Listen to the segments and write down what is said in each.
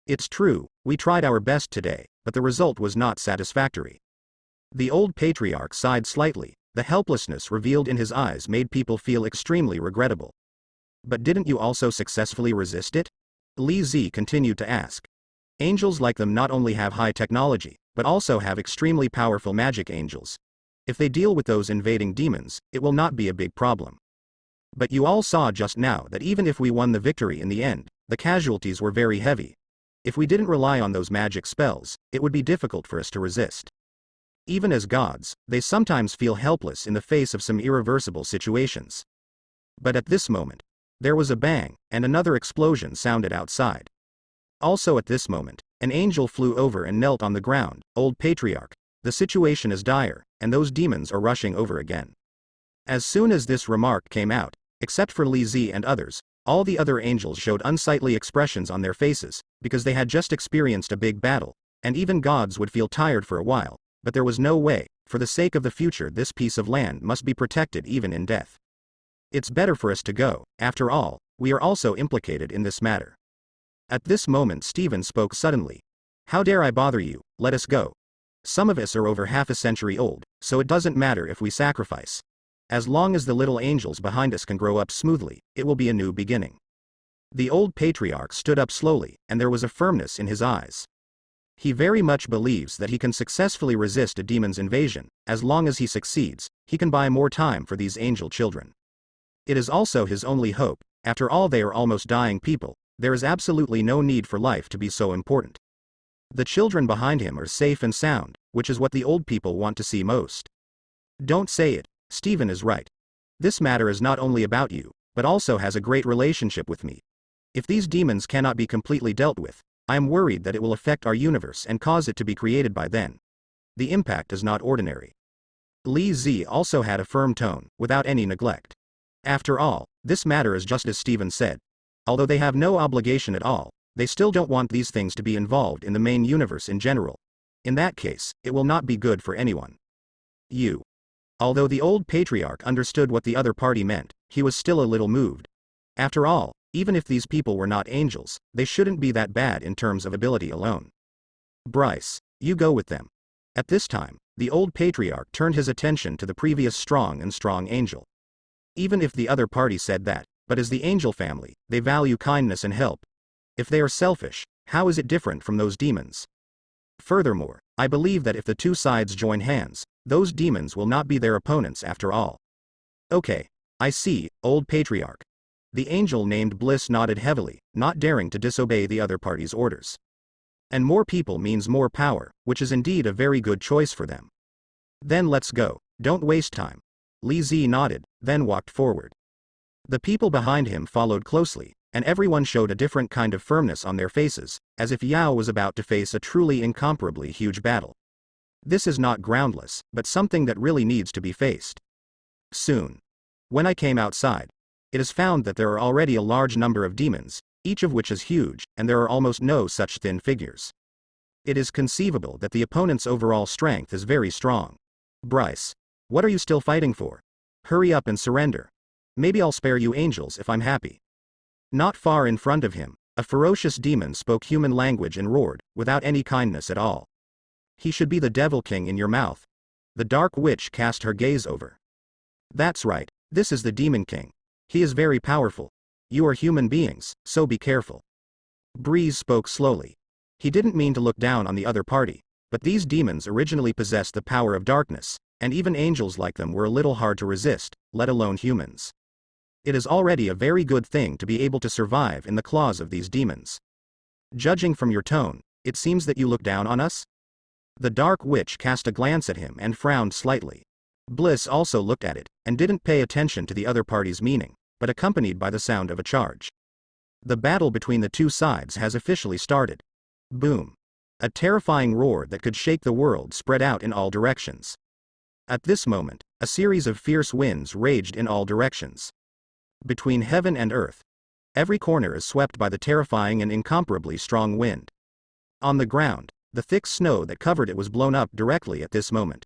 It's true, we tried our best today, but the result was not satisfactory. The old patriarch sighed slightly. The helplessness revealed in his eyes made people feel extremely regrettable. But didn't you also successfully resist it? Li Zi continued to ask. Angels like them not only have high technology, but also have extremely powerful magic angels. If they deal with those invading demons, it will not be a big problem. But you all saw just now that even if we won the victory in the end, the casualties were very heavy. If we didn't rely on those magic spells, it would be difficult for us to resist. Even as gods, they sometimes feel helpless in the face of some irreversible situations. But at this moment, there was a bang, and another explosion sounded outside. Also at this moment, an angel flew over and knelt on the ground. Old patriarch, the situation is dire, and those demons are rushing over again. As soon as this remark came out, except for Li Zi and others, all the other angels showed unsightly expressions on their faces, because they had just experienced a big battle, and even gods would feel tired for a while, but there was no way. For the sake of the future, this piece of land must be protected even in death. It's better for us to go. After all, we are also implicated in this matter. At this moment Stephen spoke suddenly. How dare I bother you, let us go. Some of us are over half a century old, so it doesn't matter if we sacrifice. As long as the little angels behind us can grow up smoothly, it will be a new beginning. The old patriarch stood up slowly, and there was a firmness in his eyes. He very much believes that he can successfully resist a demon's invasion. As long as he succeeds, he can buy more time for these angel children. It is also his only hope. After all, they are almost dying people. There is absolutely no need for life to be so important. The children behind him are safe and sound, which is what the old people want to see most. Don't say it. Stephen is right. This matter is not only about you, but also has a great relationship with me. If these demons cannot be completely dealt with, I am worried that it will affect our universe and cause it to be created by then. The impact is not ordinary. Li Zi also had a firm tone, without any neglect. After all, this matter is just as Stephen said. Although they have no obligation at all, they still don't want these things to be involved in the main universe in general. In that case, it will not be good for anyone. Although the old patriarch understood what the other party meant, he was still a little moved. After all, even if these people were not angels, they shouldn't be that bad in terms of ability alone. Bryce, you go with them. At this time, the old patriarch turned his attention to the previous strong angel. Even if the other party said that, but as the angel family, they value kindness and help. If they are selfish, how is it different from those demons? Furthermore, I believe that if the two sides join hands, those demons will not be their opponents after all. Okay, I see, old patriarch. The angel named Bliss nodded heavily, not daring to disobey the other party's orders. And more people means more power, which is indeed a very good choice for them. Then let's go, don't waste time. Li Zi nodded, then walked forward. The people behind him followed closely, and everyone showed a different kind of firmness on their faces, as if Yao was about to face a truly incomparably huge battle. This is not groundless, but something that really needs to be faced. Soon. When I came outside, it is found that there are already a large number of demons, each of which is huge, and there are almost no such thin figures. It is conceivable that the opponent's overall strength is very strong. Bryce, what are you still fighting for? Hurry up and surrender. Maybe I'll spare you angels if I'm happy. Not far in front of him, a ferocious demon spoke human language and roared, without any kindness at all. He should be the Devil King in your mouth. The dark witch cast her gaze over. That's right, this is the Demon King. He is very powerful. You are human beings, so be careful. Breeze spoke slowly. He didn't mean to look down on the other party, but these demons originally possessed the power of darkness, and even angels like them were a little hard to resist, let alone humans. It is already a very good thing to be able to survive in the claws of these demons. Judging from your tone, it seems that you look down on us? The dark witch cast a glance at him and frowned slightly. Bliss also looked at it, and didn't pay attention to the other party's meaning, but accompanied by the sound of a charge. The battle between the two sides has officially started. Boom. A terrifying roar that could shake the world spread out in all directions. At this moment, a series of fierce winds raged in all directions. Between heaven and earth, every corner is swept by the terrifying and incomparably strong wind. On the ground, the thick snow that covered it was blown up directly at this moment.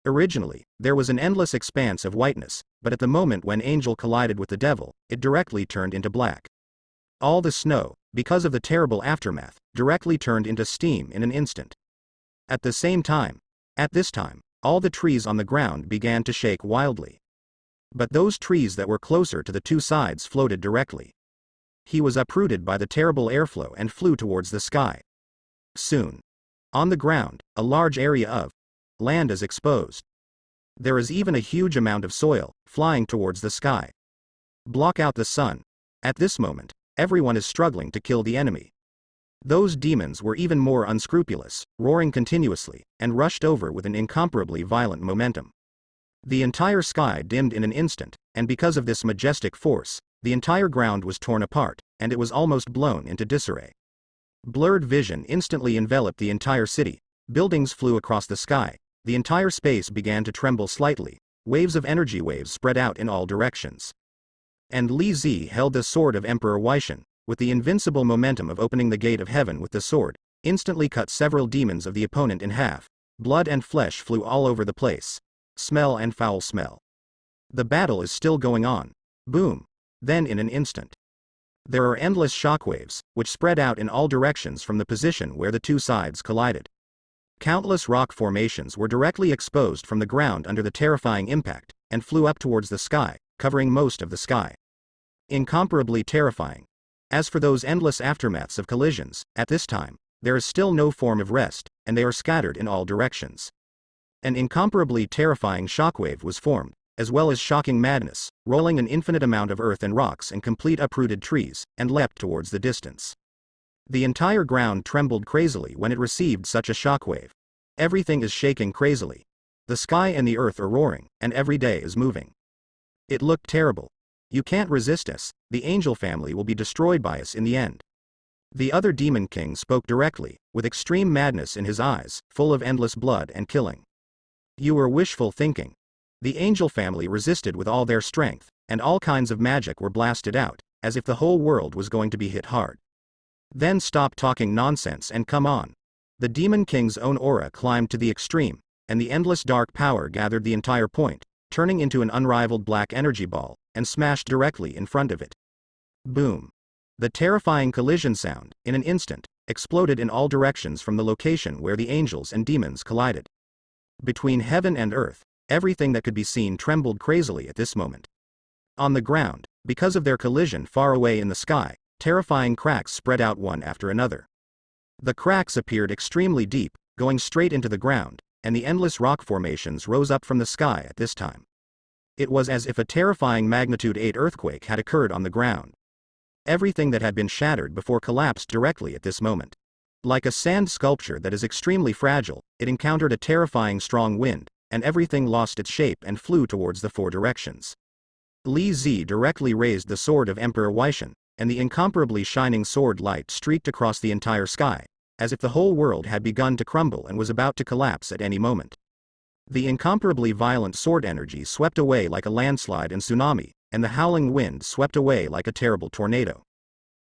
Originally, there was an endless expanse of whiteness, but at the moment when Angel collided with the devil, it directly turned into black. All the snow, because of the terrible aftermath, directly turned into steam in an instant. At this time, all the trees on the ground began to shake wildly. But those trees that were closer to the two sides floated directly. He was uprooted by the terrible airflow and flew towards the sky. Soon, on the ground, a large area of land is exposed. There is even a huge amount of soil flying towards the sky. Block out the sun. At this moment, everyone is struggling to kill the enemy. Those demons were even more unscrupulous, roaring continuously, and rushed over with an incomparably violent momentum. The entire sky dimmed in an instant, and because of this majestic force, the entire ground was torn apart, and it was almost blown into disarray. Blurred vision instantly enveloped the entire city. Buildings flew across the sky. The entire space began to tremble slightly. Waves of energy waves spread out in all directions. And Li Zi held the sword of Emperor Weishan, with the invincible momentum of opening the gate of heaven with the sword, instantly cut several demons of the opponent in half. Blood and flesh flew all over the place. Smell and foul smell. The battle is still going on. Boom. Then in an instant, there are endless shockwaves, which spread out in all directions from the position where the two sides collided. Countless rock formations were directly exposed from the ground under the terrifying impact, and flew up towards the sky, covering most of the sky. Incomparably terrifying. As for those endless aftermaths of collisions, at this time, there is still no form of rest, and they are scattered in all directions. An incomparably terrifying shockwave was formed, as well as shocking madness, rolling an infinite amount of earth and rocks and complete uprooted trees, and leapt towards the distance. The entire ground trembled crazily when it received such a shockwave. Everything is shaking crazily. The sky and the earth are roaring, and every day is moving. It looked terrible. You can't resist us, the angel family will be destroyed by us in the end. The other demon king spoke directly, with extreme madness in his eyes, full of endless blood and killing. You were wishful thinking. The angel family resisted with all their strength, and all kinds of magic were blasted out, as if the whole world was going to be hit hard. Then stop talking nonsense and come on. The demon king's own aura climbed to the extreme, and the endless dark power gathered the entire point, turning into an unrivaled black energy ball, and smashed directly in front of it. Boom. The terrifying collision sound, in an instant, exploded in all directions from the location where the angels and demons collided. Between heaven and earth, everything that could be seen trembled crazily at this moment. On the ground, because of their collision far away in the sky, terrifying cracks spread out one after another. The cracks appeared extremely deep, going straight into the ground, and the endless rock formations rose up from the sky at this time. It was as if a terrifying magnitude 8 earthquake had occurred on the ground. Everything that had been shattered before collapsed directly at this moment. Like a sand sculpture that is extremely fragile, it encountered a terrifying strong wind, and everything lost its shape and flew towards the four directions. Li Zi directly raised the sword of Emperor Weishan, and the incomparably shining sword light streaked across the entire sky, as if the whole world had begun to crumble and was about to collapse at any moment. The incomparably violent sword energy swept away like a landslide and tsunami, and the howling wind swept away like a terrible tornado.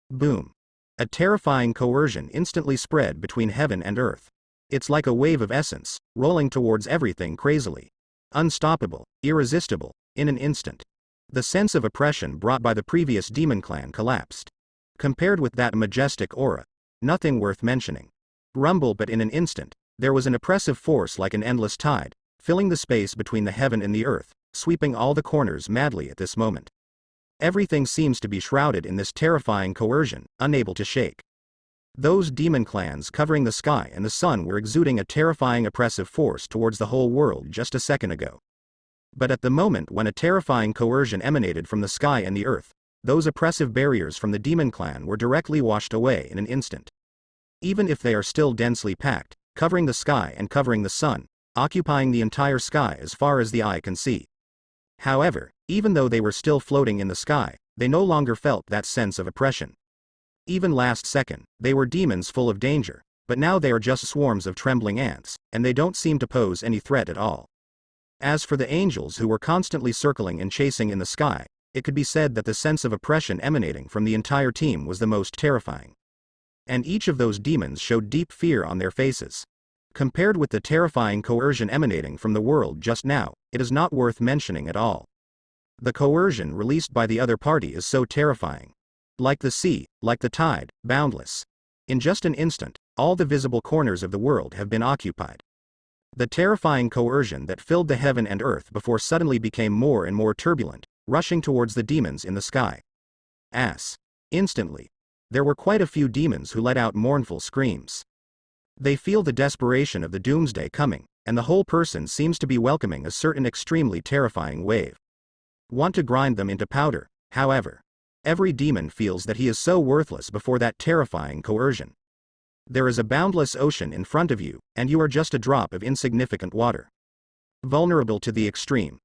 Boom. A terrifying coercion instantly spread between heaven and earth. It's like a wave of essence, rolling towards everything crazily. Unstoppable, irresistible, in an instant. The sense of oppression brought by the previous demon clan collapsed. Compared with that majestic aura, nothing worth mentioning. Rumble, but in an instant, there was an oppressive force like an endless tide, filling the space between the heaven and the earth, sweeping all the corners madly at this moment. Everything seems to be shrouded in this terrifying coercion, unable to shake. Those demon clans covering the sky and the sun were exuding a terrifying oppressive force towards the whole world just a second ago. But at the moment when a terrifying coercion emanated from the sky and the earth, those oppressive barriers from the demon clan were directly washed away in an instant. Even if they are still densely packed, covering the sky and covering the sun, occupying the entire sky as far as the eye can see. However, even though they were still floating in the sky, they no longer felt that sense of oppression. Even last second, they were demons full of danger, but now they are just swarms of trembling ants, and they don't seem to pose any threat at all. As for the angels who were constantly circling and chasing in the sky, it could be said that the sense of oppression emanating from the entire team was the most terrifying. And each of those demons showed deep fear on their faces. Compared with the terrifying coercion emanating from the world just now, it is not worth mentioning at all. The coercion released by the other party is so terrifying. Like the sea, like the tide, boundless. In just an instant, all the visible corners of the world have been occupied. The terrifying coercion that filled the heaven and earth before suddenly became more and more turbulent, rushing towards the demons in the sky. Instantly, there were quite a few demons who let out mournful screams. They feel the desperation of the doomsday coming, and the whole person seems to be welcoming a certain extremely terrifying wave. Want to grind them into powder, however. Every demon feels that he is so worthless before that terrifying coercion. There is a boundless ocean in front of you, and you are just a drop of insignificant water. Vulnerable to the extreme.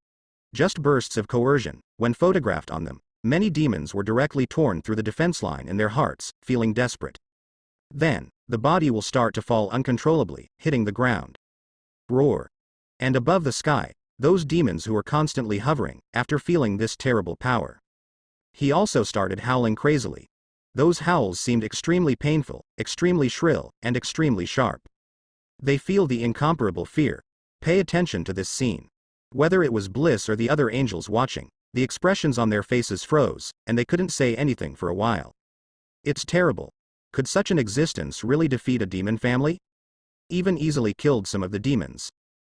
Just bursts of coercion, when photographed on them, many demons were directly torn through the defense line in their hearts, feeling desperate. Then, the body will start to fall uncontrollably, hitting the ground. Roar. And above the sky, those demons who were constantly hovering, after feeling this terrible power. He also started howling crazily. Those howls seemed extremely painful, extremely shrill, and extremely sharp. They feel the incomparable fear. Pay attention to this scene. Whether it was Bliss or the other angels watching, the expressions on their faces froze, and they couldn't say anything for a while. It's terrible. Could such an existence really defeat a demon family? Even easily killed some of the demons.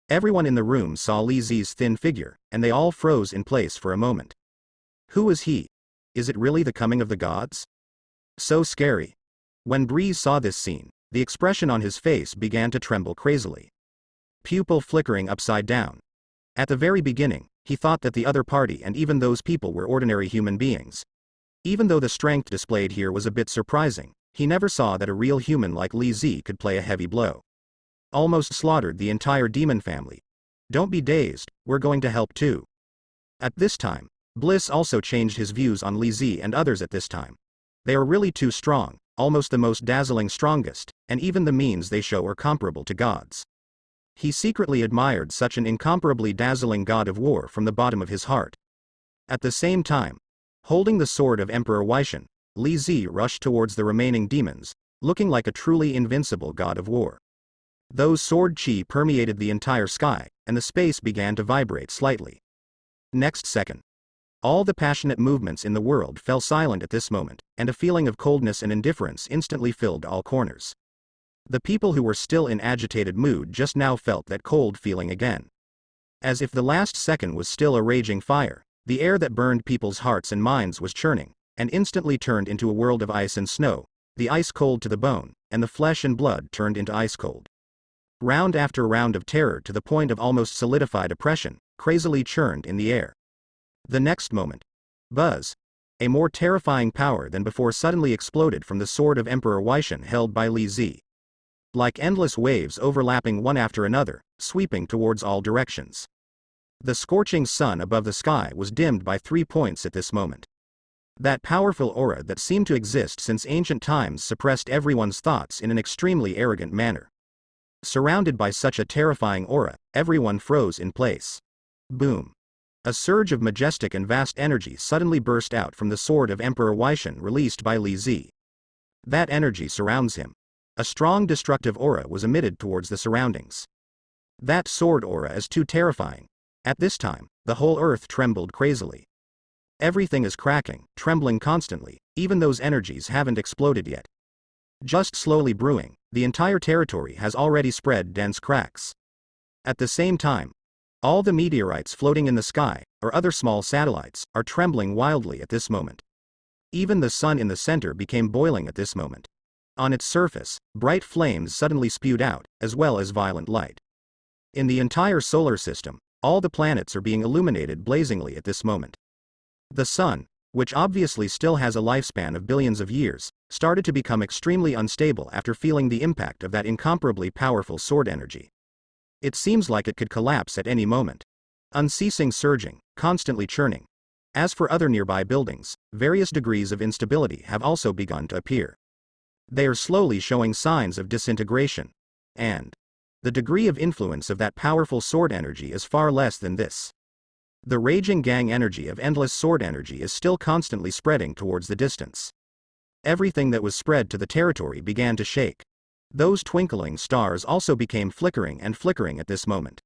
Everyone in the room saw Li Zi's thin figure, and they all froze in place for a moment. Who is he? Is it really the coming of the gods? So scary. When Breeze saw this scene, the expression on his face began to tremble crazily. Pupil flickering upside down. At the very beginning, he thought that the other party and even those people were ordinary human beings. Even though the strength displayed here was a bit surprising, he never saw that a real human like Li Zi could play a heavy blow. Almost slaughtered the entire demon family. Don't be dazed, we're going to help too. At this time, Bliss also changed his views on Li Zi and others at this time. They are really too strong, almost the most dazzling strongest, and even the means they show are comparable to gods. He secretly admired such an incomparably dazzling god of war from the bottom of his heart. At the same time, holding the sword of Emperor Weishan, Li Zi rushed towards the remaining demons, looking like a truly invincible god of war. Those sword chi permeated the entire sky, and the space began to vibrate slightly. Next second, all the passionate movements in the world fell silent at this moment, and a feeling of coldness and indifference instantly filled all corners. The people who were still in agitated mood just now felt that cold feeling again. As if the last second was still a raging fire, the air that burned people's hearts and minds was churning, and instantly turned into a world of ice and snow, the ice cold to the bone, and the flesh and blood turned into ice cold. Round after round of terror to the point of almost solidified oppression, crazily churned in the air. The next moment, buzz, a more terrifying power than before suddenly exploded from the sword of Emperor Weishan held by Li Zi. Like endless waves overlapping one after another, sweeping towards all directions. The scorching sun above the sky was dimmed by 3 points at this moment. That powerful aura that seemed to exist since ancient times suppressed everyone's thoughts in an extremely arrogant manner. Surrounded by such a terrifying aura, everyone froze in place. Boom. A surge of majestic and vast energy suddenly burst out from the sword of Emperor Weishan released by Li Zi. That energy surrounds him. A strong destructive aura was emitted towards the surroundings. That sword aura is too terrifying. At this time, the whole earth trembled crazily. Everything is cracking, trembling constantly, even those energies haven't exploded yet. Just slowly brewing, the entire territory has already spread dense cracks. At the same time, all the meteorites floating in the sky, or other small satellites, are trembling wildly at this moment. Even the sun in the center became boiling at this moment. On its surface, bright flames suddenly spewed out, as well as violent light. In the entire solar system, all the planets are being illuminated blazingly at this moment. The sun, which obviously still has a lifespan of billions of years, started to become extremely unstable after feeling the impact of that incomparably powerful sword energy. It seems like it could collapse at any moment. Unceasing surging, constantly churning. As for other nearby buildings, various degrees of instability have also begun to appear. They are slowly showing signs of disintegration. And the degree of influence of that powerful sword energy is far less than this. The raging gang energy of endless sword energy is still constantly spreading towards the distance. Everything that was spread to the territory began to shake. Those twinkling stars also became flickering and flickering at this moment.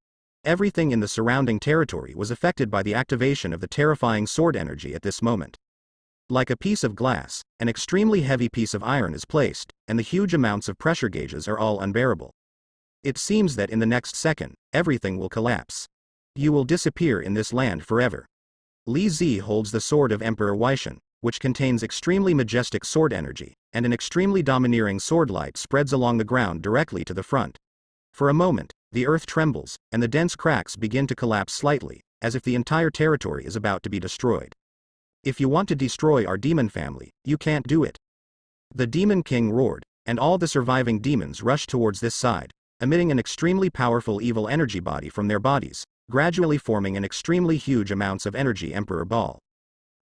Everything in the surrounding territory was affected by the activation of the terrifying sword energy at this moment. Like a piece of glass, an extremely heavy piece of iron is placed, and the huge amounts of pressure gauges are all unbearable. It seems that in the next second, everything will collapse. You will disappear in this land forever. Li Zi holds the sword of Emperor Weishan, which contains extremely majestic sword energy, and an extremely domineering sword light spreads along the ground directly to the front. For a moment, the earth trembles, and the dense cracks begin to collapse slightly, as if the entire territory is about to be destroyed. If you want to destroy our demon family, you can't do it. The Demon King roared, and all the surviving demons rushed towards this side, emitting an extremely powerful evil energy body from their bodies, gradually forming an extremely huge amounts of energy Emperor Ball.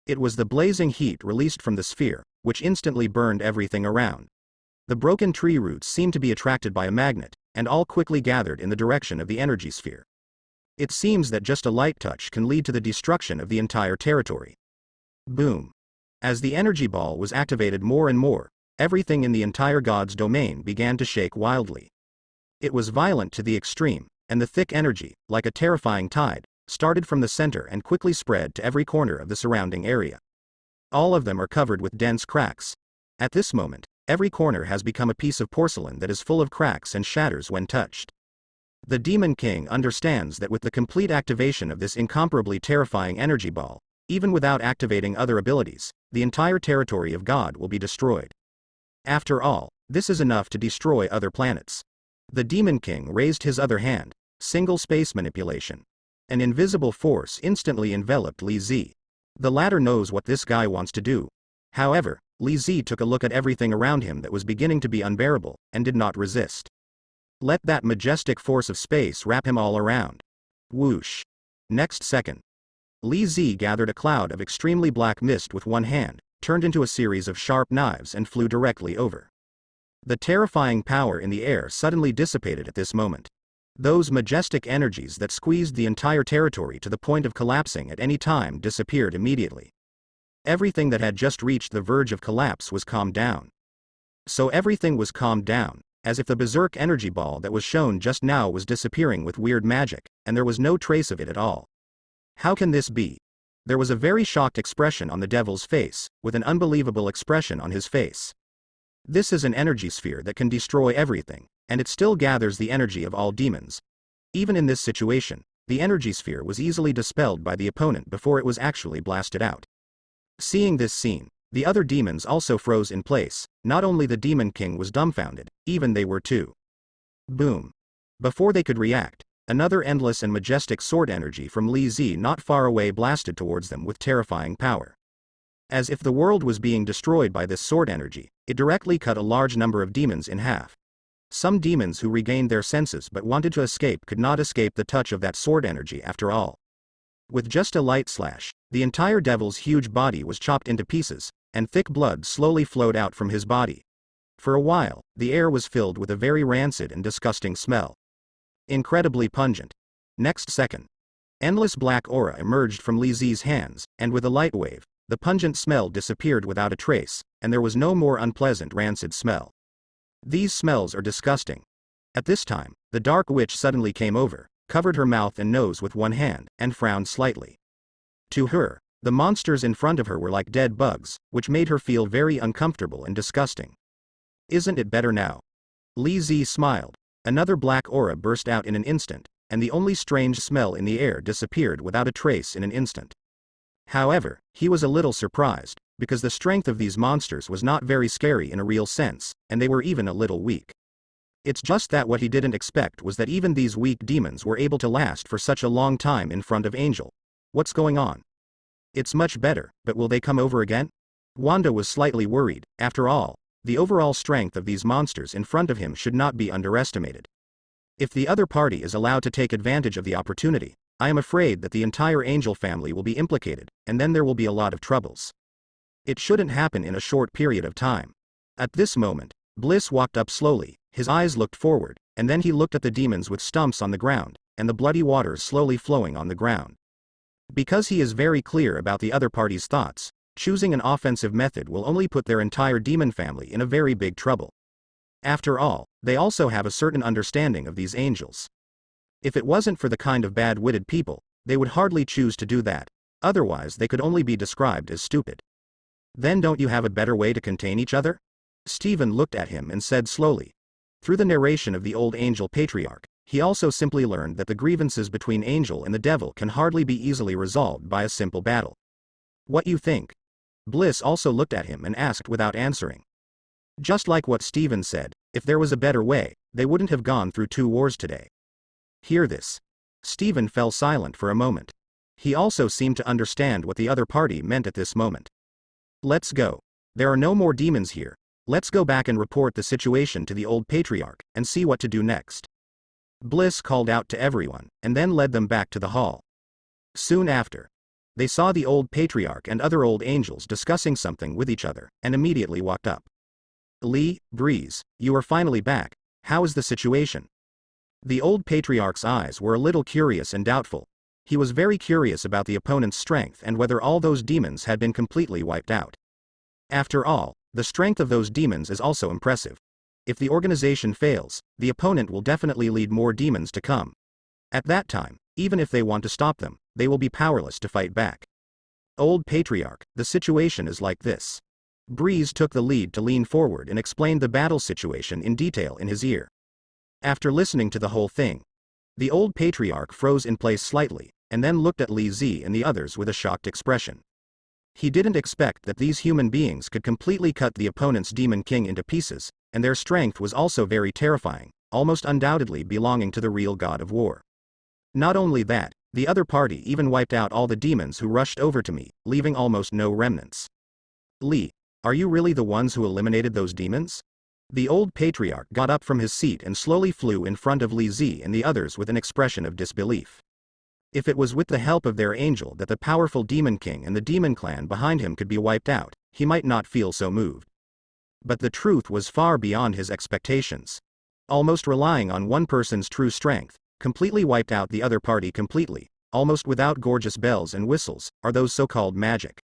It was the blazing heat released from the sphere, which instantly burned everything around. The broken tree roots seemed to be attracted by a magnet, and all quickly gathered in the direction of the energy sphere. It seems that just a light touch can lead to the destruction of the entire territory. Boom. As the energy ball was activated more and more, everything in the entire god's domain began to shake wildly. It was violent to the extreme, and the thick energy, like a terrifying tide, started from the center and quickly spread to every corner of the surrounding area. All of them are covered with dense cracks. At this moment, every corner has become a piece of porcelain that is full of cracks and shatters when touched. The Demon King understands that with the complete activation of this incomparably terrifying energy ball, even without activating other abilities, the entire territory of God will be destroyed. After all, this is enough to destroy other planets. The Demon King raised his other hand, single space manipulation. An invisible force instantly enveloped Li Zi. The latter knows what this guy wants to do. However, Li Zi took a look at everything around him that was beginning to be unbearable, and did not resist. Let that majestic force of space wrap him all around. Whoosh. Next second, Li Zi gathered a cloud of extremely black mist with one hand, turned into a series of sharp knives and flew directly over. The terrifying power in the air suddenly dissipated at this moment. Those majestic energies that squeezed the entire territory to the point of collapsing at any time disappeared immediately. Everything that had just reached the verge of collapse was calmed down. So everything was calmed down, as if the berserk energy ball that was shown just now was disappearing with weird magic, and there was no trace of it at all. How can this be? There was a very shocked expression on the devil's face, with an unbelievable expression on his face. This is an energy sphere that can destroy everything, and it still gathers the energy of all demons. Even in this situation, the energy sphere was easily dispelled by the opponent before it was actually blasted out. Seeing this scene, the other demons also froze in place. Not only the Demon King was dumbfounded, even they were too. Boom. Before they could react, another endless and majestic sword energy from Li Zi not far away blasted towards them with terrifying power. As if the world was being destroyed by this sword energy, it directly cut a large number of demons in half. Some demons who regained their senses but wanted to escape could not escape the touch of that sword energy after all. With just a light slash, the entire devil's huge body was chopped into pieces, and thick blood slowly flowed out from his body. For a while, the air was filled with a very rancid and disgusting smell. Incredibly pungent. Next second, endless black aura emerged from Li Zi's hands, and with a light wave, the pungent smell disappeared without a trace, and there was no more unpleasant rancid smell. These smells are disgusting. At this time, the dark witch suddenly came over, covered her mouth and nose with one hand, and frowned slightly. To her, the monsters in front of her were like dead bugs, which made her feel very uncomfortable and disgusting. Isn't it better now? Li Zi smiled. Another black aura burst out in an instant, and the only strange smell in the air disappeared without a trace in an instant. However, he was a little surprised, because the strength of these monsters was not very scary in a real sense, and they were even a little weak. It's just that what he didn't expect was that even these weak demons were able to last for such a long time in front of Angel. What's going on? It's much better, but will they come over again? Wanda was slightly worried. After all, the overall strength of these monsters in front of him should not be underestimated. If the other party is allowed to take advantage of the opportunity, I am afraid that the entire Angel family will be implicated, and then there will be a lot of troubles. It shouldn't happen in a short period of time. At this moment, Bliss walked up slowly, his eyes looked forward, and then he looked at the demons with stumps on the ground, and the bloody waters slowly flowing on the ground. Because he is very clear about the other party's thoughts, choosing an offensive method will only put their entire demon family in a very big trouble. After all, they also have a certain understanding of these angels. If it wasn't for the kind of bad-witted people, they would hardly choose to do that, otherwise they could only be described as stupid. Then don't you have a better way to contain each other? Stephen looked at him and said slowly. Through the narration of the old angel patriarch, he also simply learned that the grievances between angel and the devil can hardly be easily resolved by a simple battle. What you think? Bliss also looked at him and asked without answering. Just like what Stephen said, if there was a better way, they wouldn't have gone through 2 wars today. Hear this. Stephen fell silent for a moment. He also seemed to understand what the other party meant at this moment. Let's go. There are no more demons here. Let's go back and report the situation to the old patriarch, and see what to do next. Bliss called out to everyone, and then led them back to the hall. Soon after, they saw the old patriarch and other old angels discussing something with each other, and immediately walked up. Lee, Breeze, you are finally back. How is the situation? The old patriarch's eyes were a little curious and doubtful. He was very curious about the opponent's strength and whether all those demons had been completely wiped out. After all, the strength of those demons is also impressive. If the organization fails, the opponent will definitely lead more demons to come. At that time, even if they want to stop them, they will be powerless to fight back. Old Patriarch, the situation is like this. Breeze took the lead to lean forward and explained the battle situation in detail in his ear. After listening to the whole thing, the old Patriarch froze in place slightly, and then looked at Li Zi and the others with a shocked expression. He didn't expect that these human beings could completely cut the opponent's Demon King into pieces, and their strength was also very terrifying, almost undoubtedly belonging to the real god of war. Not only that, the other party even wiped out all the demons who rushed over to me, leaving almost no remnants. Li, are you really the ones who eliminated those demons? The old Patriarch got up from his seat and slowly flew in front of Li Zi and the others with an expression of disbelief. If it was with the help of their angel that the powerful Demon King and the Demon Clan behind him could be wiped out, he might not feel so moved. But the truth was far beyond his expectations. Almost relying on one person's true strength, completely wiped out the other party completely, almost without gorgeous bells and whistles, are those so-called magic.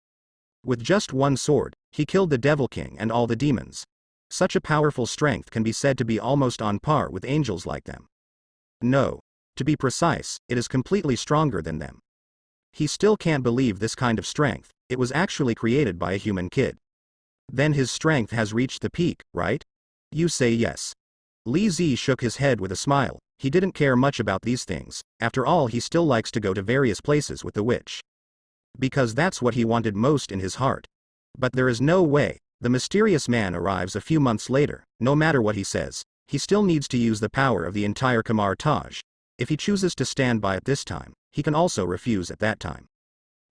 With just one sword, he killed the Devil King and all the demons. Such a powerful strength can be said to be almost on par with angels like them. No. To be precise, it is completely stronger than them. He still can't believe this kind of strength, it was actually created by a human kid. Then his strength has reached the peak, right? You say yes. Li Zi shook his head with a smile. He didn't care much about these things, after all he still likes to go to various places with the witch. Because that's what he wanted most in his heart. But there is no way. The mysterious man arrives a few months later. No matter what he says, he still needs to use the power of the entire Kamar Taj. If he chooses to stand by at this time, he can also refuse at that time.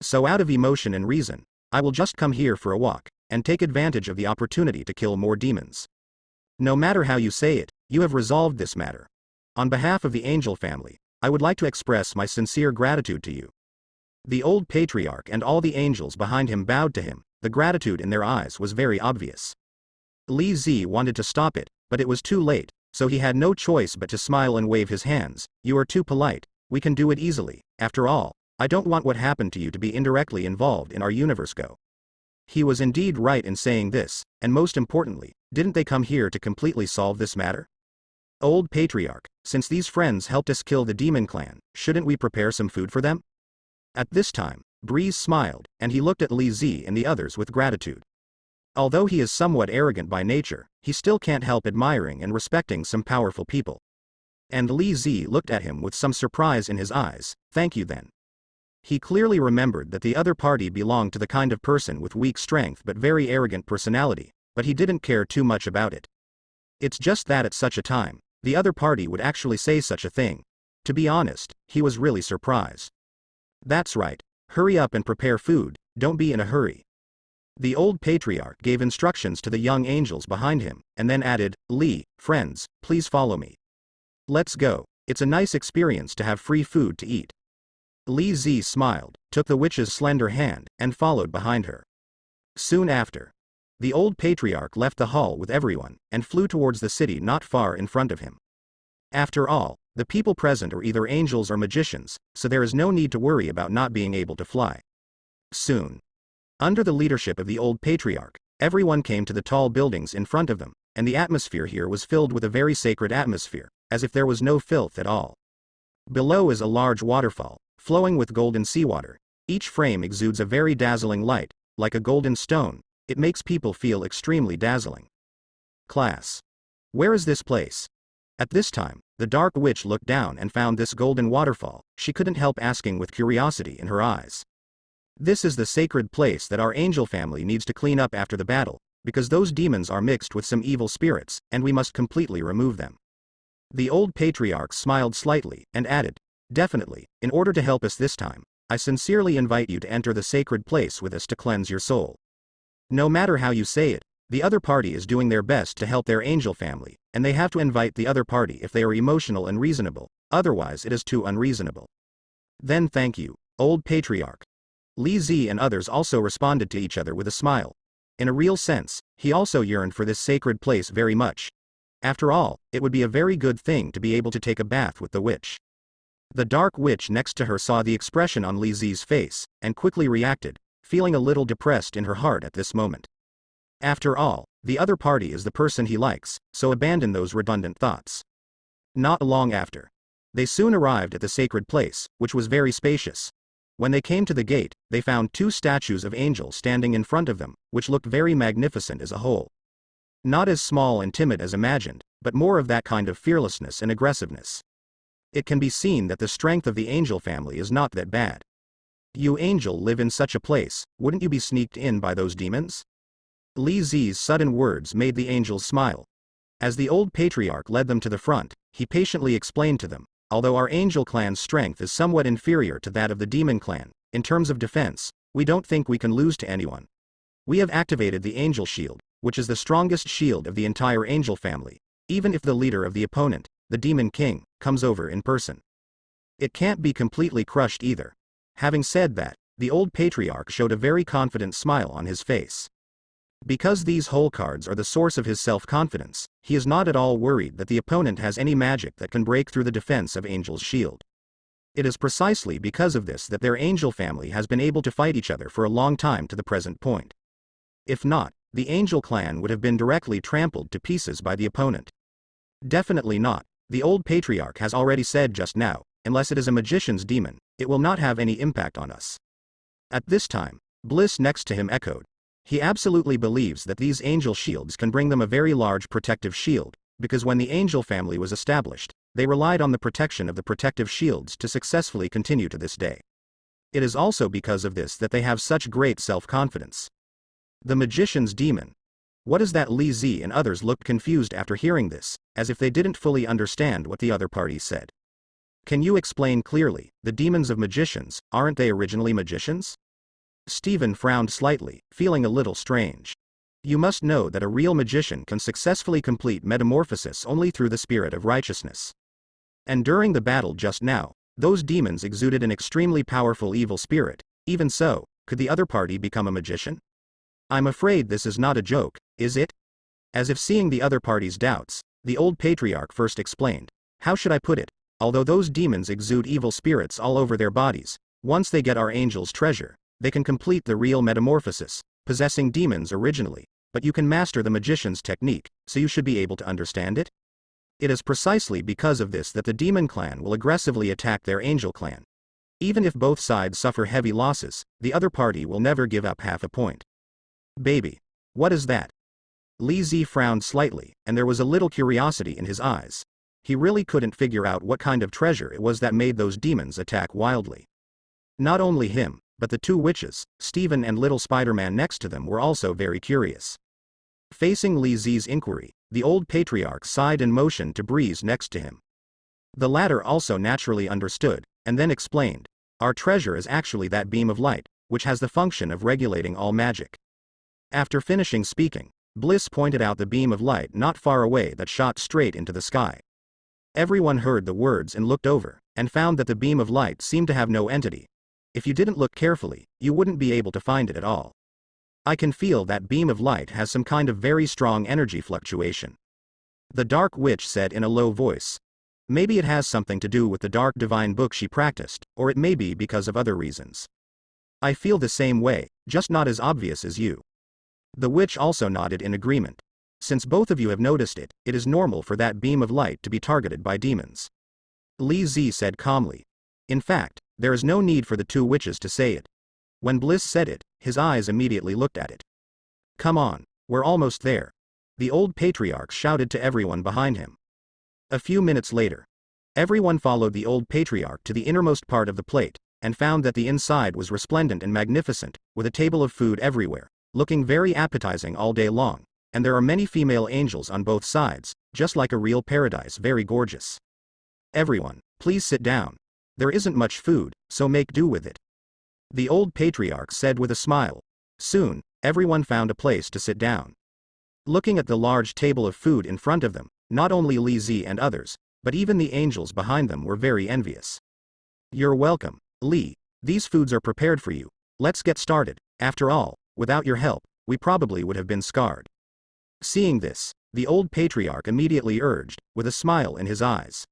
So out of emotion and reason, I will just come here for a walk, and take advantage of the opportunity to kill more demons. No matter how you say it, you have resolved this matter. On behalf of the angel family, I would like to express my sincere gratitude to you. The old Patriarch and all the angels behind him bowed to him. The gratitude in their eyes was very obvious. Li Zi wanted to stop it, but it was too late, so he had no choice but to smile and wave his hands. You are too polite, we can do it easily. After all, I don't want what happened to you to be indirectly involved in our universe go. He was indeed right in saying this, and most importantly, didn't they come here to completely solve this matter? Old Patriarch, since these friends helped us kill the Demon Clan, shouldn't we prepare some food for them? At this time, Breeze smiled, and he looked at Li Zi and the others with gratitude. Although he is somewhat arrogant by nature, he still can't help admiring and respecting some powerful people. And Li Zi looked at him with some surprise in his eyes. Thank you then. He clearly remembered that the other party belonged to the kind of person with weak strength but very arrogant personality, but he didn't care too much about it. It's just that at such a time, the other party would actually say such a thing. To be honest, he was really surprised. That's right. Hurry up and prepare food, don't be in a hurry. The old Patriarch gave instructions to the young angels behind him, and then added, Li, friends, please follow me. Let's go, it's a nice experience to have free food to eat. Li Zi smiled, took the witch's slender hand, and followed behind her. Soon after, the old Patriarch left the hall with everyone, and flew towards the city not far in front of him. After all, the people present are either angels or magicians, so there is no need to worry about not being able to fly. Soon, under the leadership of the old Patriarch, everyone came to the tall buildings in front of them, and the atmosphere here was filled with a very sacred atmosphere, as if there was no filth at all. Below is a large waterfall, flowing with golden seawater. Each frame exudes a very dazzling light, like a golden stone, It makes people feel extremely dazzling. Class. Where is this place? At this time, the dark witch looked down and found this golden waterfall. She couldn't help asking with curiosity in her eyes. This is the sacred place that our angel family needs to clean up after the battle, because those demons are mixed with some evil spirits, and we must completely remove them. The old patriarch smiled slightly, and added, "Definitely, in order to help us this time, I sincerely invite you to enter the sacred place with us to cleanse your soul." No matter how you say it, the other party is doing their best to help their angel family, and they have to invite the other party if they are emotional and reasonable, otherwise it is too unreasonable. Then thank you, old patriarch. Li Zi and others also responded to each other with a smile. In a real sense, he also yearned for this sacred place very much. After all, it would be a very good thing to be able to take a bath with the witch. The dark witch next to her saw the expression on Li Zi's face, and quickly reacted, feeling a little depressed in her heart at this moment. After all, the other party is the person he likes, so abandon those redundant thoughts. Not long after. They soon arrived at the sacred place, which was very spacious. When they came to the gate, they found 2 statues of angels standing in front of them, which looked very magnificent as a whole. Not as small and timid as imagined, but more of that kind of fearlessness and aggressiveness. It can be seen that the strength of the angel family is not that bad. You angel live in such a place, wouldn't you be sneaked in by those demons? Li Zi's sudden words made the angels smile. As the old patriarch led them to the front, he patiently explained to them, although our angel clan's strength is somewhat inferior to that of the demon clan, in terms of defense, we don't think we can lose to anyone. We have activated the angel shield, which is the strongest shield of the entire angel family, even if the leader of the opponent, the demon king, comes over in person. It can't be completely crushed either. Having said that, the old patriarch showed a very confident smile on his face. Because these whole cards are the source of his self-confidence, he is not at all worried that the opponent has any magic that can break through the defense of Angel's shield. It is precisely because of this that their angel family has been able to fight each other for a long time to the present point. If not, the angel clan would have been directly trampled to pieces by the opponent. Definitely not, the old patriarch has already said just now, unless it is a magician's demon, it will not have any impact on us. At this time, Bliss next to him echoed. He absolutely believes that these angel shields can bring them a very large protective shield, because when the angel family was established, they relied on the protection of the protective shields to successfully continue to this day. It is also because of this that they have such great self-confidence. The magician's demon. What is that? Li Zi and others looked confused after hearing this, as if they didn't fully understand what the other party said. Can you explain clearly? The demons of magicians, aren't they originally magicians? Stephen frowned slightly, feeling a little strange. You must know that a real magician can successfully complete metamorphosis only through the spirit of righteousness. And during the battle just now, those demons exuded an extremely powerful evil spirit. Even so, could the other party become a magician? I'm afraid this is not a joke, is it? As if seeing the other party's doubts, the old patriarch first explained. How should I put it? Although those demons exude evil spirits all over their bodies, once they get our angel's treasure, they can complete the real metamorphosis, possessing demons originally, but you can master the magician's technique, so you should be able to understand it? It is precisely because of this that the demon clan will aggressively attack their angel clan. Even if both sides suffer heavy losses, the other party will never give up half a point. Baby. What is that? Li Zi frowned slightly, and there was a little curiosity in his eyes. He really couldn't figure out what kind of treasure it was that made those demons attack wildly. Not only him, but the 2 witches, Stephen and little Spider-Man next to them were also very curious. Facing Li Zi's inquiry, the old patriarch sighed and motioned to Breeze next to him. The latter also naturally understood, and then explained, our treasure is actually that beam of light, which has the function of regulating all magic. After finishing speaking, Bliss pointed out the beam of light not far away that shot straight into the sky. Everyone heard the words and looked over, and found that the beam of light seemed to have no entity. If you didn't look carefully, you wouldn't be able to find it at all. I can feel that beam of light has some kind of very strong energy fluctuation. The dark witch said in a low voice. Maybe it has something to do with the dark divine book she practiced, or it may be because of other reasons. I feel the same way, just not as obvious as you. The witch also nodded in agreement. Since both of you have noticed it, it is normal for that beam of light to be targeted by demons. Li Zi said calmly. In fact, there is no need for the 2 witches to say it. When Bliss said it, his eyes immediately looked at it. Come on, we're almost there. The old patriarch shouted to everyone behind him. A few minutes later, everyone followed the old patriarch to the innermost part of the plate, and found that the inside was resplendent and magnificent, with a table of food everywhere, looking very appetizing all day long, and there are many female angels on both sides, just like a real paradise, very gorgeous. Everyone, please sit down. There isn't much food, so make do with it. The old patriarch said with a smile. Soon, everyone found a place to sit down. Looking at the large table of food in front of them, not only Li Zi and others, but even the angels behind them were very envious. You're welcome, Li. These foods are prepared for you. Let's get started. After all, without your help, we probably would have been scarred. Seeing this, the old patriarch immediately urged, with a smile in his eyes.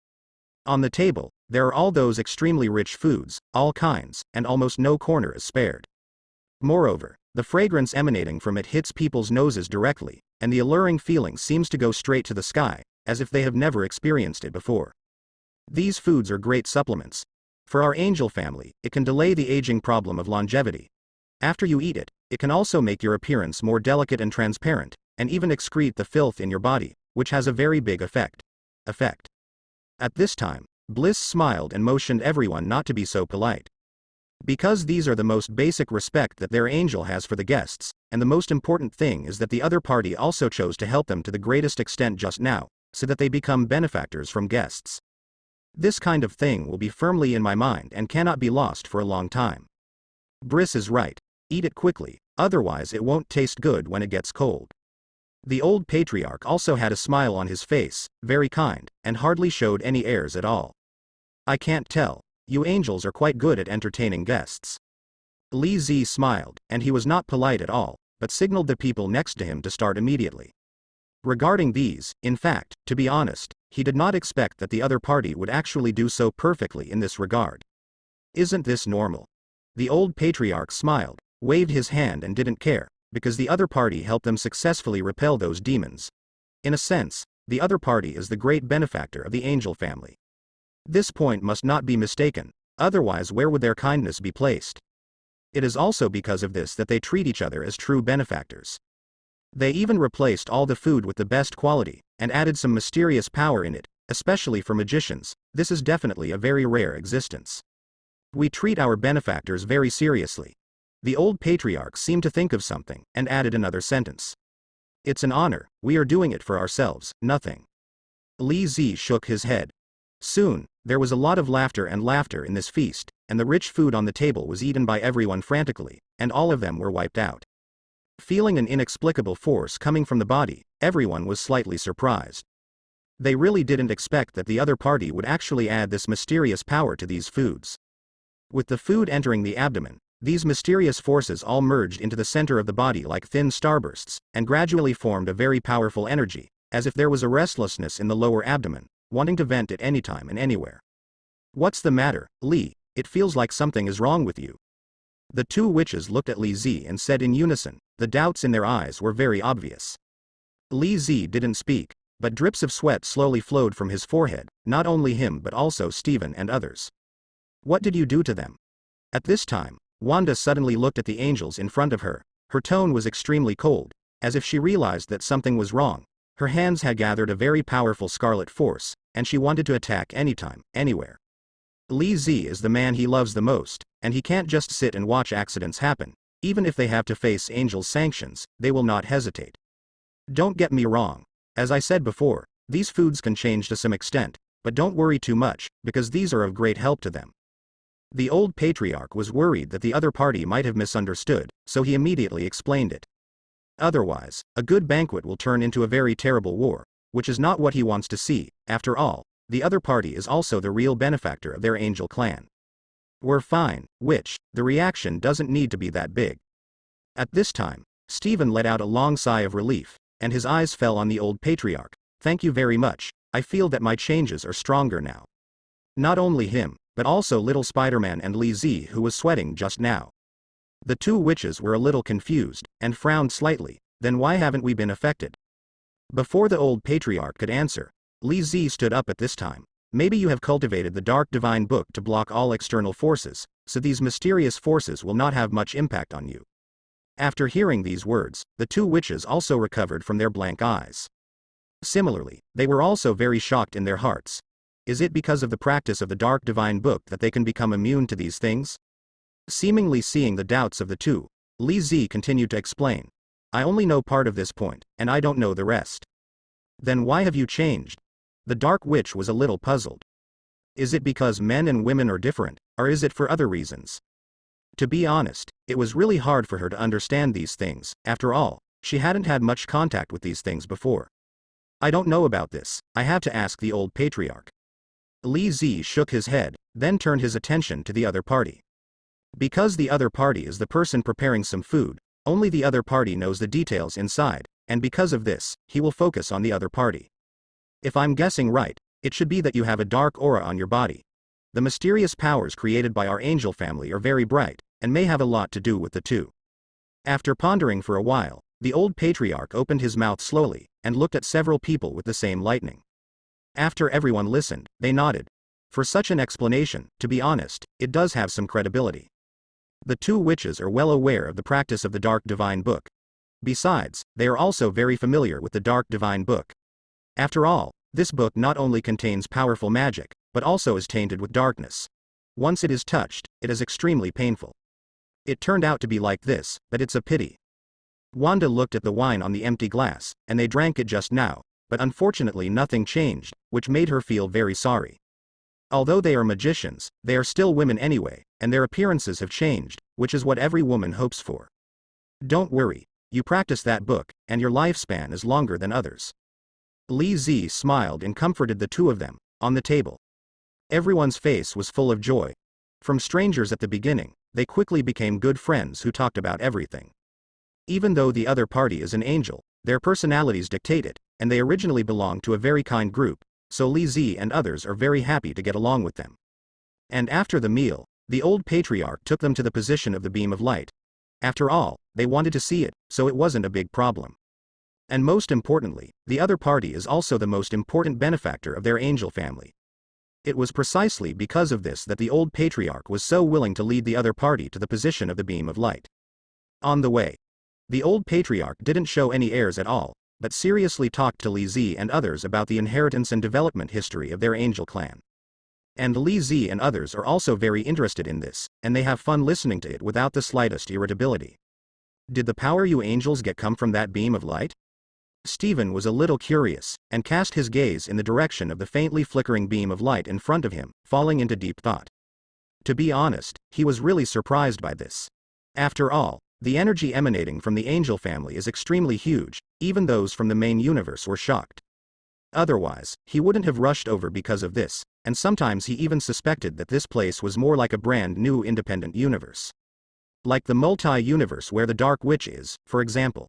On the table, there are all those extremely rich foods, all kinds, and almost no corner is spared. Moreover, the fragrance emanating from it hits people's noses directly, and the alluring feeling seems to go straight to the sky, as if they have never experienced it before. These foods are great supplements. For our angel family, it can delay the aging problem of longevity. After you eat it, it can also make your appearance more delicate and transparent, and even excrete the filth in your body, which has a very big effect. At this time, Bliss smiled and motioned everyone not to be so polite. Because these are the most basic respect that their angel has for the guests, and the most important thing is that the other party also chose to help them to the greatest extent just now, so that they become benefactors from guests. This kind of thing will be firmly in my mind and cannot be lost for a long time. Briss is right. Eat it quickly, otherwise it won't taste good when it gets cold. The old patriarch also had a smile on his face, very kind, and hardly showed any airs at all. I can't tell. You angels are quite good at entertaining guests. Li Zi smiled, and he was not polite at all, but signaled the people next to him to start immediately. Regarding these, in fact, to be honest, he did not expect that the other party would actually do so perfectly in this regard. Isn't this normal? The old patriarch smiled, waved his hand and didn't care, because the other party helped them successfully repel those demons. In a sense, the other party is the great benefactor of the angel family. This point must not be mistaken, otherwise where would their kindness be placed? It is also because of this that they treat each other as true benefactors. They even replaced all the food with the best quality, and added some mysterious power in it, especially for magicians. This is definitely a very rare existence. We treat our benefactors very seriously. The old patriarch seemed to think of something, and added another sentence. It's an honor, we are doing it for ourselves, nothing. Li Zi shook his head. Soon, there was a lot of laughter in this feast, and the rich food on the table was eaten by everyone frantically, and all of them were wiped out. Feeling an inexplicable force coming from the body, everyone was slightly surprised. They really didn't expect that the other party would actually add this mysterious power to these foods. With the food entering the abdomen, these mysterious forces all merged into the center of the body like thin starbursts, and gradually formed a very powerful energy, as if there was a restlessness in the lower abdomen, wanting to vent at any time and anywhere. What's the matter, Li? It feels like something is wrong with you. The two witches looked at Li Zi and said in unison, the doubts in their eyes were very obvious. Li Zi didn't speak, but drips of sweat slowly flowed from his forehead, not only him but also Stephen and others. What did you do to them? At this time, Wanda suddenly looked at the angels in front of her. Her tone was extremely cold, as if she realized that something was wrong. Her hands had gathered a very powerful scarlet force, and she wanted to attack anytime, anywhere. Li Zi is the man he loves the most, and he can't just sit and watch accidents happen. Even if they have to face angels' sanctions, they will not hesitate. Don't get me wrong. As I said before, these foods can change to some extent, but don't worry too much, because these are of great help to them. The old patriarch was worried that the other party might have misunderstood, so he immediately explained it. Otherwise, a good banquet will turn into a very terrible war, which is not what he wants to see. After all, the other party is also the real benefactor of their angel clan. We're fine, witch, the reaction doesn't need to be that big. At this time, Stephen let out a long sigh of relief, and his eyes fell on the old patriarch. Thank you very much, I feel that my changes are stronger now. Not only him, but also little Spider-Man and Li Zi who was sweating just now. The two witches were a little confused, and frowned slightly. Then why haven't we been affected? Before the old patriarch could answer, Li Zi stood up at this time. Maybe you have cultivated the dark divine book to block all external forces, so these mysterious forces will not have much impact on you. After hearing these words, the two witches also recovered from their blank eyes. Similarly, they were also very shocked in their hearts. Is it because of the practice of the dark divine book that they can become immune to these things? Seemingly seeing the doubts of the two, Li Zi continued to explain. I only know part of this point, and I don't know the rest. Then why have you changed? The dark witch was a little puzzled. Is it because men and women are different, or is it for other reasons? To be honest, it was really hard for her to understand these things. After all, she hadn't had much contact with these things before. I don't know about this, I have to ask the old patriarch. Li Zi shook his head, then turned his attention to the other party. Because the other party is the person preparing some food, only the other party knows the details inside, and because of this, he will focus on the other party. If I'm guessing right, it should be that you have a dark aura on your body. The mysterious powers created by our angel family are very bright, and may have a lot to do with the two. After pondering for a while, the old patriarch opened his mouth slowly, and looked at several people with the same lightning. After everyone listened, they nodded. For such an explanation, to be honest, it does have some credibility. The two witches are well aware of the practice of the dark divine book. Besides, they are also very familiar with the dark divine book. After all, this book not only contains powerful magic, but also is tainted with darkness. Once it is touched, it is extremely painful. It turned out to be like this, but it's a pity. Wanda looked at the wine on the empty glass, and they drank it just now, but unfortunately nothing changed, which made her feel very sorry. Although they are magicians, they are still women anyway, and their appearances have changed, which is what every woman hopes for. Don't worry, you practice that book, and your lifespan is longer than others. Li Zi smiled and comforted the two of them, on the table. Everyone's face was full of joy. From strangers at the beginning, they quickly became good friends who talked about everything. Even though the other party is an angel, their personalities dictate it, and they originally belonged to a very kind group, so Li Zi and others are very happy to get along with them. And after the meal, the old patriarch took them to the position of the beam of light. After all, they wanted to see it, so it wasn't a big problem. And most importantly, the other party is also the most important benefactor of their angel family. It was precisely because of this that the old patriarch was so willing to lead the other party to the position of the beam of light. On the way, the old patriarch didn't show any airs at all, but seriously talked to Li Zi and others about the inheritance and development history of their angel clan. And Li Zi and others are also very interested in this, and they have fun listening to it without the slightest irritability. Did the power you angels get come from that beam of light? Stephen was a little curious, and cast his gaze in the direction of the faintly flickering beam of light in front of him, falling into deep thought. To be honest, he was really surprised by this. After all, the energy emanating from the angel family is extremely huge, even those from the main universe were shocked. Otherwise, he wouldn't have rushed over because of this, and sometimes he even suspected that this place was more like a brand new independent universe. Like the multi-universe where the Dark Witch is, for example.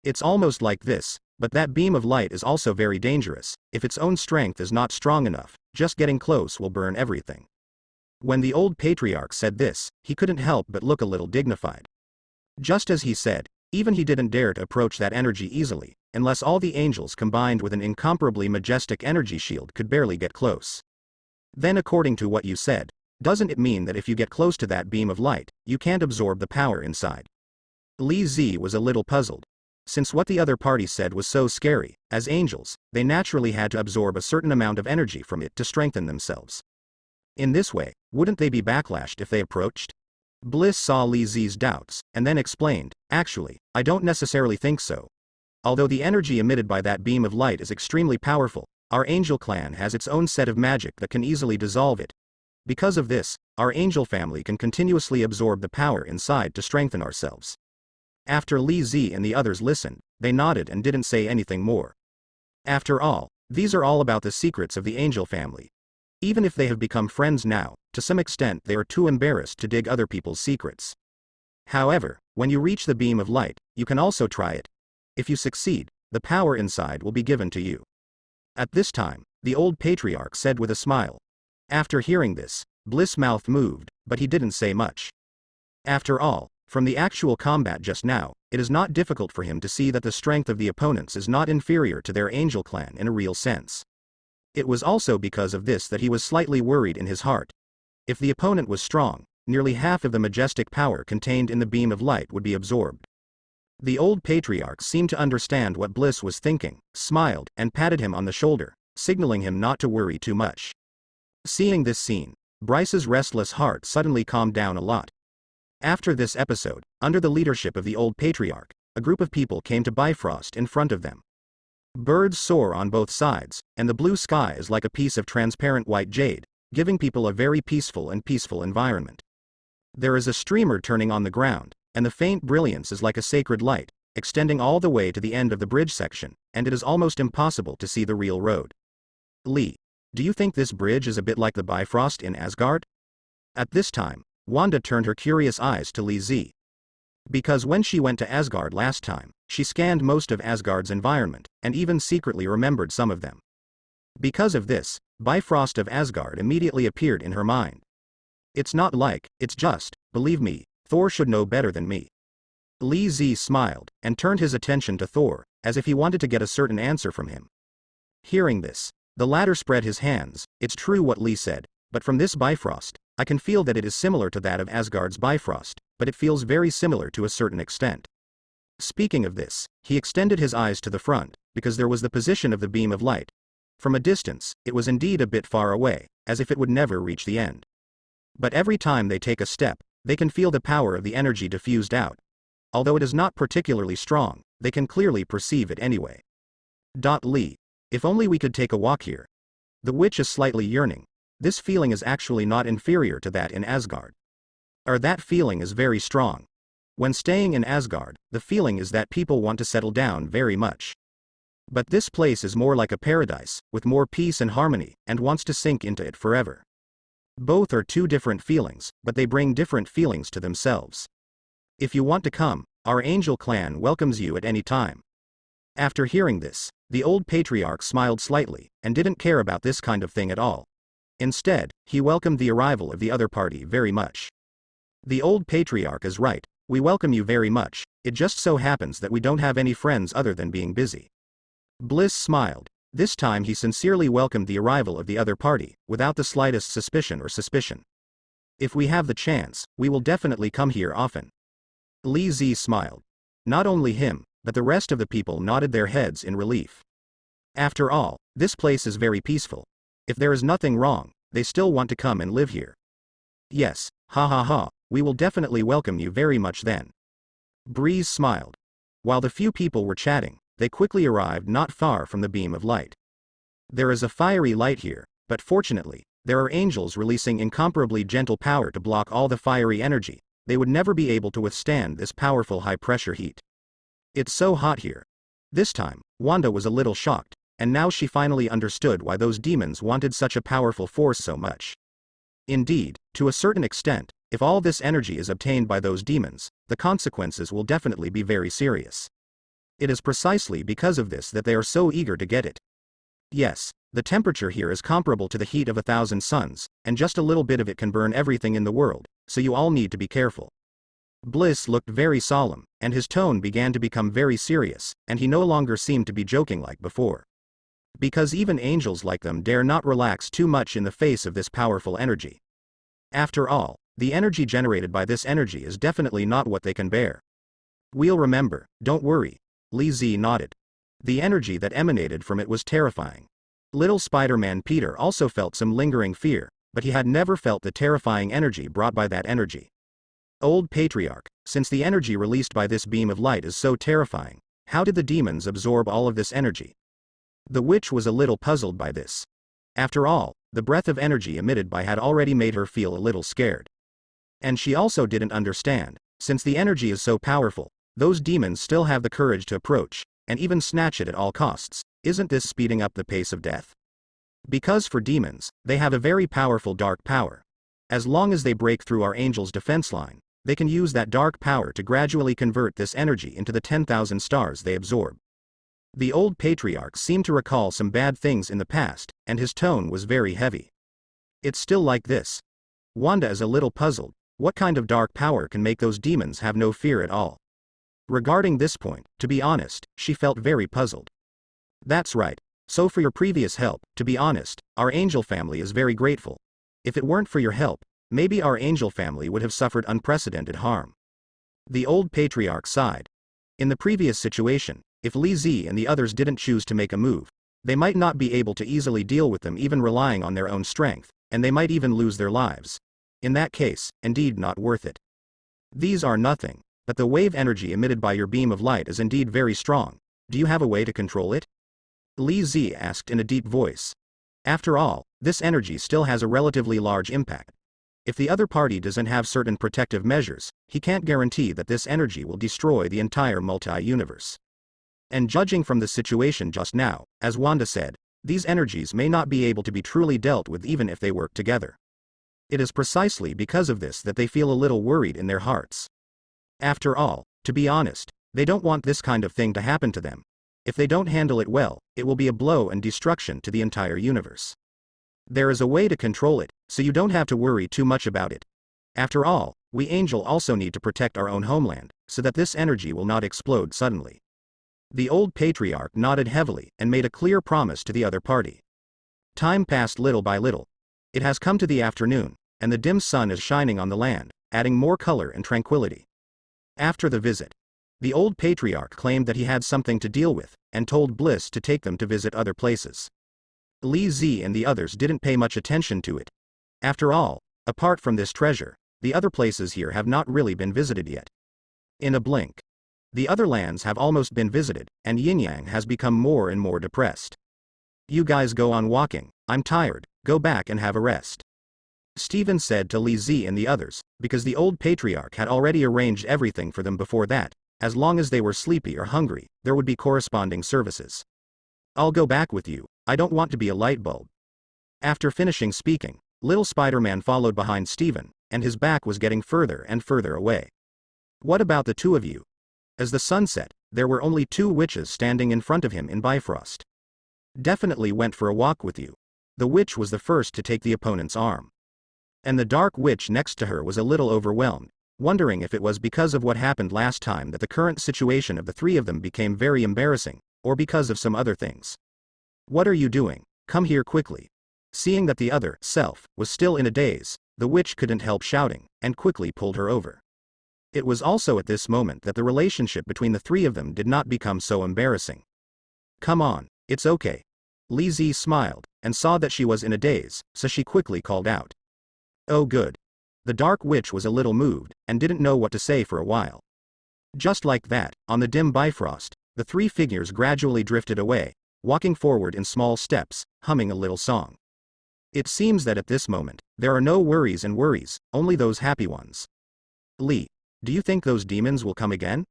It's almost like this, but that beam of light is also very dangerous. If its own strength is not strong enough, just getting close will burn everything. When the old patriarch said this, he couldn't help but look a little dignified. Just as he said, even he didn't dare to approach that energy easily, unless all the angels combined with an incomparably majestic energy shield could barely get close. Then according to what you said, doesn't it mean that if you get close to that beam of light, you can't absorb the power inside? Li Zi was a little puzzled. Since what the other party said was so scary, as angels, they naturally had to absorb a certain amount of energy from it to strengthen themselves. In this way, wouldn't they be backlashed if they approached? Bliss saw Li Zi's doubts, and then explained, actually, I don't necessarily think so. Although the energy emitted by that beam of light is extremely powerful, our angel clan has its own set of magic that can easily dissolve it. Because of this, our angel family can continuously absorb the power inside to strengthen ourselves. After Li Zi and the others listened, they nodded and didn't say anything more. After all, these are all about the secrets of the angel family. Even if they have become friends now, to some extent they are too embarrassed to dig other people's secrets. However, when you reach the beam of light, you can also try it. If you succeed, the power inside will be given to you. At this time, the old patriarch said with a smile. After hearing this, Bliss' mouth moved, but he didn't say much. After all, from the actual combat just now, it is not difficult for him to see that the strength of the opponents is not inferior to their angel clan in a real sense. It was also because of this that he was slightly worried in his heart. If the opponent was strong, nearly half of the majestic power contained in the beam of light would be absorbed. The old patriarch seemed to understand what Bliss was thinking, smiled, and patted him on the shoulder, signaling him not to worry too much. Seeing this scene, Bryce's restless heart suddenly calmed down a lot. After this episode, under the leadership of the old patriarch, a group of people came to Bifrost in front of them. Birds soar on both sides, and the blue sky is like a piece of transparent white jade, giving people a very peaceful environment. There is a streamer turning on the ground, and the faint brilliance is like a sacred light, extending all the way to the end of the bridge section, and it is almost impossible to see the real road. Lee, do you think this bridge is a bit like the Bifrost in Asgard? At this time, Wanda turned her curious eyes to Lee Z. Because when she went to Asgard last time, she scanned most of Asgard's environment, and even secretly remembered some of them. Because of this, Bifrost of Asgard immediately appeared in her mind. It's not like, it's just, believe me, Thor should know better than me. Lee Z smiled, and turned his attention to Thor, as if he wanted to get a certain answer from him. Hearing this, the latter spread his hands. It's true what Lee said, but from this Bifrost, I can feel that it is similar to that of Asgard's Bifrost, but it feels very similar to a certain extent. Speaking of this, he extended his eyes to the front, because there was the position of the beam of light. From a distance, it was indeed a bit far away, as if it would never reach the end. But every time they take a step, they can feel the power of the energy diffused out. Although it is not particularly strong, they can clearly perceive it anyway. Lee, if only we could take a walk here. The witch is slightly yearning. This feeling is actually not inferior to that in Asgard. That feeling is very strong. When staying in Asgard, the feeling is that people want to settle down very much. But this place is more like a paradise, with more peace and harmony, and wants to sink into it forever. Both are two different feelings, but they bring different feelings to themselves. If you want to come, our angel clan welcomes you at any time. After hearing this, the old patriarch smiled slightly, and didn't care about this kind of thing at all. Instead, he welcomed the arrival of the other party very much. The old patriarch is right, we welcome you very much, it just so happens that we don't have any friends other than being busy. Bliss smiled. This time he sincerely welcomed the arrival of the other party, without the slightest suspicion. If we have the chance, we will definitely come here often. Lee Z smiled. Not only him, but the rest of the people nodded their heads in relief. After all, this place is very peaceful. If there is nothing wrong, they still want to come and live here. Yes, ha ha ha, we will definitely welcome you very much then. Breeze smiled. While the few people were chatting, they quickly arrived not far from the beam of light. There is a fiery light here, but fortunately, there are angels releasing incomparably gentle power to block all the fiery energy. They would never be able to withstand this powerful high-pressure heat. It's so hot here. This time, Wanda was a little shocked, and now she finally understood why those demons wanted such a powerful force so much. Indeed, to a certain extent, if all this energy is obtained by those demons, the consequences will definitely be very serious. It is precisely because of this that they are so eager to get it. Yes, the temperature here is comparable to the heat of 1,000 suns, and just a little bit of it can burn everything in the world, so you all need to be careful. Bliss looked very solemn, and his tone began to become very serious, and he no longer seemed to be joking like before. Because even angels like them dare not relax too much in the face of this powerful energy. After all, the energy generated by this energy is definitely not what they can bear. We'll remember, don't worry. Lee Z nodded. The energy that emanated from it was terrifying. Little Spider-Man Peter also felt some lingering fear, but he had never felt the terrifying energy brought by that energy. Old Patriarch, since the energy released by this beam of light is so terrifying, how did the demons absorb all of this energy? The witch was a little puzzled by this. After all, the breath of energy emitted by had already made her feel a little scared. And she also didn't understand, since the energy is so powerful, those demons still have the courage to approach, and even snatch it at all costs. Isn't this speeding up the pace of death? Because for demons, they have a very powerful dark power. As long as they break through our angel's defense line, they can use that dark power to gradually convert this energy into the 10,000 stars they absorb. The old patriarch seemed to recall some bad things in the past, and his tone was very heavy. It's still like this. Wanda is a little puzzled. What kind of dark power can make those demons have no fear at all? Regarding this point, to be honest, she felt very puzzled. That's right. So for your previous help, to be honest, our angel family is very grateful. If it weren't for your help, maybe our angel family would have suffered unprecedented harm. The old patriarch sighed. In the previous situation, if Li Zi and the others didn't choose to make a move, they might not be able to easily deal with them even relying on their own strength, and they might even lose their lives. In that case, indeed not worth it. These are nothing, but the wave energy emitted by your beam of light is indeed very strong. Do you have a way to control it? Li Zi asked in a deep voice. After all, this energy still has a relatively large impact. If the other party doesn't have certain protective measures, he can't guarantee that this energy will destroy the entire multi-universe. And judging from the situation just now, as Wanda said, these energies may not be able to be truly dealt with even if they work together. It is precisely because of this that they feel a little worried in their hearts. After all, to be honest, they don't want this kind of thing to happen to them. If they don't handle it well, it will be a blow and destruction to the entire universe. There is a way to control it, so you don't have to worry too much about it. After all, we Angel also need to protect our own homeland, so that this energy will not explode suddenly. The old patriarch nodded heavily and made a clear promise to the other party. Time passed little by little. It has come to the afternoon, and the dim sun is shining on the land, adding more color and tranquility. After the visit, the old patriarch claimed that he had something to deal with, and told Bliss to take them to visit other places. Li Zi and the others didn't pay much attention to it. After all, apart from this treasure, the other places here have not really been visited yet. In a blink, the other lands have almost been visited, and Yin Yang has become more and more depressed. You guys go on walking, I'm tired, go back and have a rest. Steven said to Li Zi and the others, because the old patriarch had already arranged everything for them before that. As long as they were sleepy or hungry, there would be corresponding services. I'll go back with you, I don't want to be a light bulb. After finishing speaking, little Spider-Man followed behind Steven, and his back was getting further and further away. What about the two of you? As the sun set, there were only two witches standing in front of him in Bifrost. Definitely went for a walk with you. The witch was the first to take the opponent's arm. And the dark witch next to her was a little overwhelmed, wondering if it was because of what happened last time that the current situation of the three of them became very embarrassing, or because of some other things. What are you doing? Come here quickly. Seeing that the other self was still in a daze, the witch couldn't help shouting, and quickly pulled her over. It was also at this moment that the relationship between the three of them did not become so embarrassing. Come on, it's okay. Li Zi smiled, and saw that she was in a daze, so she quickly called out. Oh good. The dark witch was a little moved, and didn't know what to say for a while. Just like that, on the dim Bifrost, the three figures gradually drifted away, walking forward in small steps, humming a little song. It seems that at this moment, there are no worries and worries, only those happy ones. Li, do you think those demons will come again?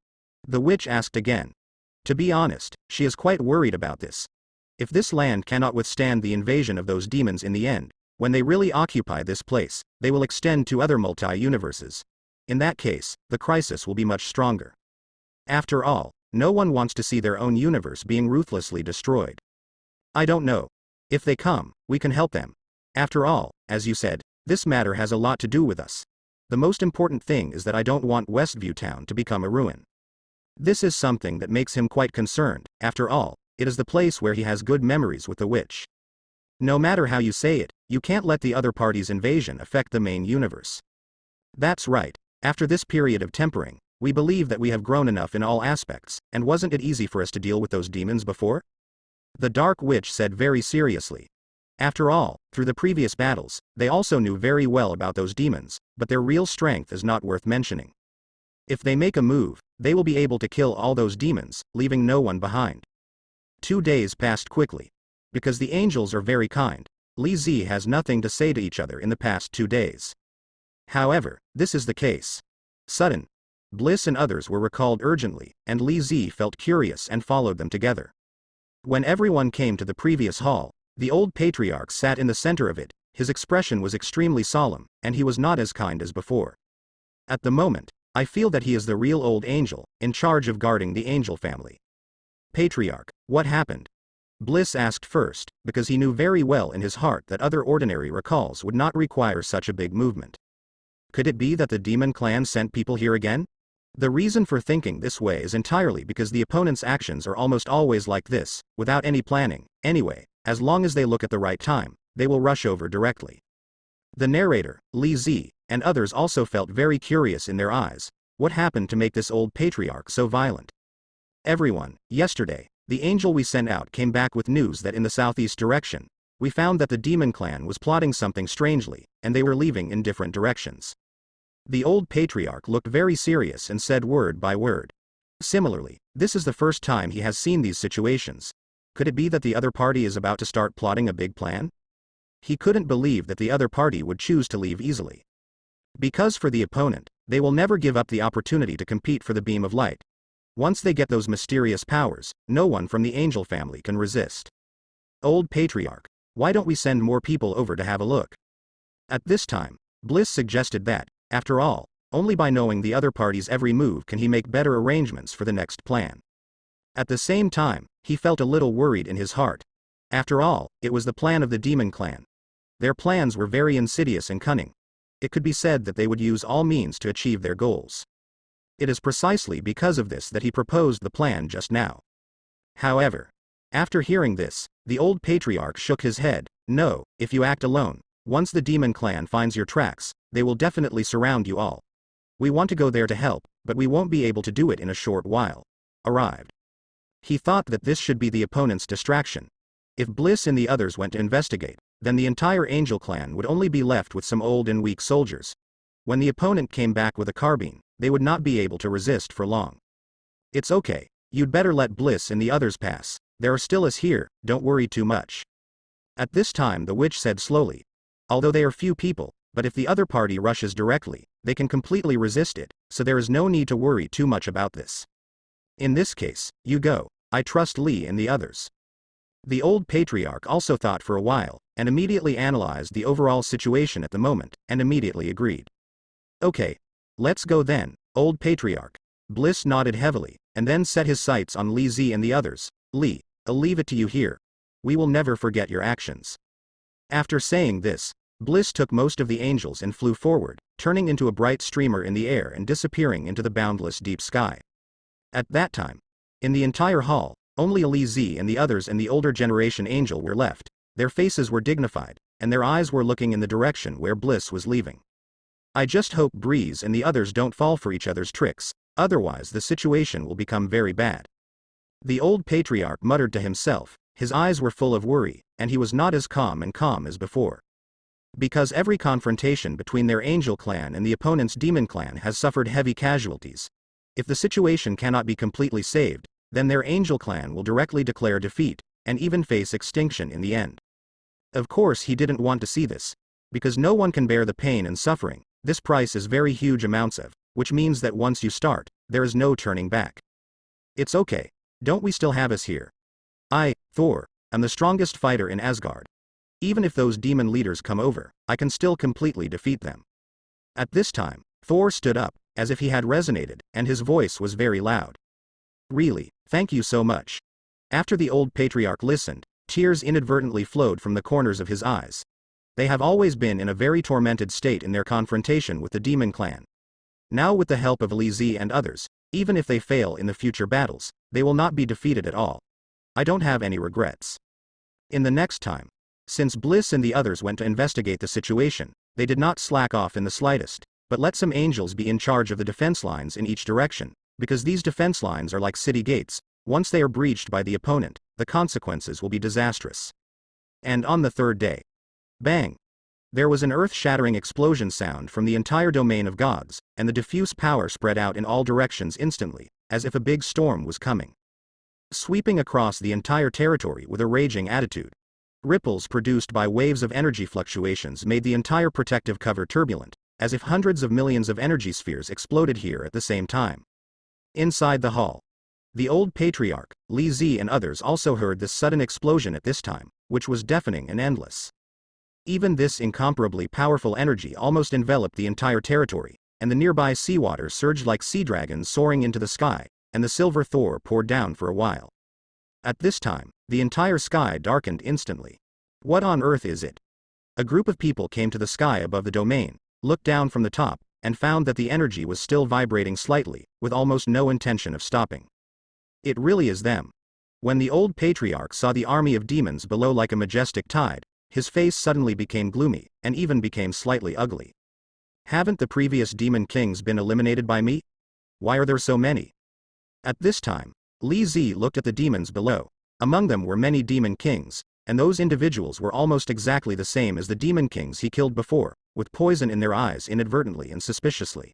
The witch asked again. To be honest, she is quite worried about this. If this land cannot withstand the invasion of those demons in the end, when they really occupy this place, they will extend to other multi-universes. In that case, the crisis will be much stronger. After all, no one wants to see their own universe being ruthlessly destroyed. I don't know. If they come, we can help them. After all, as you said, this matter has a lot to do with us. The most important thing is that I don't want Westview Town to become a ruin. This is something that makes him quite concerned. After all, it is the place where he has good memories with the witch. No matter how you say it, you can't let the other party's invasion affect the main universe. That's right. After this period of tempering, we believe that we have grown enough in all aspects, and wasn't it easy for us to deal with those demons before? The Dark Witch said very seriously. After all, through the previous battles, they also knew very well about those demons, but their real strength is not worth mentioning. If they make a move, they will be able to kill all those demons, leaving no one behind. 2 days passed quickly. Because the angels are very kind, Li Zi has nothing to say to each other in the past 2 days. However, this is the case. Sudden, Bliss and others were recalled urgently, and Li Zi felt curious and followed them together. When everyone came to the previous hall, the old patriarch sat in the center of it. His expression was extremely solemn, and he was not as kind as before. At the moment, I feel that he is the real old angel, in charge of guarding the angel family. Patriarch, what happened? Bliss asked first, because he knew very well in his heart that other ordinary recalls would not require such a big movement. Could it be that the demon clan sent people here again? The reason for thinking this way is entirely because the opponent's actions are almost always like this, without any planning. Anyway, as long as they look at the right time, they will rush over directly. The narrator, Li Zi, and others also felt very curious in their eyes. What happened to make this old patriarch so violent? Everyone, yesterday, the angel we sent out came back with news that in the southeast direction, we found that the demon clan was plotting something strangely, and they were leaving in different directions. The old patriarch looked very serious and said word by word. Similarly, this is the first time he has seen these situations. Could it be that the other party is about to start plotting a big plan? He couldn't believe that the other party would choose to leave easily. Because for the opponent, they will never give up the opportunity to compete for the beam of light. Once they get those mysterious powers, no one from the angel family can resist. Old patriarch, why don't we send more people over to have a look? At this time, Bliss suggested that, after all, only by knowing the other party's every move can he make better arrangements for the next plan. At the same time, he felt a little worried in his heart. After all, it was the plan of the demon clan. Their plans were very insidious and cunning. It could be said that they would use all means to achieve their goals. It is precisely because of this that he proposed the plan just now. However, after hearing this, the old patriarch shook his head. No, if you act alone, once the demon clan finds your tracks, they will definitely surround you all. We want to go there to help, but we won't be able to do it in a short while. Arrived. He thought that this should be the opponent's distraction. If Bliss and the others went to investigate, then the entire angel clan would only be left with some old and weak soldiers. When the opponent came back with a carbine, they would not be able to resist for long. It's okay, you'd better let Bliss and the others pass. There are still us here, don't worry too much. At this time the witch said slowly. Although they are few people, but if the other party rushes directly, they can completely resist it, so there is no need to worry too much about this. In this case, you go. I trust Lee and the others. The old patriarch also thought for a while, and immediately analyzed the overall situation at the moment, and immediately agreed. Okay. Let's go then, old patriarch. Bliss nodded heavily, and then set his sights on Lee Z and the others. Lee, I'll leave it to you here. We will never forget your actions. After saying this, Bliss took most of the angels and flew forward, turning into a bright streamer in the air and disappearing into the boundless deep sky. At that time, in the entire hall, only Lee Z and the others and the older generation angel were left. Their faces were dignified, and their eyes were looking in the direction where Bliss was leaving. I just hope Breeze and the others don't fall for each other's tricks, otherwise the situation will become very bad. The old patriarch muttered to himself, his eyes were full of worry, and he was not as calm as before. Because every confrontation between their angel clan and the opponent's demon clan has suffered heavy casualties. If the situation cannot be completely saved, then their angel clan will directly declare defeat, and even face extinction in the end. Of course he didn't want to see this. Because no one can bear the pain and suffering, this price is very huge amounts of, which means that once you start, there is no turning back. It's okay. Don't we still have us here? I, Thor, am the strongest fighter in Asgard. Even if those demon leaders come over, I can still completely defeat them. At this time, Thor stood up, as if he had resonated, and his voice was very loud. Really, thank you so much. After the old patriarch listened, tears inadvertently flowed from the corners of his eyes. They have always been in a very tormented state in their confrontation with the demon clan. Now with the help of Lee Z and others, even if they fail in the future battles, they will not be defeated at all. I don't have any regrets. In the next time, since Bliss and the others went to investigate the situation, they did not slack off in the slightest, but let some angels be in charge of the defense lines in each direction, because these defense lines are like city gates. Once they are breached by the opponent, the consequences will be disastrous. And on the third day, bang! There was an earth-shattering explosion sound from the entire domain of gods, and the diffuse power spread out in all directions instantly, as if a big storm was coming. Sweeping across the entire territory with a raging attitude. Ripples produced by waves of energy fluctuations made the entire protective cover turbulent, as if hundreds of millions of energy spheres exploded here at the same time. Inside the hall, the old patriarch, Lee Z and others also heard this sudden explosion at this time, which was deafening and endless. Even this incomparably powerful energy almost enveloped the entire territory, and the nearby seawater surged like sea dragons soaring into the sky, and the silver Thor poured down for a while. At this time, the entire sky darkened instantly. What on earth is it? A group of people came to the sky above the domain, looked down from the top, and found that the energy was still vibrating slightly, with almost no intention of stopping. It really is them. When the old patriarch saw the army of demons below like a majestic tide, his face suddenly became gloomy, and even became slightly ugly. Haven't the previous demon kings been eliminated by me? Why are there so many? At this time, Li Zi looked at the demons below. Among them were many demon kings, and those individuals were almost exactly the same as the demon kings he killed before, with poison in their eyes inadvertently and suspiciously.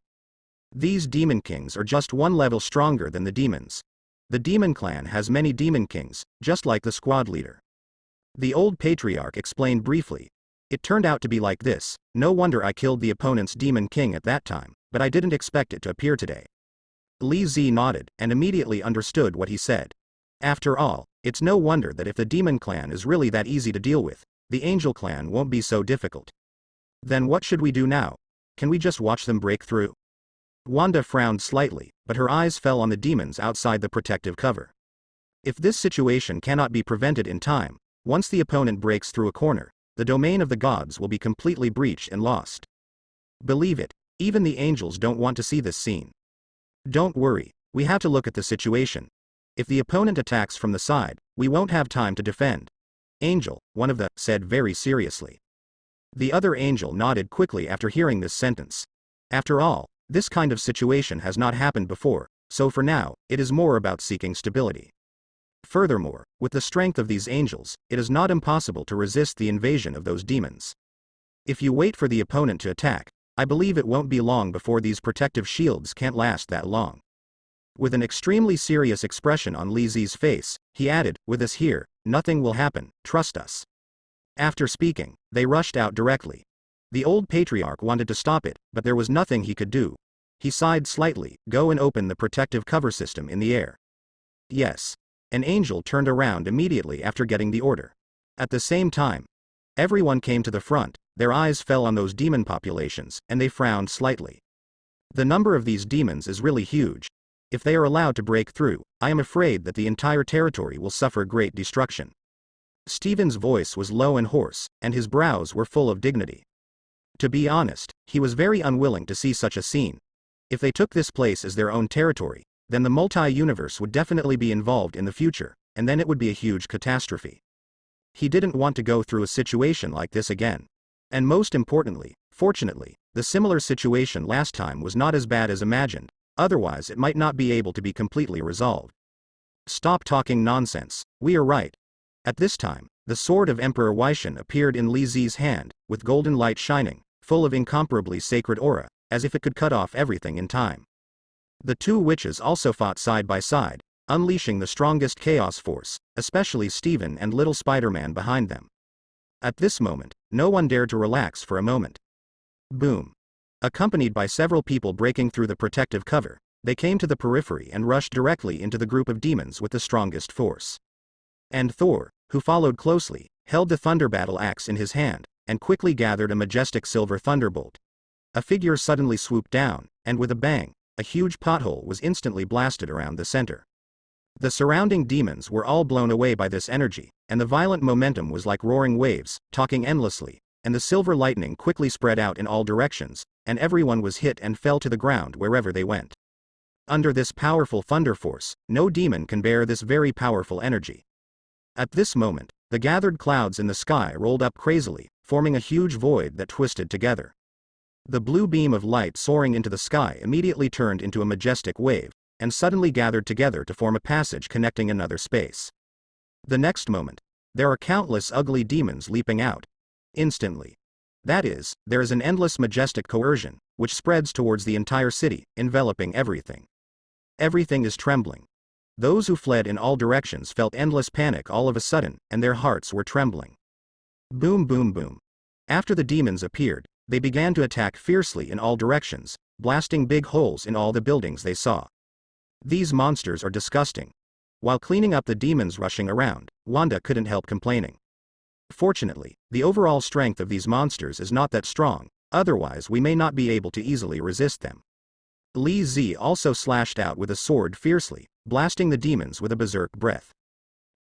These demon kings are just one level stronger than the demons. The demon clan has many demon kings, just like the squad leader. The old patriarch explained briefly. It turned out to be like this. No wonder I killed the opponent's demon king at that time, but I didn't expect it to appear today. Li Zi nodded, and immediately understood what he said. After all, it's no wonder that if the demon clan is really that easy to deal with, the angel clan won't be so difficult. Then what should we do now? Can we just watch them break through? Wanda frowned slightly, but her eyes fell on the demons outside the protective cover. If this situation cannot be prevented in time, once the opponent breaks through a corner, the domain of the gods will be completely breached and lost. Believe it, even the angels don't want to see this scene. Don't worry, we have to look at the situation. If the opponent attacks from the side, we won't have time to defend. Angel, one of the, said very seriously. The other angel nodded quickly after hearing this sentence. After all, this kind of situation has not happened before, so for now, it is more about seeking stability. Furthermore, with the strength of these angels, it is not impossible to resist the invasion of those demons. If you wait for the opponent to attack, I believe it won't be long before these protective shields can't last that long. With an extremely serious expression on Li Zi's face, he added, with us here, nothing will happen, trust us. After speaking, they rushed out directly. The old patriarch wanted to stop it, but there was nothing he could do. He sighed slightly. Go and open the protective cover system in the air. Yes. An angel turned around immediately after getting the order. At the same time, everyone came to the front. Their eyes fell on those demon populations, and they frowned slightly. The number of these demons is really huge. If they are allowed to break through, I am afraid that the entire territory will suffer great destruction. Stephen's voice was low and hoarse, and his brows were full of dignity. To be honest, he was very unwilling to see such a scene. If they took this place as their own territory, then the multi-universe would definitely be involved in the future, and then it would be a huge catastrophe. He didn't want to go through a situation like this again. And most importantly, fortunately, the similar situation last time was not as bad as imagined, otherwise it might not be able to be completely resolved. Stop talking nonsense, we are right. At this time, the sword of Emperor Weishan appeared in Li Zi's hand, with golden light shining, full of incomparably sacred aura, as if it could cut off everything in time. The two witches also fought side by side, unleashing the strongest chaos force, especially Stephen and little Spider-Man behind them. At this moment, no one dared to relax for a moment. Boom. Accompanied by several people breaking through the protective cover, they came to the periphery and rushed directly into the group of demons with the strongest force. And Thor, who followed closely, held the thunder battle axe in his hand, and quickly gathered a majestic silver thunderbolt. A figure suddenly swooped down, and with a bang, a huge pothole was instantly blasted around the center. The surrounding demons were all blown away by this energy, and the violent momentum was like roaring waves, talking endlessly, and the silver lightning quickly spread out in all directions, and everyone was hit and fell to the ground wherever they went. Under this powerful thunder force, no demon can bear this very powerful energy. At this moment, the gathered clouds in the sky rolled up crazily, forming a huge void that twisted together. The blue beam of light soaring into the sky immediately turned into a majestic wave, and suddenly gathered together to form a passage connecting another space. The next moment, there are countless ugly demons leaping out. Instantly. That is, there is an endless majestic coercion, which spreads towards the entire city, enveloping everything. Everything is trembling. Those who fled in all directions felt endless panic all of a sudden, and their hearts were trembling. Boom boom boom. After the demons appeared, they began to attack fiercely in all directions, blasting big holes in all the buildings they saw. These monsters are disgusting. While cleaning up the demons rushing around, Wanda couldn't help complaining. Fortunately, the overall strength of these monsters is not that strong, otherwise we may not be able to easily resist them. Li Zi also slashed out with a sword fiercely, blasting the demons with a berserk breath.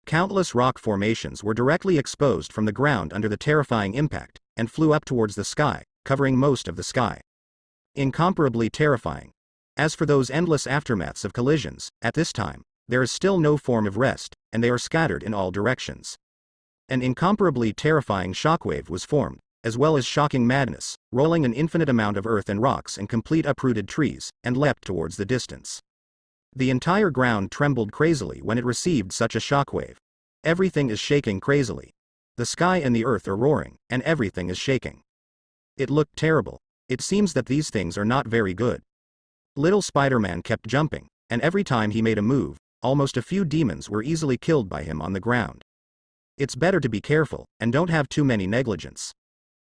Countless rock formations were directly exposed from the ground under the terrifying impact, and flew up towards the sky, covering most of the sky. Incomparably terrifying. As for those endless aftermaths of collisions, at this time, there is still no form of rest, and they are scattered in all directions. An incomparably terrifying shockwave was formed, as well as shocking madness, rolling an infinite amount of earth and rocks and complete uprooted trees, and leapt towards the distance. The entire ground trembled crazily when it received such a shockwave. Everything is shaking crazily. The sky and the earth are roaring, and everything is shaking. It looked terrible. It seems that these things are not very good. Little Spider-Man kept jumping, and every time he made a move, almost a few demons were easily killed by him on the ground. It's better to be careful, and don't have too many negligence.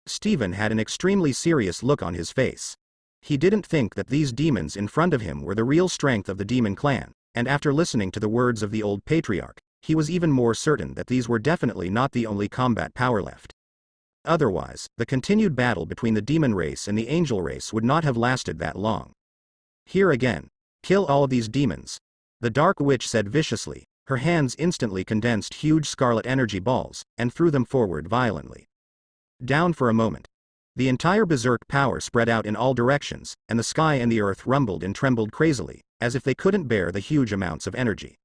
Steven had an extremely serious look on his face. He didn't think that these demons in front of him were the real strength of the demon clan, and after listening to the words of the old patriarch, he was even more certain that these were definitely not the only combat power left. Otherwise, the continued battle between the demon race and the angel race would not have lasted that long. Here again. Kill all these demons. The Dark Witch said viciously. Her hands instantly condensed huge scarlet energy balls, and threw them forward violently. Down for a moment. The entire berserk power spread out in all directions, and the sky and the earth rumbled and trembled crazily, as if they couldn't bear the huge amounts of energy.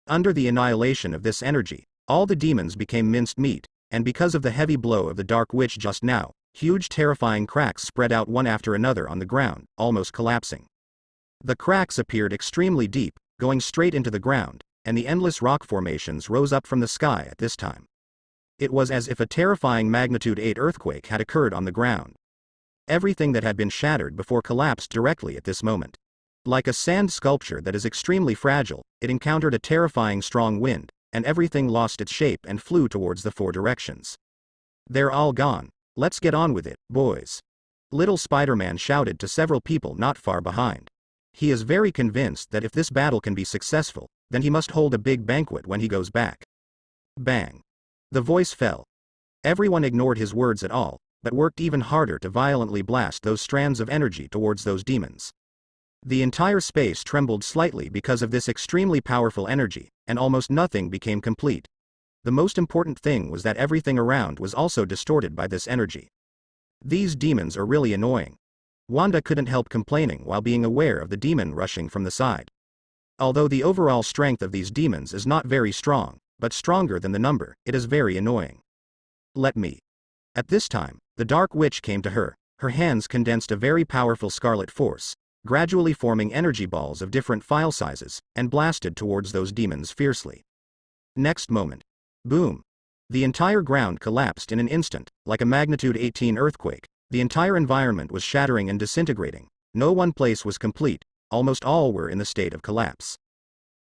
Under the annihilation of this energy, all the demons became minced meat, and because of the heavy blow of the Dark Witch just now, huge terrifying cracks spread out one after another on the ground, almost collapsing. The cracks appeared extremely deep, going straight into the ground, and the endless rock formations rose up from the sky at this time. It was as if a terrifying magnitude 8 earthquake had occurred on the ground. Everything that had been shattered before collapsed directly at this moment. Like a sand sculpture that is extremely fragile, it encountered a terrifying strong wind, and everything lost its shape and flew towards the 4 directions. They're all gone. Let's get on with it, boys. Little Spider-Man shouted to several people not far behind. He is very convinced that if this battle can be successful, then he must hold a big banquet when he goes back. Bang. The voice fell. Everyone ignored his words at all, but worked even harder to violently blast those strands of energy towards those demons. The entire space trembled slightly because of this extremely powerful energy, and almost nothing became complete. The most important thing was that everything around was also distorted by this energy. These demons are really annoying. Wanda couldn't help complaining while being aware of the demon rushing from the side. Although the overall strength of these demons is not very strong, but stronger than the number, it is very annoying. Let me. At this time, the Dark Witch came to her. Her hands condensed a very powerful scarlet force, gradually forming energy balls of different file sizes, and blasted towards those demons fiercely. Next moment. Boom. The entire ground collapsed in an instant, like a magnitude 18 earthquake. The entire environment was shattering and disintegrating. No one place was complete, almost all were in the state of collapse.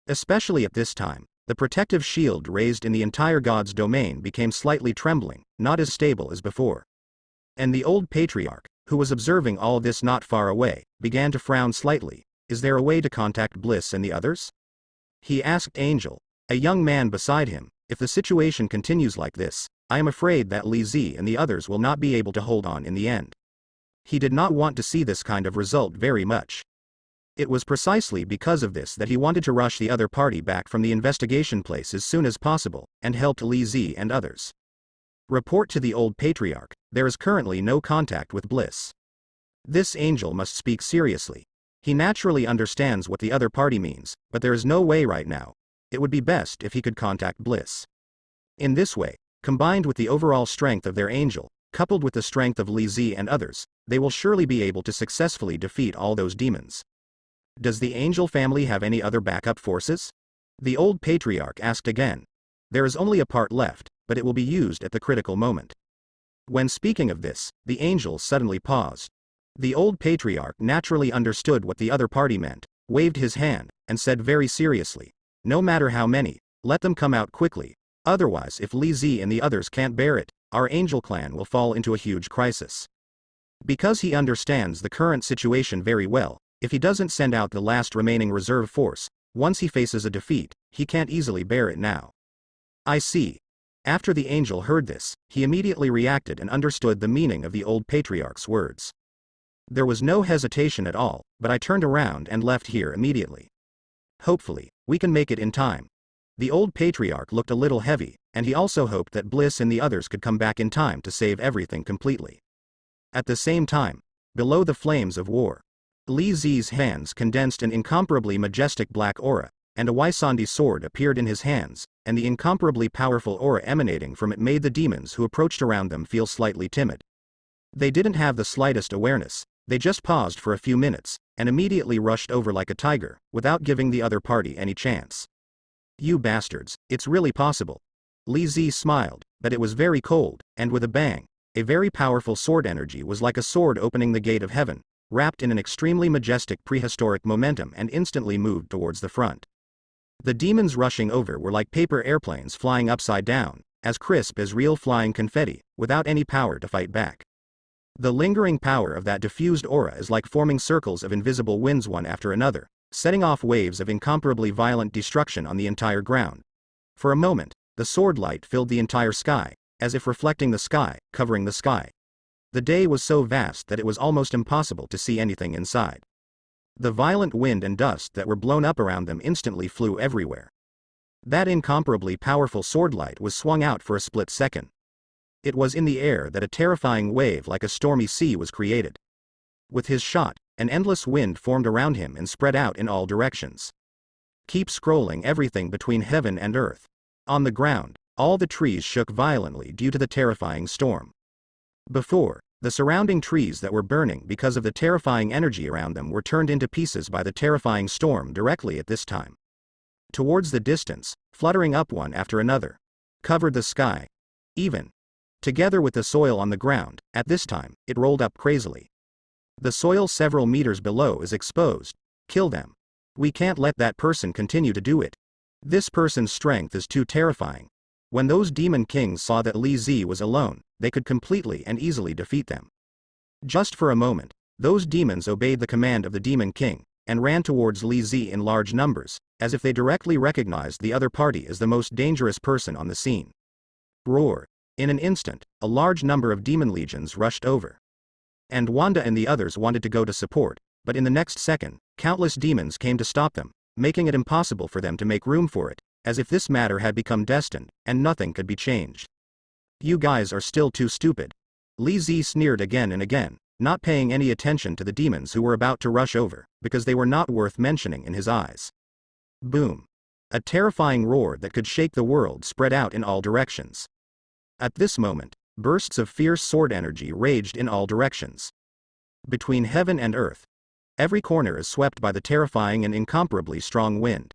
Especially at this time, the protective shield raised in the entire god's domain became slightly trembling, not as stable as before. And the old patriarch, who was observing all this not far away, began to frown slightly. Is there a way to contact Bliss and the others? He asked Angel, a young man beside him. If the situation continues like this, I am afraid that Li Zi and the others will not be able to hold on in the end. He did not want to see this kind of result very much. It was precisely because of this that he wanted to rush the other party back from the investigation place as soon as possible, and helped Li Zi and others. Report to the old patriarch, there is currently no contact with Bliss. This angel must speak seriously. He naturally understands what the other party means, but there is no way right now. It would be best if he could contact Bliss. In this way, combined with the overall strength of their angel, coupled with the strength of Li Zi and others, they will surely be able to successfully defeat all those demons. Does the angel family have any other backup forces? The old patriarch asked again. There is only a part left, but it will be used at the critical moment. When speaking of this, the angel suddenly paused. The old patriarch naturally understood what the other party meant, waved his hand, and said very seriously, no matter how many, let them come out quickly, otherwise if Li Zi and the others can't bear it, our angel clan will fall into a huge crisis. Because he understands the current situation very well, if he doesn't send out the last remaining reserve force, once he faces a defeat, he can't easily bear it now. I see. After the angel heard this, he immediately reacted and understood the meaning of the old patriarch's words. There was no hesitation at all, but I turned around and left here immediately. Hopefully, we can make it in time. The old patriarch looked a little heavy, and he also hoped that Bliss and the others could come back in time to save everything completely. At the same time, below the flames of war, Li Zi's hands condensed an incomparably majestic black aura, and a Waisandi sword appeared in his hands, and the incomparably powerful aura emanating from it made the demons who approached around them feel slightly timid. They didn't have the slightest awareness, they just paused for a few minutes, and immediately rushed over like a tiger, without giving the other party any chance. You bastards, it's really possible. Li Zi smiled, but it was very cold, and with a bang, a very powerful sword energy was like a sword opening the gate of heaven, wrapped in an extremely majestic prehistoric momentum and instantly moved towards the front. The demons rushing over were like paper airplanes flying upside down, as crisp as real flying confetti, without any power to fight back. The lingering power of that diffused aura is like forming circles of invisible winds one after another, setting off waves of incomparably violent destruction on the entire ground. For a moment, the sword light filled the entire sky, as if reflecting the sky, covering the sky. The day was so vast that it was almost impossible to see anything inside. The violent wind and dust that were blown up around them instantly flew everywhere. That incomparably powerful sword light was swung out for a split second. It was in the air that a terrifying wave like a stormy sea was created. With his shot, an endless wind formed around him and spread out in all directions. Keep scrolling everything between heaven and earth. On the ground, all the trees shook violently due to the terrifying storm. Before, the surrounding trees that were burning because of the terrifying energy around them were turned into pieces by the terrifying storm directly at this time. Towards the distance, fluttering up one after another, covered the sky. Even together with the soil on the ground, at this time, it rolled up crazily. The soil several meters below is exposed. Kill them. We can't let that person continue to do it. This person's strength is too terrifying. When those demon kings saw that Li Zi was alone, they could completely and easily defeat them. Just for a moment, those demons obeyed the command of the demon king, and ran towards Li Zi in large numbers, as if they directly recognized the other party as the most dangerous person on the scene. Roar. In an instant, a large number of demon legions rushed over. And Wanda and the others wanted to go to support, but in the next second, countless demons came to stop them, making it impossible for them to make room for it, as if this matter had become destined, and nothing could be changed. You guys are still too stupid. Li Zi sneered again and again, not paying any attention to the demons who were about to rush over, because they were not worth mentioning in his eyes. Boom. A terrifying roar that could shake the world spread out in all directions. At this moment, bursts of fierce sword energy raged in all directions. Between heaven and earth, every corner is swept by the terrifying and incomparably strong wind.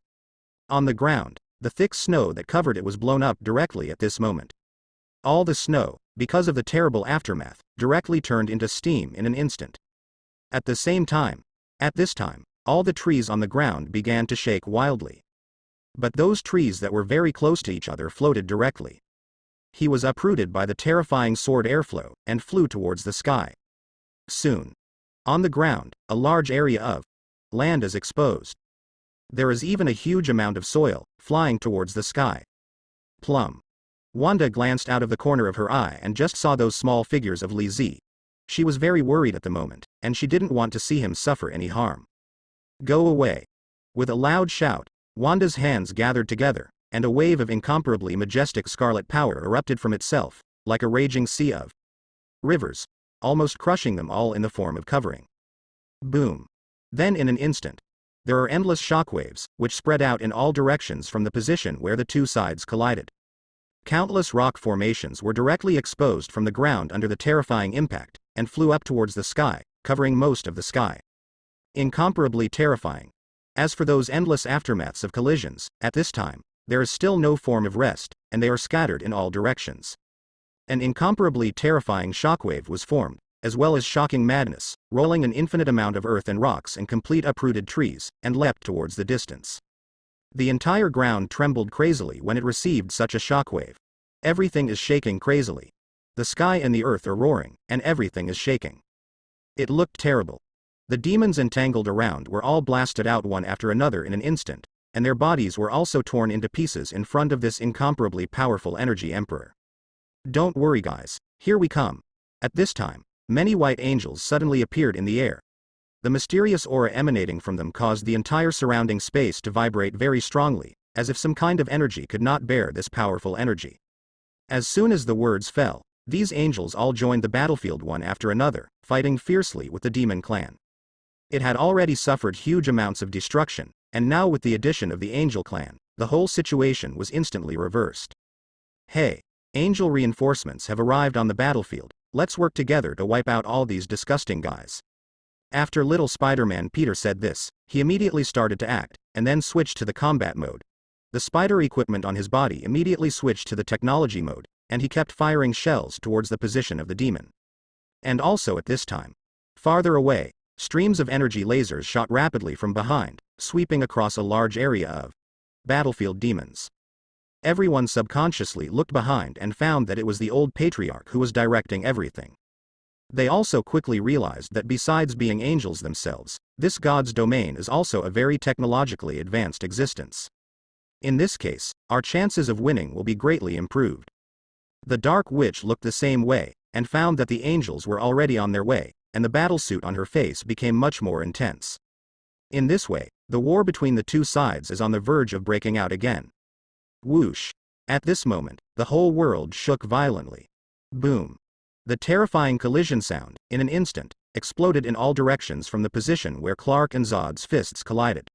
On the ground, the thick snow that covered it was blown up directly at this moment. All the snow, because of the terrible aftermath, directly turned into steam in an instant. At this time, all the trees on the ground began to shake wildly. But those trees that were very close to each other floated directly. He was uprooted by the terrifying sword airflow, and flew towards the sky. Soon. On the ground, a large area of land is exposed. There is even a huge amount of soil, flying towards the sky. Plum. Wanda glanced out of the corner of her eye and just saw those small figures of Li Zi. She was very worried at the moment, and she didn't want to see him suffer any harm. Go away. With a loud shout, Wanda's hands gathered together, and a wave of incomparably majestic scarlet power erupted from itself, like a raging sea of rivers, almost crushing them all in the form of covering. Boom. Then in an instant, there are endless shockwaves, which spread out in all directions from the position where the two sides collided. Countless rock formations were directly exposed from the ground under the terrifying impact, and flew up towards the sky, covering most of the sky. Incomparably terrifying. As for those endless aftermaths of collisions, at this time, there is still no form of rest, and they are scattered in all directions. An incomparably terrifying shockwave was formed, as well as shocking madness, rolling an infinite amount of earth and rocks and complete uprooted trees, and leapt towards the distance. The entire ground trembled crazily when it received such a shockwave. Everything is shaking crazily. The sky and the earth are roaring, and everything is shaking. It looked terrible. The demons entangled around were all blasted out one after another in an instant, and their bodies were also torn into pieces in front of this incomparably powerful energy emperor. Don't worry guys, here we come. At this time, many white angels suddenly appeared in the air. The mysterious aura emanating from them caused the entire surrounding space to vibrate very strongly, as if some kind of energy could not bear this powerful energy. As soon as the words fell, these angels all joined the battlefield one after another, fighting fiercely with the demon clan. It had already suffered huge amounts of destruction, and now with the addition of the angel clan, the whole situation was instantly reversed. Hey, angel reinforcements have arrived on the battlefield, let's work together to wipe out all these disgusting guys. After little Spider-Man Peter said this, he immediately started to act, and then switched to the combat mode. The spider equipment on his body immediately switched to the technology mode, and he kept firing shells towards the position of the demon. And also at this time, farther away, streams of energy lasers shot rapidly from behind, sweeping across a large area of battlefield demons. Everyone subconsciously looked behind and found that it was the old patriarch who was directing everything. They also quickly realized that besides being angels themselves, this god's domain is also a very technologically advanced existence. In this case, our chances of winning will be greatly improved. The Dark Witch looked the same way, and found that the angels were already on their way, and the battlesuit on her face became much more intense. In this way, the war between the two sides is on the verge of breaking out again. Whoosh! At this moment, the whole world shook violently. Boom! The terrifying collision sound, in an instant, exploded in all directions from the position where Clark and Zod's fists collided.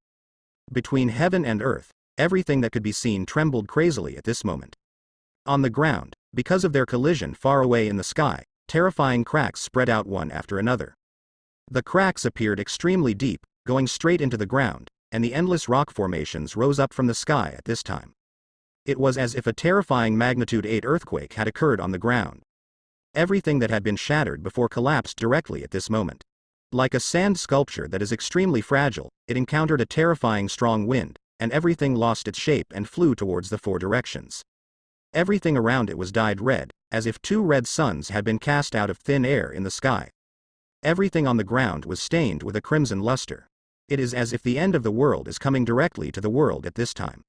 Between heaven and earth, everything that could be seen trembled crazily at this moment. On the ground, because of their collision far away in the sky, terrifying cracks spread out one after another. The cracks appeared extremely deep, going straight into the ground, and the endless rock formations rose up from the sky at this time. It was as if a terrifying magnitude 8 earthquake had occurred on the ground. Everything that had been shattered before collapsed directly at this moment. Like a sand sculpture that is extremely fragile, it encountered a terrifying strong wind, and everything lost its shape and flew towards the four directions. Everything around it was dyed red, as if two red suns had been cast out of thin air in the sky. Everything on the ground was stained with a crimson luster. It is as if the end of the world is coming directly to the world at this time.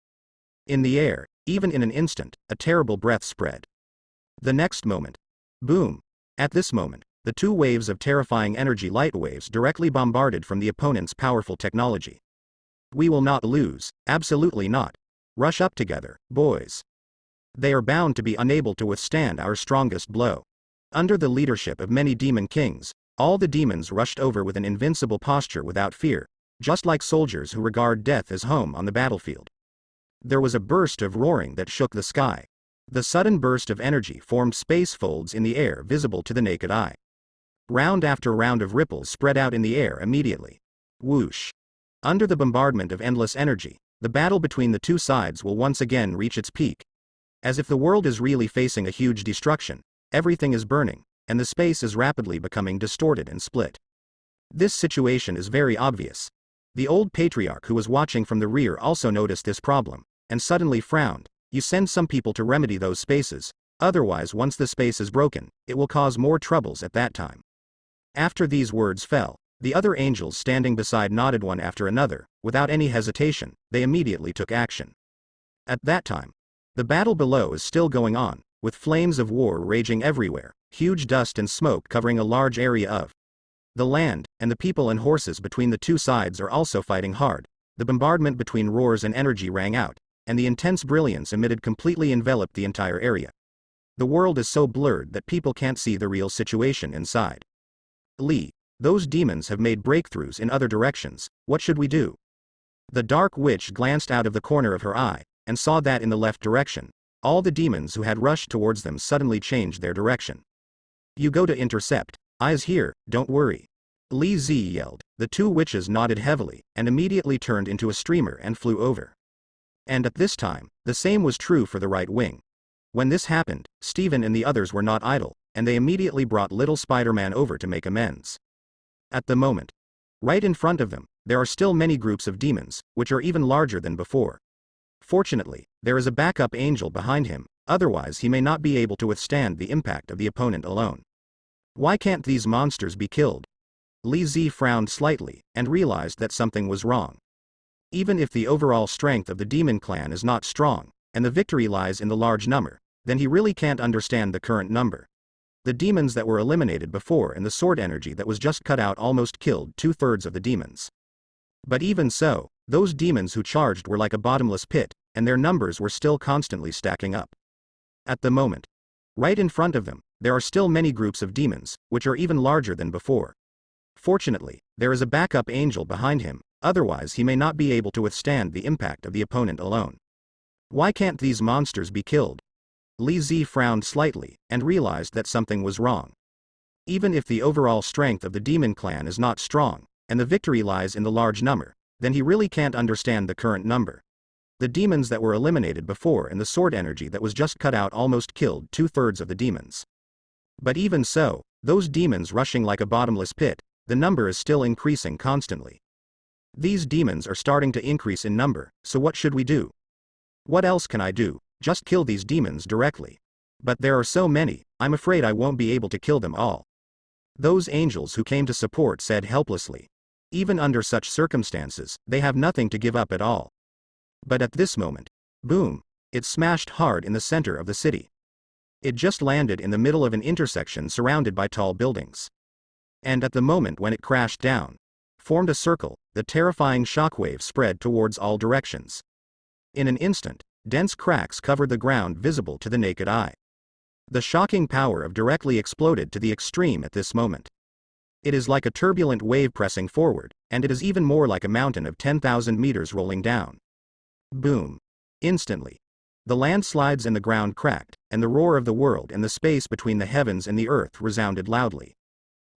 In the air, even in an instant, a terrible breath spread. The next moment, boom! At this moment, the two waves of terrifying energy light waves directly bombarded from the opponent's powerful technology. We will not lose, absolutely not. Rush up together, boys. They are bound to be unable to withstand our strongest blow. Under the leadership of many demon kings, all the demons rushed over with an invincible posture without fear, just like soldiers who regard death as home on the battlefield. There was a burst of roaring that shook the sky. The sudden burst of energy formed space folds in the air visible to the naked eye. Round after round of ripples spread out in the air immediately. Whoosh! Under the bombardment of endless energy, the battle between the two sides will once again reach its peak. As if the world is really facing a huge destruction, everything is burning, and the space is rapidly becoming distorted and split. This situation is very obvious. The old patriarch who was watching from the rear also noticed this problem, and suddenly frowned. You send some people to remedy those spaces, otherwise once the space is broken, it will cause more troubles at that time. After these words fell, the other angels standing beside nodded one after another. Without any hesitation, they immediately took action. At that time, the battle below is still going on, with flames of war raging everywhere, huge dust and smoke covering a large area of the land, and the people and horses between the two sides are also fighting hard. The bombardment between roars and energy rang out, and the intense brilliance emitted completely enveloped the entire area. The world is so blurred that people can't see the real situation inside. Lee, those demons have made breakthroughs in other directions. What should we do? The Dark Witch glanced out of the corner of her eye, and saw that in the left direction, all the demons who had rushed towards them suddenly changed their direction. You go to intercept. Eyes here, don't worry. Lee Z yelled. The two witches nodded heavily, and immediately turned into a streamer and flew over. And at this time, the same was true for the right wing. When this happened, Steven and the others were not idle, and they immediately brought little Spider-Man over to make amends. At the moment, right in front of them, there are still many groups of demons, which are even larger than before. Fortunately, there is a backup angel behind him, otherwise he may not be able to withstand the impact of the opponent alone. Why can't these monsters be killed? Lee Z frowned slightly, and realized that something was wrong. Even if the overall strength of the demon clan is not strong, and the victory lies in the large number, then he really can't understand the current number. The demons that were eliminated before and the sword energy that was just cut out almost killed 2/3 of the demons. But even so, those demons who charged were like a bottomless pit, and their numbers were still constantly stacking up. At the moment, right in front of them, there are still many groups of demons, which are even larger than before. Fortunately, there is a backup angel behind him, otherwise he may not be able to withstand the impact of the opponent alone. Why can't these monsters be killed? Lee Z frowned slightly, and realized that something was wrong. Even if the overall strength of the demon clan is not strong, and the victory lies in the large number, then he really can't understand the current number. The demons that were eliminated before and the sword energy that was just cut out almost killed 2/3 of the demons. But even so, those demons rushing like a bottomless pit, the number is still increasing constantly. These demons are starting to increase in number, so what should we do? What else can I do? Just kill these demons directly. But there are so many, I'm afraid I won't be able to kill them all. Those angels who came to support said helplessly. Even under such circumstances, they have nothing to give up at all. But at this moment, boom, it smashed hard in the center of the city. It just landed in the middle of an intersection surrounded by tall buildings. And at the moment when it crashed down, formed a circle, the terrifying shockwave spread towards all directions. In an instant, dense cracks covered the ground visible to the naked eye. The shocking power of directly exploded to the extreme at this moment. It is like a turbulent wave pressing forward, and it is even more like a mountain of 10,000 meters rolling down. Boom. Instantly. The landslides and the ground cracked, and the roar of the world and the space between the heavens and the earth resounded loudly.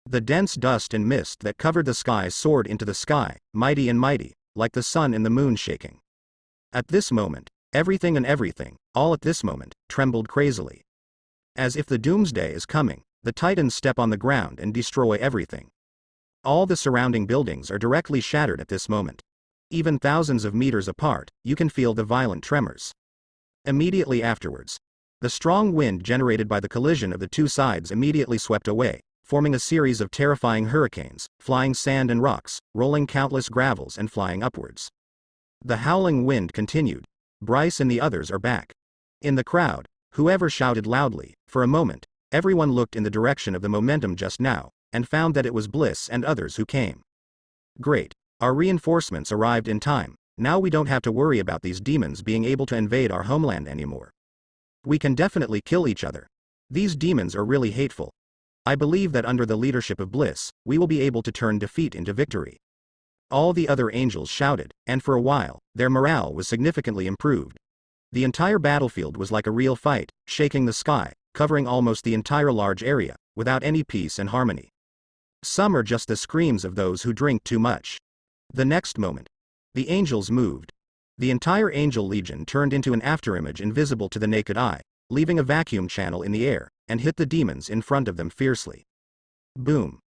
The dense dust and mist that covered the sky soared into the sky, mighty and mighty, like the sun and the moon shaking. At this moment, everything and everything, all at this moment, trembled crazily. As if the doomsday is coming, the titans step on the ground and destroy everything. All the surrounding buildings are directly shattered at this moment. Even thousands of meters apart, you can feel the violent tremors. Immediately afterwards, the strong wind generated by the collision of the two sides immediately swept away, forming a series of terrifying hurricanes, flying sand and rocks, rolling countless gravels and flying upwards. The howling wind continued. Bryce and the others are back. In the crowd, whoever shouted loudly, for a moment, everyone looked in the direction of the momentum just now, and found that it was Bliss and others who came. Great. Our reinforcements arrived in time. Now we don't have to worry about these demons being able to invade our homeland anymore. We can definitely kill each other. These demons are really hateful. I believe that under the leadership of Bliss, we will be able to turn defeat into victory. All the other angels shouted, and for a while, their morale was significantly improved. The entire battlefield was like a real fight, shaking the sky, covering almost the entire large area, without any peace and harmony. Some are just the screams of those who drink too much. The next moment, the angels moved. The entire angel legion turned into an afterimage invisible to the naked eye, leaving a vacuum channel in the air, and hit the demons in front of them fiercely. Boom.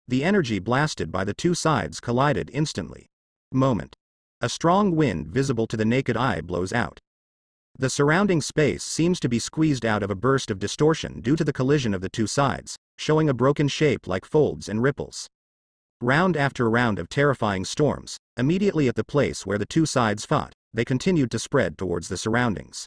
The energy blasted by the two sides collided instantly. Moment. A strong wind visible to the naked eye blows out. The surrounding space seems to be squeezed out of a burst of distortion due to the collision of the two sides, showing a broken shape like folds and ripples. Round after round of terrifying storms, immediately at the place where the two sides fought, they continued to spread towards the surroundings.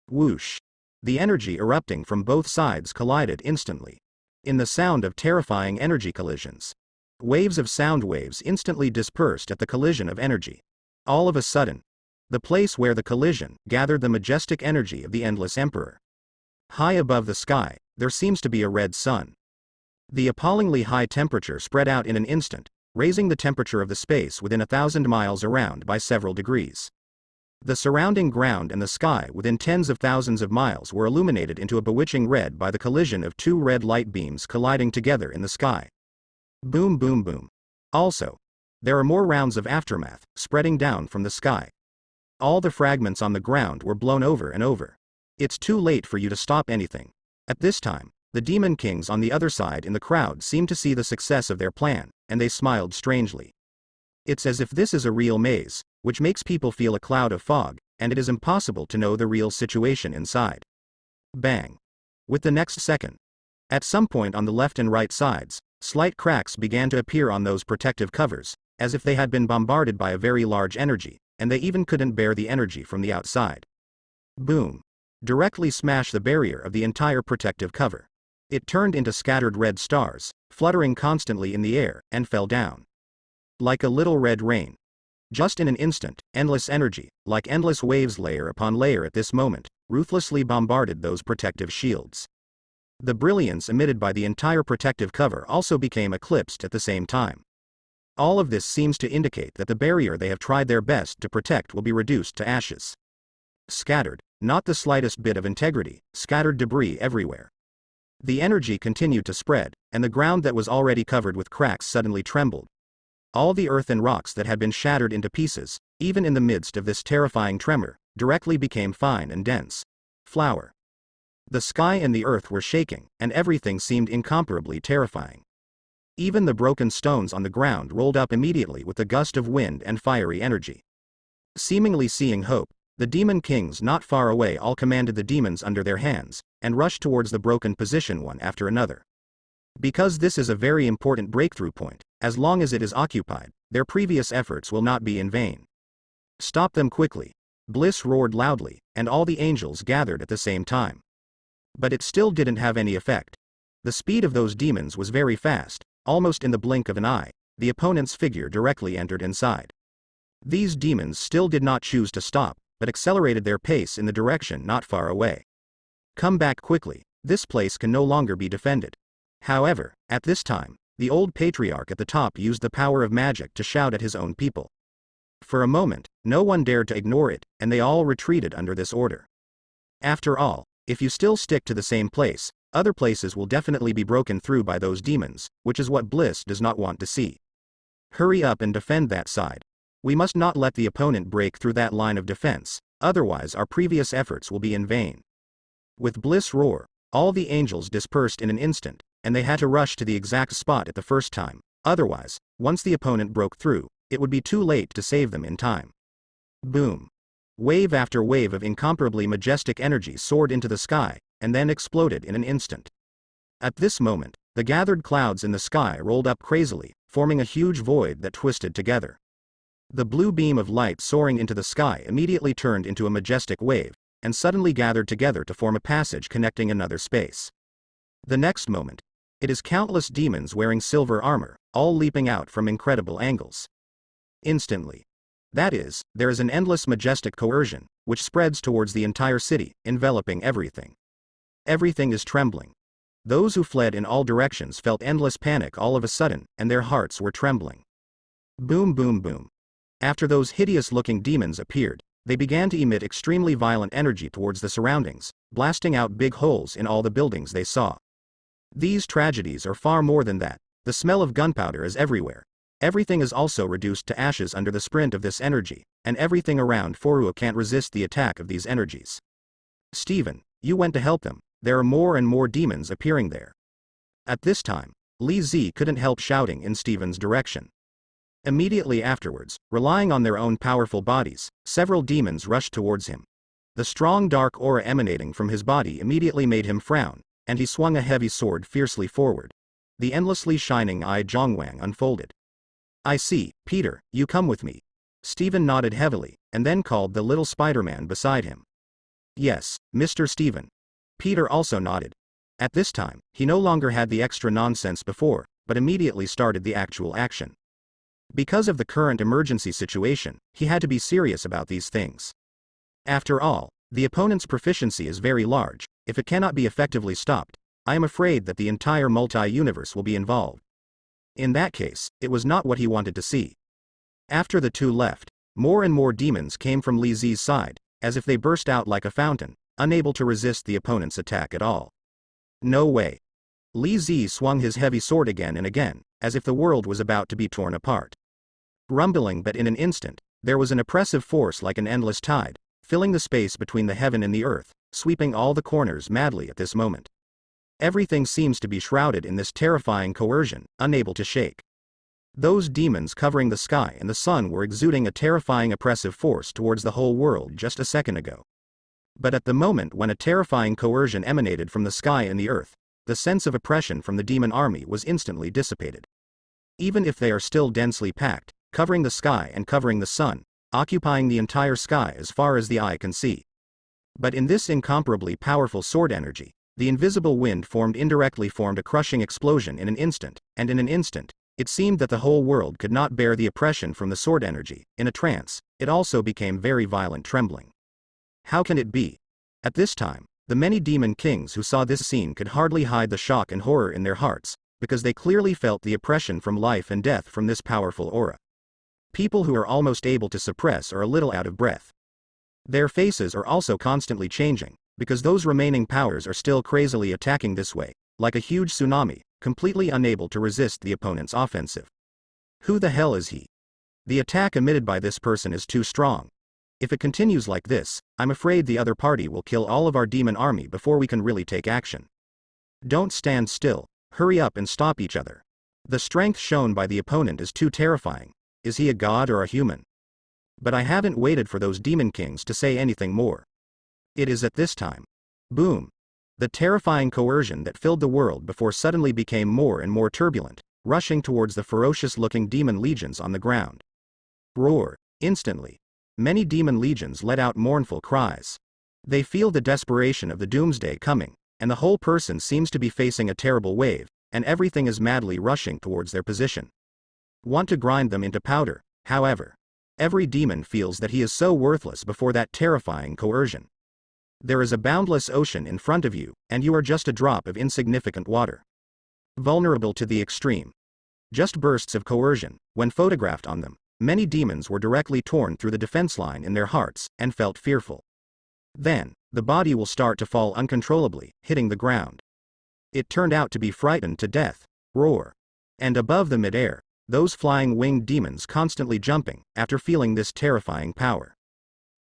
Whoosh. The energy erupting from both sides collided instantly. In the sound of terrifying energy collisions. Waves of sound waves instantly dispersed at the collision of energy. All of a sudden, the place where the collision gathered the majestic energy of the Endless Emperor. High above the sky, there seems to be a red sun. The appallingly high temperature spread out in an instant, raising the temperature of the space within 1,000 miles around by several degrees. The surrounding ground and the sky within tens of thousands of miles were illuminated into a bewitching red by the collision of two red light beams colliding together in the sky. Boom boom boom. Also, there are more rounds of aftermath, spreading down from the sky. All the fragments on the ground were blown over and over. It's too late for you to stop anything. At this time, the demon kings on the other side in the crowd seemed to see the success of their plan, and they smiled strangely. It's as if this is a real maze, which makes people feel a cloud of fog, and it is impossible to know the real situation inside. Bang. With the next second. At some point on the left and right sides, slight cracks began to appear on those protective covers, as if they had been bombarded by a very large energy, and they even couldn't bear the energy from the outside. Boom. Directly smash the barrier of the entire protective cover. It turned into scattered red stars, fluttering constantly in the air, and fell down. Like a little red rain. Just in an instant, endless energy, like endless waves layer upon layer at this moment, ruthlessly bombarded those protective shields. The brilliance emitted by the entire protective cover also became eclipsed at the same time. All of this seems to indicate that the barrier they have tried their best to protect will be reduced to ashes. Scattered, not the slightest bit of integrity, scattered debris everywhere. The energy continued to spread, and the ground that was already covered with cracks suddenly trembled. All the earth and rocks that had been shattered into pieces, even in the midst of this terrifying tremor, directly became fine and dense. Flour. The sky and the earth were shaking, and everything seemed incomparably terrifying. Even the broken stones on the ground rolled up immediately with the gust of wind and fiery energy. Seemingly seeing hope, the demon kings not far away all commanded the demons under their hands, and rushed towards the broken position one after another. Because this is a very important breakthrough point, as long as it is occupied, their previous efforts will not be in vain. Stop them quickly. Bliss roared loudly, and all the angels gathered at the same time. But it still didn't have any effect. The speed of those demons was very fast, almost in the blink of an eye, the opponent's figure directly entered inside. These demons still did not choose to stop, but accelerated their pace in the direction not far away. Come back quickly, this place can no longer be defended. However, at this time, the old patriarch at the top used the power of magic to shout at his own people. For a moment, no one dared to ignore it, and they all retreated under this order. After all, if you still stick to the same place, other places will definitely be broken through by those demons, which is what Bliss does not want to see. Hurry up and defend that side. We must not let the opponent break through that line of defense, otherwise our previous efforts will be in vain. With Bliss' roar, all the angels dispersed in an instant, and they had to rush to the exact spot at the first time, otherwise, once the opponent broke through, it would be too late to save them in time. Boom. Wave after wave of incomparably majestic energy soared into the sky, and then exploded in an instant. At this moment, the gathered clouds in the sky rolled up crazily, forming a huge void that twisted together. The blue beam of light soaring into the sky immediately turned into a majestic wave, and suddenly gathered together to form a passage connecting another space. The next moment, it is countless demons wearing silver armor, all leaping out from incredible angles. Instantly. That is, there is an endless majestic coercion, which spreads towards the entire city, enveloping everything. Everything is trembling. Those who fled in all directions felt endless panic all of a sudden, and their hearts were trembling. Boom boom boom. After those hideous-looking demons appeared, they began to emit extremely violent energy towards the surroundings, blasting out big holes in all the buildings they saw. These tragedies are far more than that. The smell of gunpowder is everywhere. Everything is also reduced to ashes under the sprint of this energy, and everything around Forua can't resist the attack of these energies. Stephen, you went to help them. There are more and more demons appearing there. At this time, Li Zi couldn't help shouting in Stephen's direction. Immediately afterwards, relying on their own powerful bodies, several demons rushed towards him. The strong dark aura emanating from his body immediately made him frown, and he swung a heavy sword fiercely forward. The endlessly shining eye Zhongwang unfolded. I see, Peter, you come with me. Stephen nodded heavily, and then called the little Spider-Man beside him. Yes, Mr. Stephen. Peter also nodded. At this time, he no longer had the extra nonsense before, but immediately started the actual action. Because of the current emergency situation, he had to be serious about these things. After all, the opponent's proficiency is very large. If it cannot be effectively stopped, I am afraid that the entire multi-universe will be involved. In that case, it was not what he wanted to see. After the two left, more and more demons came from Li Zi's side, as if they burst out like a fountain, unable to resist the opponent's attack at all. No way. Li Zi swung his heavy sword again and again, as if the world was about to be torn apart. Rumbling, but in an instant, there was an oppressive force like an endless tide, filling the space between the heaven and the earth, sweeping all the corners madly at this moment. Everything seems to be shrouded in this terrifying coercion, unable to shake. Those demons covering the sky and the sun were exuding a terrifying oppressive force towards the whole world just a second ago. But at the moment when a terrifying coercion emanated from the sky and the earth, the sense of oppression from the demon army was instantly dissipated. Even if they are still densely packed, covering the sky and covering the sun, occupying the entire sky as far as the eye can see. But in this incomparably powerful sword energy, the invisible wind indirectly formed a crushing explosion in an instant, and in an instant, it seemed that the whole world could not bear the oppression from the sword energy. In a trance, it also became very violent trembling. How can it be? At this time, the many demon kings who saw this scene could hardly hide the shock and horror in their hearts, because they clearly felt the oppression from life and death from this powerful aura. People who are almost able to suppress are a little out of breath. Their faces are also constantly changing, because those remaining powers are still crazily attacking this way, like a huge tsunami, completely unable to resist the opponent's offensive. Who the hell is he? The attack emitted by this person is too strong. If it continues like this, I'm afraid the other party will kill all of our demon army before we can really take action. Don't stand still, hurry up and stop each other. The strength shown by the opponent is too terrifying. Is he a god or a human? But I haven't waited for those demon kings to say anything more. It is at this time. Boom. The terrifying coercion that filled the world before suddenly became more and more turbulent, rushing towards the ferocious-looking demon legions on the ground. Roar. Instantly. Many demon legions let out mournful cries. They feel the desperation of the doomsday coming, and the whole person seems to be facing a terrible wave, and everything is madly rushing towards their position. Want to grind them into powder, however. Every demon feels that he is so worthless before that terrifying coercion. There is a boundless ocean in front of you, and you are just a drop of insignificant water. Vulnerable to the extreme. Just bursts of coercion, when photographed on them, many demons were directly torn through the defense line in their hearts, and felt fearful. Then, the body will start to fall uncontrollably, hitting the ground. It turned out to be frightened to death. Roar. And above the mid-air, those flying winged demons constantly jumping, after feeling this terrifying power.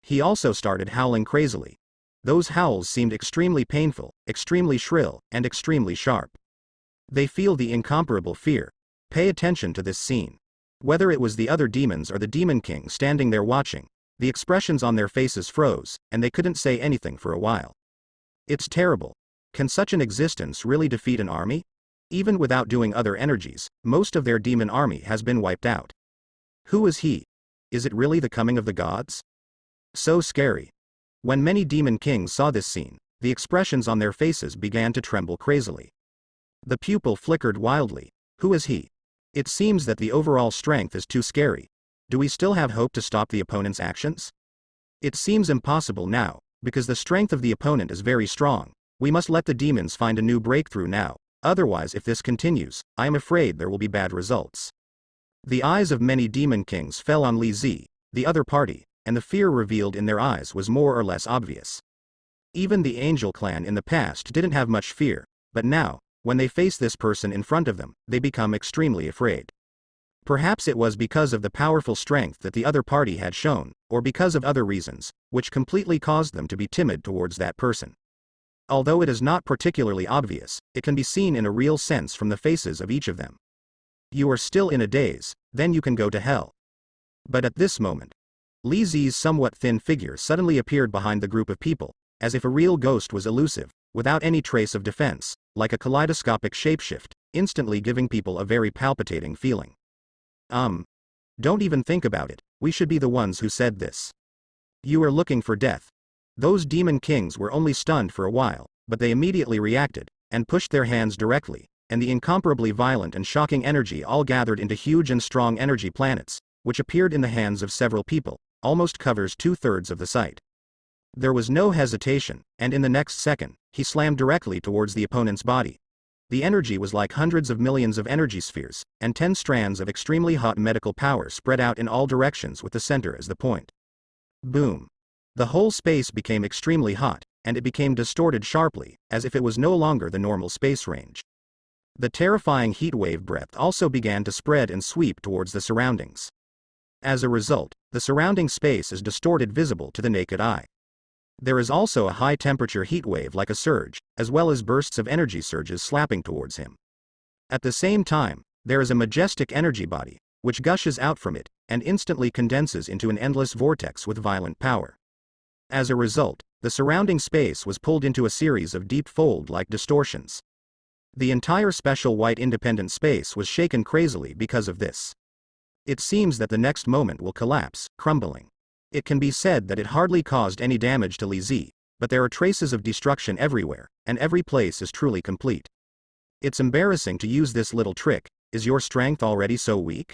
He also started howling crazily. Those howls seemed extremely painful, extremely shrill, and extremely sharp. They feel the incomparable fear. Pay attention to this scene. Whether it was the other demons or the Demon King standing there watching, the expressions on their faces froze, and they couldn't say anything for a while. It's terrible. Can such an existence really defeat an army? Even without doing other energies, most of their demon army has been wiped out. Who is he? Is it really the coming of the gods? So scary. When many demon kings saw this scene, the expressions on their faces began to tremble crazily. The pupil flickered wildly. Who is he? It seems that the overall strength is too scary. Do we still have hope to stop the opponent's actions? It seems impossible now, because the strength of the opponent is very strong. We must let the demons find a new breakthrough now, otherwise if this continues, I am afraid there will be bad results. The eyes of many demon kings fell on Li Zi, the other party, and the fear revealed in their eyes was more or less obvious. Even the angel clan in the past didn't have much fear, but now, when they face this person in front of them, they become extremely afraid. Perhaps it was because of the powerful strength that the other party had shown, or because of other reasons, which completely caused them to be timid towards that person. Although it is not particularly obvious, it can be seen in a real sense from the faces of each of them. You are still in a daze, then you can go to hell. But at this moment, Li Zi's somewhat thin figure suddenly appeared behind the group of people, as if a real ghost was elusive, without any trace of defense, like a kaleidoscopic shapeshift, instantly giving people a very palpitating feeling. Don't even think about it, we should be the ones who said this. You are looking for death. Those demon kings were only stunned for a while, but they immediately reacted, and pushed their hands directly, and the incomparably violent and shocking energy all gathered into huge and strong energy planets, which appeared in the hands of several people, almost covers 2/3 of the site. There was no hesitation, and in the next second, he slammed directly towards the opponent's body. The energy was like hundreds of millions of energy spheres, and 10 strands of extremely hot medical power spread out in all directions with the center as the point. Boom. The whole space became extremely hot, and it became distorted sharply, as if it was no longer the normal space range. The terrifying heatwave breath also began to spread and sweep towards the surroundings. As a result, the surrounding space is distorted visible to the naked eye. There is also a high-temperature heatwave like a surge, as well as bursts of energy surges slapping towards him. At the same time, there is a majestic energy body, which gushes out from it, and instantly condenses into an endless vortex with violent power. As a result, the surrounding space was pulled into a series of deep fold-like distortions. The entire special white independent space was shaken crazily because of this. It seems that the next moment will collapse, crumbling. It can be said that it hardly caused any damage to Li Zi, but there are traces of destruction everywhere, and every place is truly complete. It's embarrassing to use this little trick. Is your strength already so weak?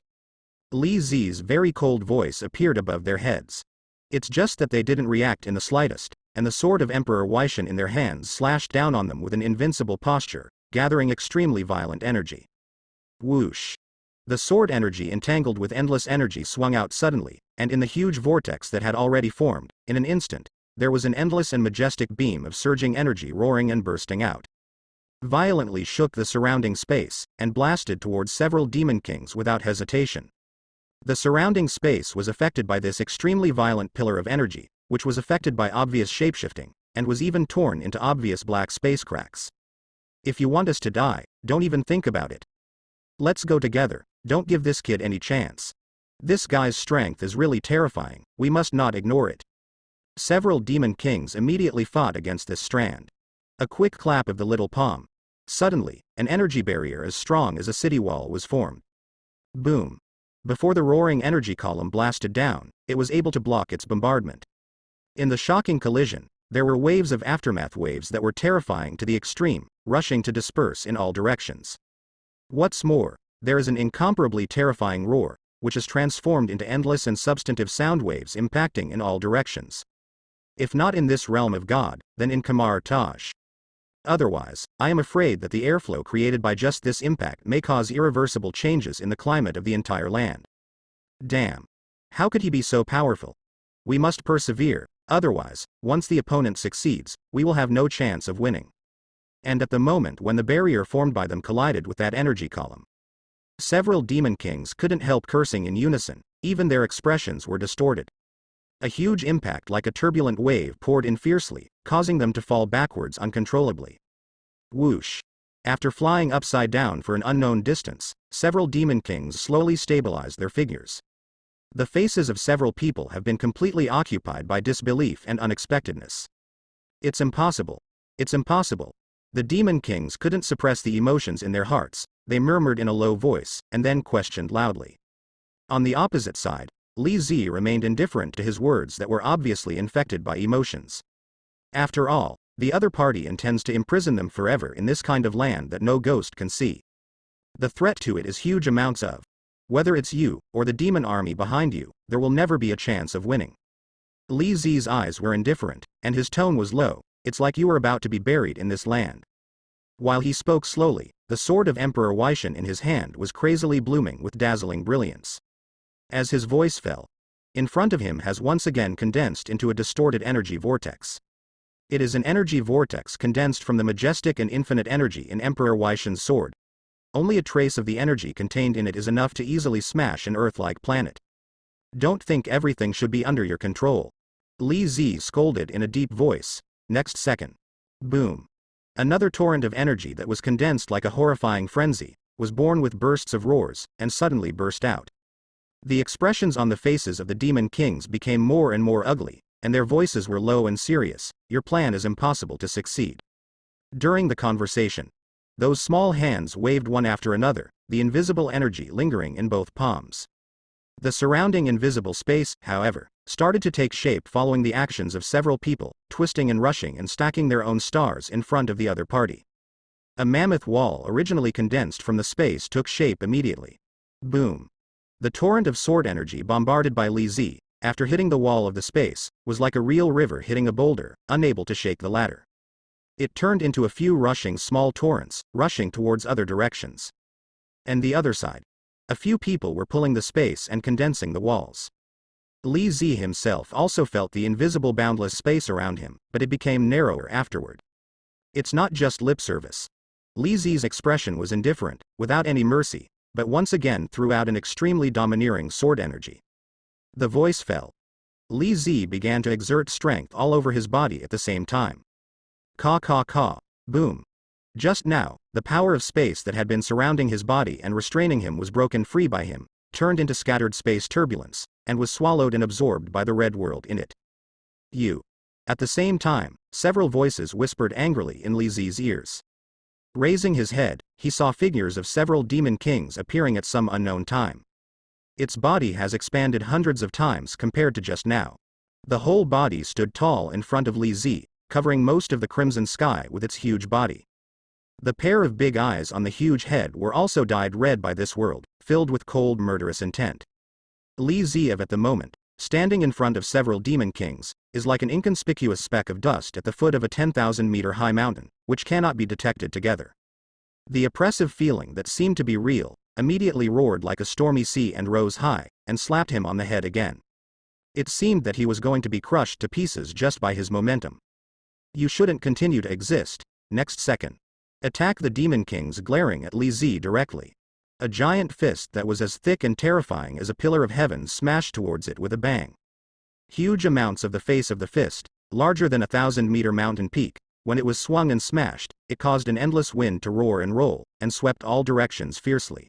Li Zi's very cold voice appeared above their heads. It's just that they didn't react in the slightest, and the sword of Emperor Weishan in their hands slashed down on them with an invincible posture, gathering extremely violent energy. Whoosh. The sword energy entangled with endless energy swung out suddenly, and in the huge vortex that had already formed, in an instant, there was an endless and majestic beam of surging energy roaring and bursting out. violently shook the surrounding space, and blasted towards several demon kings without hesitation. The surrounding space was affected by this extremely violent pillar of energy, which was affected by obvious shapeshifting, and was even torn into obvious black space cracks. If you want us to die, don't even think about it. Let's go together, don't give this kid any chance. This guy's strength is really terrifying, we must not ignore it. Several demon kings immediately fought against this strand. A quick clap of the little palm. Suddenly, an energy barrier as strong as a city wall was formed. Boom. Before the roaring energy column blasted down, it was able to block its bombardment. In the shocking collision, there were waves of aftermath waves that were terrifying to the extreme, rushing to disperse in all directions. What's more, there is an incomparably terrifying roar, which is transformed into endless and substantive sound waves impacting in all directions. If not in this realm of God, then in Kamar Taj. Otherwise, I am afraid that the airflow created by just this impact may cause irreversible changes in the climate of the entire land. Damn. How could he be so powerful? We must persevere, otherwise, once the opponent succeeds, we will have no chance of winning. And at the moment when the barrier formed by them collided with that energy column, several demon kings couldn't help cursing in unison, even their expressions were distorted. A huge impact like a turbulent wave poured in fiercely, causing them to fall backwards uncontrollably. Whoosh. After flying upside down for an unknown distance, several demon kings slowly stabilized their figures. The faces of several people have been completely occupied by disbelief and unexpectedness. It's impossible. It's impossible. The demon kings couldn't suppress the emotions in their hearts, they murmured in a low voice, and then questioned loudly. On the opposite side, Li Zi remained indifferent to his words that were obviously infected by emotions. After all, the other party intends to imprison them forever in this kind of land that no ghost can see. The threat to it is huge amounts of. Whether it's you, or the demon army behind you, there will never be a chance of winning. Li Zi's eyes were indifferent, and his tone was low, it's like you are about to be buried in this land. While he spoke slowly, the sword of Emperor Weishan in his hand was crazily blooming with dazzling brilliance. As his voice fell, in front of him has once again condensed into a distorted energy vortex. It is an energy vortex condensed from the majestic and infinite energy in Emperor Weishan's sword. Only a trace of the energy contained in it is enough to easily smash an Earth-like planet. Don't think everything should be under your control. Li Zi scolded in a deep voice. Next second. Boom. Another torrent of energy that was condensed like a horrifying frenzy, was born with bursts of roars, and suddenly burst out. The expressions on the faces of the demon kings became more and more ugly, and their voices were low and serious. Your plan is impossible to succeed. During the conversation, those small hands waved one after another, the invisible energy lingering in both palms. The surrounding invisible space, however, started to take shape following the actions of several people, twisting and rushing and stacking their own stars in front of the other party. A mammoth wall originally condensed from the space took shape immediately. Boom. The torrent of sword energy bombarded by Li Zi, after hitting the wall of the space, was like a real river hitting a boulder, unable to shake the latter. It turned into a few rushing small torrents, rushing towards other directions. And the other side. A few people were pulling the space and condensing the walls. Li Zi himself also felt the invisible boundless space around him, but it became narrower afterward. It's not just lip service. Li Zi's expression was indifferent, without any mercy, but once again threw out an extremely domineering sword energy. The voice fell. Li Zi began to exert strength all over his body at the same time. Caw caw caw. Boom. Just now, the power of space that had been surrounding his body and restraining him was broken free by him, turned into scattered space turbulence, and was swallowed and absorbed by the red world in it. You. At the same time, several voices whispered angrily in Li Zi's ears. Raising his head, he saw figures of several demon kings appearing at some unknown time. Its body has expanded hundreds of times compared to just now. The whole body stood tall in front of Li Zi, covering most of the crimson sky with its huge body. The pair of big eyes on the huge head were also dyed red by this world, filled with cold murderous intent. Li Zi at the moment, standing in front of several demon kings, is like an inconspicuous speck of dust at the foot of a 10,000-meter high mountain, which cannot be detected together. The oppressive feeling that seemed to be real, immediately roared like a stormy sea and rose high, and slapped him on the head again. It seemed that he was going to be crushed to pieces just by his momentum. You shouldn't continue to exist. Next second. Attack the Demon Kings glaring at Li Zi directly. A giant fist that was as thick and terrifying as a pillar of heaven smashed towards it with a bang. Huge amounts of the face of the fist, larger than a 1,000-meter mountain peak, when it was swung and smashed, it caused an endless wind to roar and roll, and swept all directions fiercely.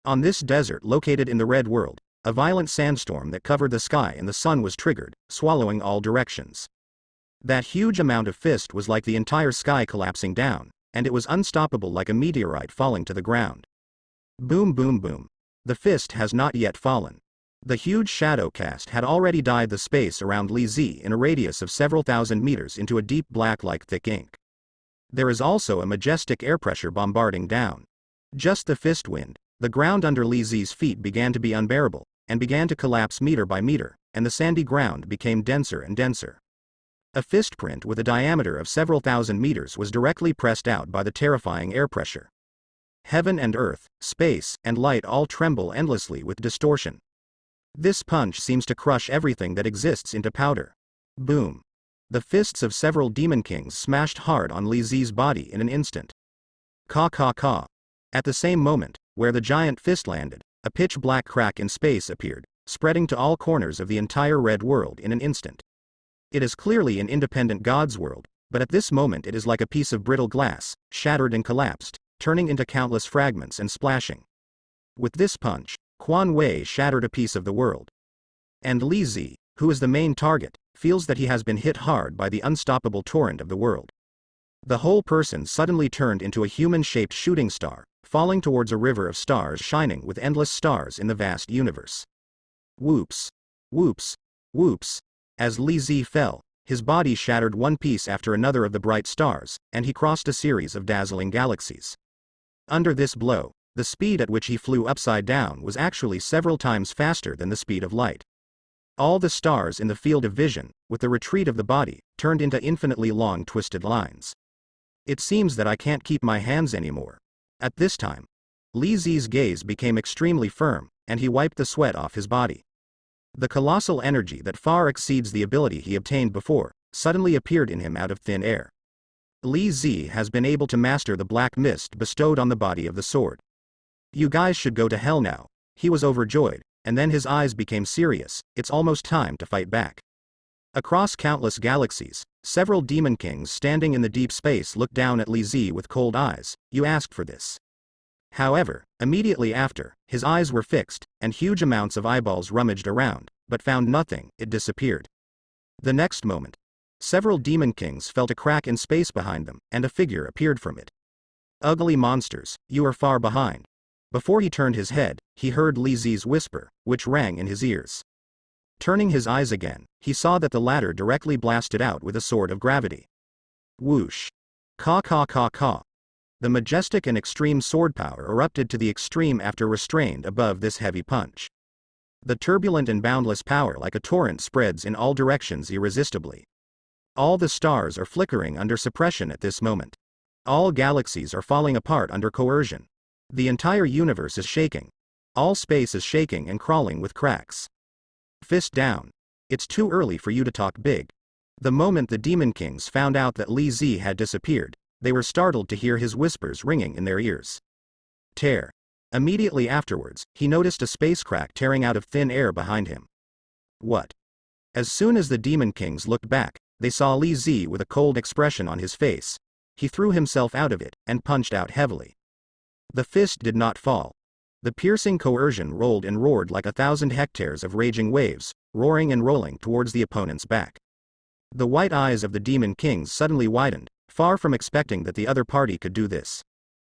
On this desert located in the Red World, a violent sandstorm that covered the sky and the sun was triggered, swallowing all directions. That huge amount of fist was like the entire sky collapsing down, and it was unstoppable like a meteorite falling to the ground. Boom boom boom. The fist has not yet fallen. The huge shadow cast had already dyed the space around Li Zi in a radius of several thousand meters into a deep black like thick ink. There is also a majestic air pressure bombarding down. Just the fist wind, the ground under Li Zi's feet began to be unbearable, and began to collapse meter by meter, and the sandy ground became denser and denser. A fist print with a diameter of several thousand meters was directly pressed out by the terrifying air pressure. Heaven and earth, space, and light all tremble endlessly with distortion. This punch seems to crush everything that exists into powder. Boom. The fists of several demon kings smashed hard on Li Zi's body in an instant. Caw caw caw. At the same moment, where the giant fist landed, a pitch-black crack in space appeared, spreading to all corners of the entire Red World in an instant. It is clearly an independent God's world, but at this moment it is like a piece of brittle glass, shattered and collapsed, turning into countless fragments and splashing. With this punch, Quan Wei shattered a piece of the world. And Li Zi, who is the main target, feels that he has been hit hard by the unstoppable torrent of the world. The whole person suddenly turned into a human-shaped shooting star, falling towards a river of stars shining with endless stars in the vast universe. Whoops. Whoops. Whoops. As Li Zi fell, his body shattered one piece after another of the bright stars, and he crossed a series of dazzling galaxies. Under this blow, the speed at which he flew upside down was actually several times faster than the speed of light. All the stars in the field of vision, with the retreat of the body, turned into infinitely long twisted lines. It seems that I can't keep my hands anymore. At this time, Li Zi's gaze became extremely firm, and he wiped the sweat off his body. The colossal energy that far exceeds the ability he obtained before, suddenly appeared in him out of thin air. Li Zi has been able to master the black mist bestowed on the body of the sword. You guys should go to hell now. He was overjoyed, and then his eyes became serious. It's almost time to fight back. Across countless galaxies, several demon kings standing in the deep space looked down at Li Zi with cold eyes. You asked for this. However, immediately after, his eyes were fixed, and huge amounts of eyeballs rummaged around, but found nothing. It disappeared. The next moment, several demon kings felt a crack in space behind them, and a figure appeared from it. Ugly monsters, you are far behind. Before he turned his head, he heard Li Zi's whisper, which rang in his ears. Turning his eyes again, he saw that the latter directly blasted out with a sword of gravity. Whoosh. Caw caw caw caw. The majestic and extreme sword power erupted to the extreme after restrained above this heavy punch. The turbulent and boundless power like a torrent spreads in all directions irresistibly. All the stars are flickering under suppression at this moment. All galaxies are falling apart under coercion. The entire universe is shaking. All space is shaking and crawling with cracks. Fist down. It's too early for you to talk big. The moment the Demon Kings found out that Li Zi had disappeared, they were startled to hear his whispers ringing in their ears. Tear. Immediately afterwards, he noticed a space crack tearing out of thin air behind him. What? As soon as the Demon Kings looked back, they saw Li Zi with a cold expression on his face. He threw himself out of it, and punched out heavily. The fist did not fall. The piercing coercion rolled and roared like 1,000 hectares of raging waves, roaring and rolling towards the opponent's back. The white eyes of the Demon Kings suddenly widened, far from expecting that the other party could do this.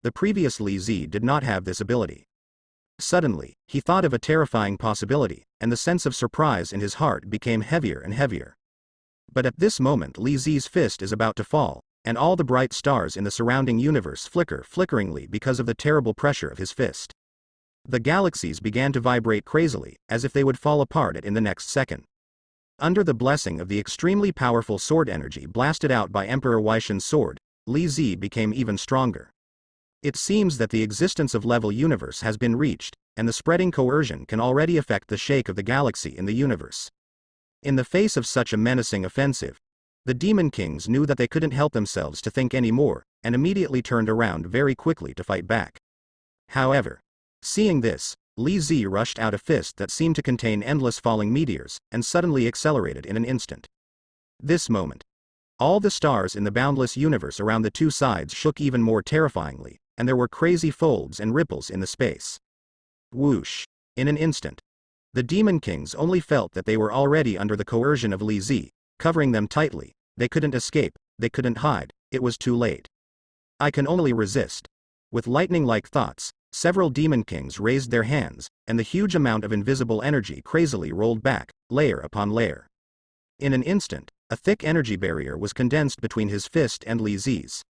The previous Li Zi did not have this ability. Suddenly, he thought of a terrifying possibility, and the sense of surprise in his heart became heavier and heavier. But at this moment Li Zi's fist is about to fall, and all the bright stars in the surrounding universe flicker flickeringly because of the terrible pressure of his fist. The galaxies began to vibrate crazily, as if they would fall apart in the next second. Under the blessing of the extremely powerful sword energy blasted out by Emperor Weishen's sword, Li Zi became even stronger. It seems that the existence of level universe has been reached, and the spreading coercion can already affect the shake of the galaxy in the universe. In the face of such a menacing offensive, the Demon Kings knew that they couldn't help themselves to think any more. and immediately turned around very quickly to fight back. However, seeing this, Li Zi rushed out a fist that seemed to contain endless falling meteors, and suddenly accelerated in an instant. This moment, all the stars in the boundless universe around the two sides shook even more terrifyingly, and there were crazy folds and ripples in the space. Whoosh! In an instant, the Demon Kings only felt that they were already under the coercion of Li Zi, covering them tightly. They couldn't escape, they couldn't hide, it was too late. I can only resist. With lightning-like thoughts, several Demon Kings raised their hands, and the huge amount of invisible energy crazily rolled back, layer upon layer. In an instant, a thick energy barrier was condensed between his fist and Li Zi's.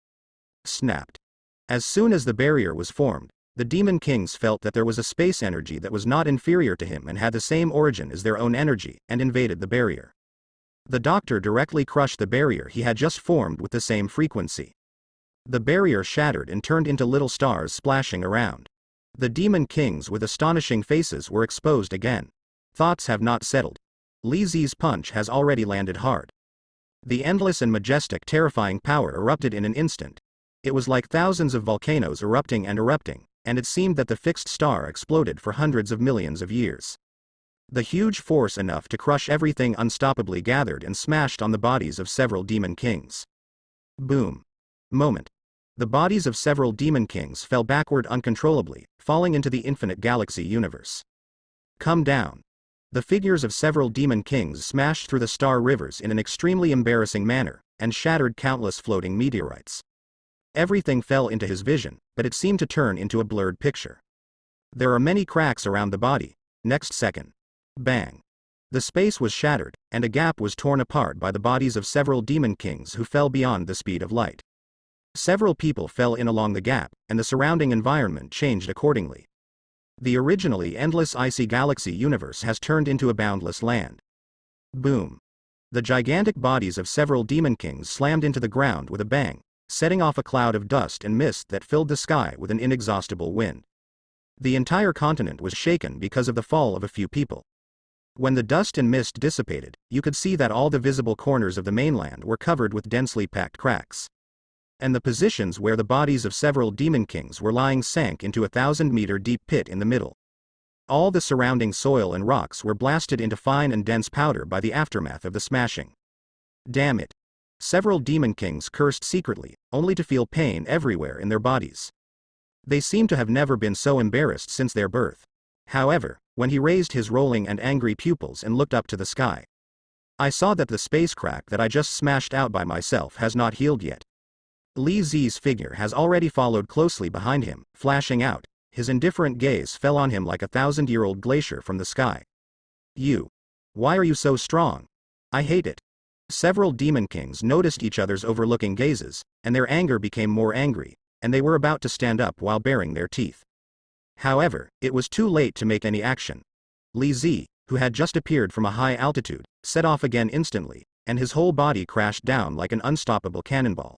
Snapped. As soon as the barrier was formed, the Demon Kings felt that there was a space energy that was not inferior to him and had the same origin as their own energy, and invaded the barrier. The doctor directly crushed the barrier he had just formed with the same frequency. The barrier shattered and turned into little stars splashing around. The Demon Kings with astonishing faces were exposed again. Thoughts have not settled. Li Zi's punch has already landed hard. The endless and majestic terrifying power erupted in an instant. It was like thousands of volcanoes erupting, and it seemed that the fixed star exploded for hundreds of millions of years. The huge force enough to crush everything unstoppably gathered and smashed on the bodies of several Demon Kings. Boom. Moment. The bodies of several Demon Kings fell backward uncontrollably, falling into the infinite galaxy universe. Come down. The figures of several Demon Kings smashed through the star rivers in an extremely embarrassing manner, and shattered countless floating meteorites. Everything fell into his vision, but it seemed to turn into a blurred picture. There are many cracks around the body. Next second. Bang. The space was shattered, and a gap was torn apart by the bodies of several Demon Kings who fell beyond the speed of light. Several people fell in along the gap, and the surrounding environment changed accordingly. The originally endless icy galaxy universe has turned into a boundless land. Boom. The gigantic bodies of several Demon Kings slammed into the ground with a bang, setting off a cloud of dust and mist that filled the sky with an inexhaustible wind. The entire continent was shaken because of the fall of a few people. When the dust and mist dissipated, you could see that all the visible corners of the mainland were covered with densely packed cracks. And the positions where the bodies of several Demon Kings were lying sank into a 1,000-meter deep pit in the middle. All the surrounding soil and rocks were blasted into fine and dense powder by the aftermath of the smashing. Damn it. Several Demon Kings cursed secretly, only to feel pain everywhere in their bodies. They seemed to have never been so embarrassed since their birth. However, when he raised his rolling and angry pupils and looked up to the sky, I saw that the space crack that I just smashed out by myself has not healed yet. Li Zi's figure has already followed closely behind him, flashing out. His indifferent gaze fell on him like a 1,000-year-old glacier from the sky. You. Why are you so strong? I hate it. Several Demon Kings noticed each other's overlooking gazes, and their anger became more angry, and they were about to stand up while baring their teeth. However, it was too late to make any action. Li Zi, who had just appeared from a high altitude, set off again instantly, and his whole body crashed down like an unstoppable cannonball.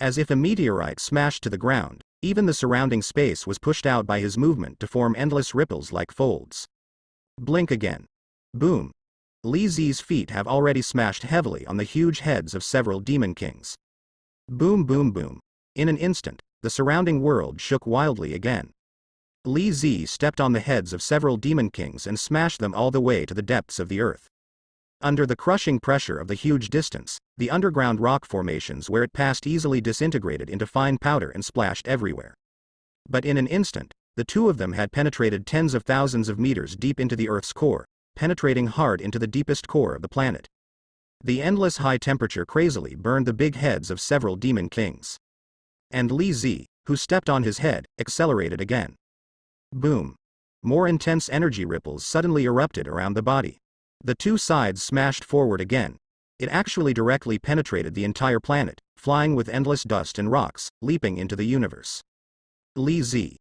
As if a meteorite smashed to the ground, even the surrounding space was pushed out by his movement to form endless ripples like folds. Blink again. Boom. Li Zi's feet have already smashed heavily on the huge heads of several Demon Kings. Boom boom boom. In an instant, the surrounding world shook wildly again. Li Zi stepped on the heads of several Demon Kings and smashed them all the way to the depths of the earth. Under the crushing pressure of the huge distance, the underground rock formations where it passed easily disintegrated into fine powder and splashed everywhere. But in an instant, the two of them had penetrated tens of thousands of meters deep into the Earth's core, penetrating hard into the deepest core of the planet. The endless high temperature crazily burned the big heads of several Demon Kings. And Li Zi, who stepped on his head, accelerated again. Boom. More intense energy ripples suddenly erupted around the body. The two sides smashed forward again. It actually directly penetrated the entire planet, flying with endless dust and rocks, leaping into the universe. Li Zi.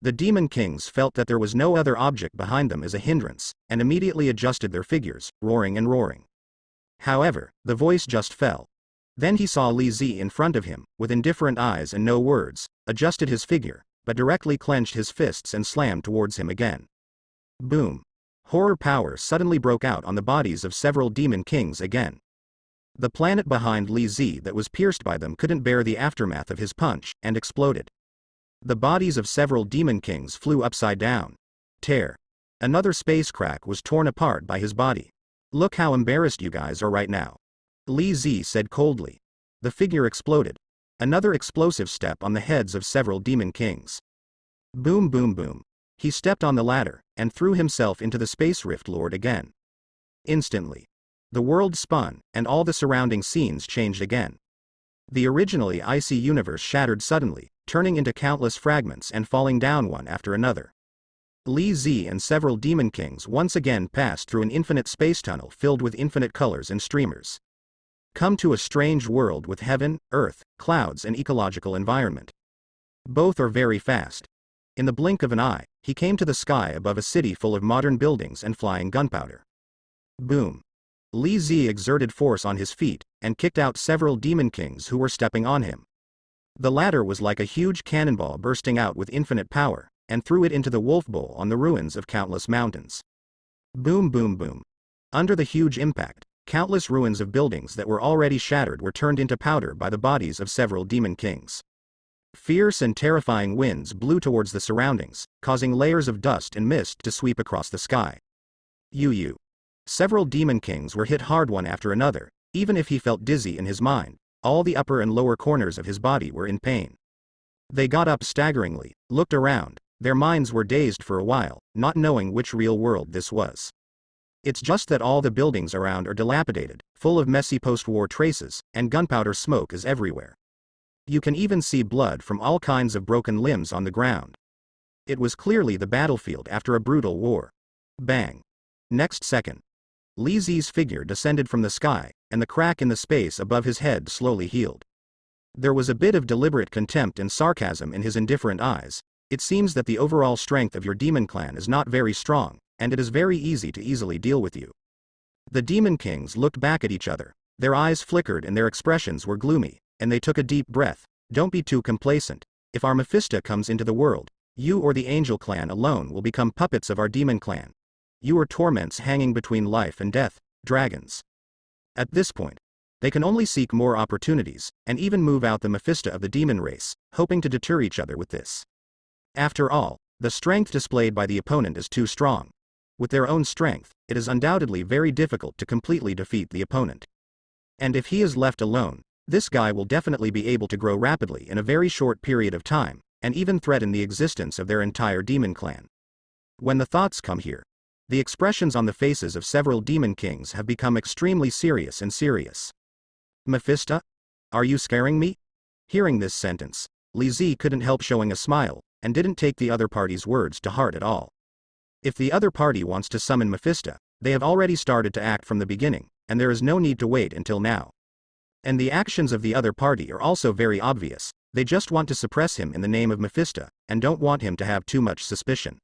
The Demon Kings felt that there was no other object behind them as a hindrance, and immediately adjusted their figures, roaring and roaring. However, the voice just fell. Then he saw Li Zi in front of him, with indifferent eyes and no words, adjusted his figure, but directly clenched his fists and slammed towards him again. Boom. Horror power suddenly broke out on the bodies of several Demon Kings again. The planet behind Li Zi that was pierced by them couldn't bear the aftermath of his punch, and exploded. The bodies of several demon kings flew upside down. Tear. Another space crack was torn apart by his body. Look how embarrassed you guys are right now. Li Zi said coldly. The figure exploded. Another explosive step on the heads of several demon kings. Boom boom boom. He stepped on the ladder, and threw himself into the space rift lord again. Instantly. The world spun, and all the surrounding scenes changed again. The originally icy universe shattered suddenly, turning into countless fragments and falling down one after another. Li Zi and several demon kings once again passed through an infinite space tunnel filled with infinite colors and streamers. Come to a strange world with heaven, earth, clouds and ecological environment. Both are very fast. In the blink of an eye, he came to the sky above a city full of modern buildings and flying gunpowder. Boom. Li Zi exerted force on his feet, and kicked out several demon kings who were stepping on him. The latter was like a huge cannonball bursting out with infinite power, and threw it into the wolf bowl on the ruins of countless mountains. Boom boom boom. Under the huge impact, countless ruins of buildings that were already shattered were turned into powder by the bodies of several demon kings. Fierce and terrifying winds blew towards the surroundings, causing layers of dust and mist to sweep across the sky. You. Several demon kings were hit hard one after another. Even if he felt dizzy in his mind, all the upper and lower corners of his body were in pain. They got up staggeringly, looked around, their minds were dazed for a while, not knowing which real world this was. It's just that all the buildings around are dilapidated, full of messy post-war traces, and gunpowder smoke is everywhere. You can even see blood from all kinds of broken limbs on the ground. It was clearly the battlefield after a brutal war. Bang. Next second. Li Zi's figure descended from the sky, and the crack in the space above his head slowly healed. There was a bit of deliberate contempt and sarcasm in his indifferent eyes. It seems that the overall strength of your demon clan is not very strong, and it is very easy to easily deal with you. The demon kings looked back at each other. Their eyes flickered and their expressions were gloomy, and they took a deep breath. Don't be too complacent. If our Mephisto comes into the world, you or the angel clan alone will become puppets of our demon clan. You are torments hanging between life and death, dragons. At this point, they can only seek more opportunities, and even move out the Mephisto of the demon race, hoping to deter each other with this. After all, the strength displayed by the opponent is too strong. With their own strength, it is undoubtedly very difficult to completely defeat the opponent. And if he is left alone, this guy will definitely be able to grow rapidly in a very short period of time, and even threaten the existence of their entire demon clan. When the thoughts come here, the expressions on the faces of several demon kings have become extremely serious and serious. Mephisto? Are you scaring me? Hearing this sentence, Li Zi couldn't help showing a smile, and didn't take the other party's words to heart at all. If the other party wants to summon Mephisto, they have already started to act from the beginning, and there is no need to wait until now. And the actions of the other party are also very obvious. They just want to suppress him in the name of Mephisto, and don't want him to have too much suspicion.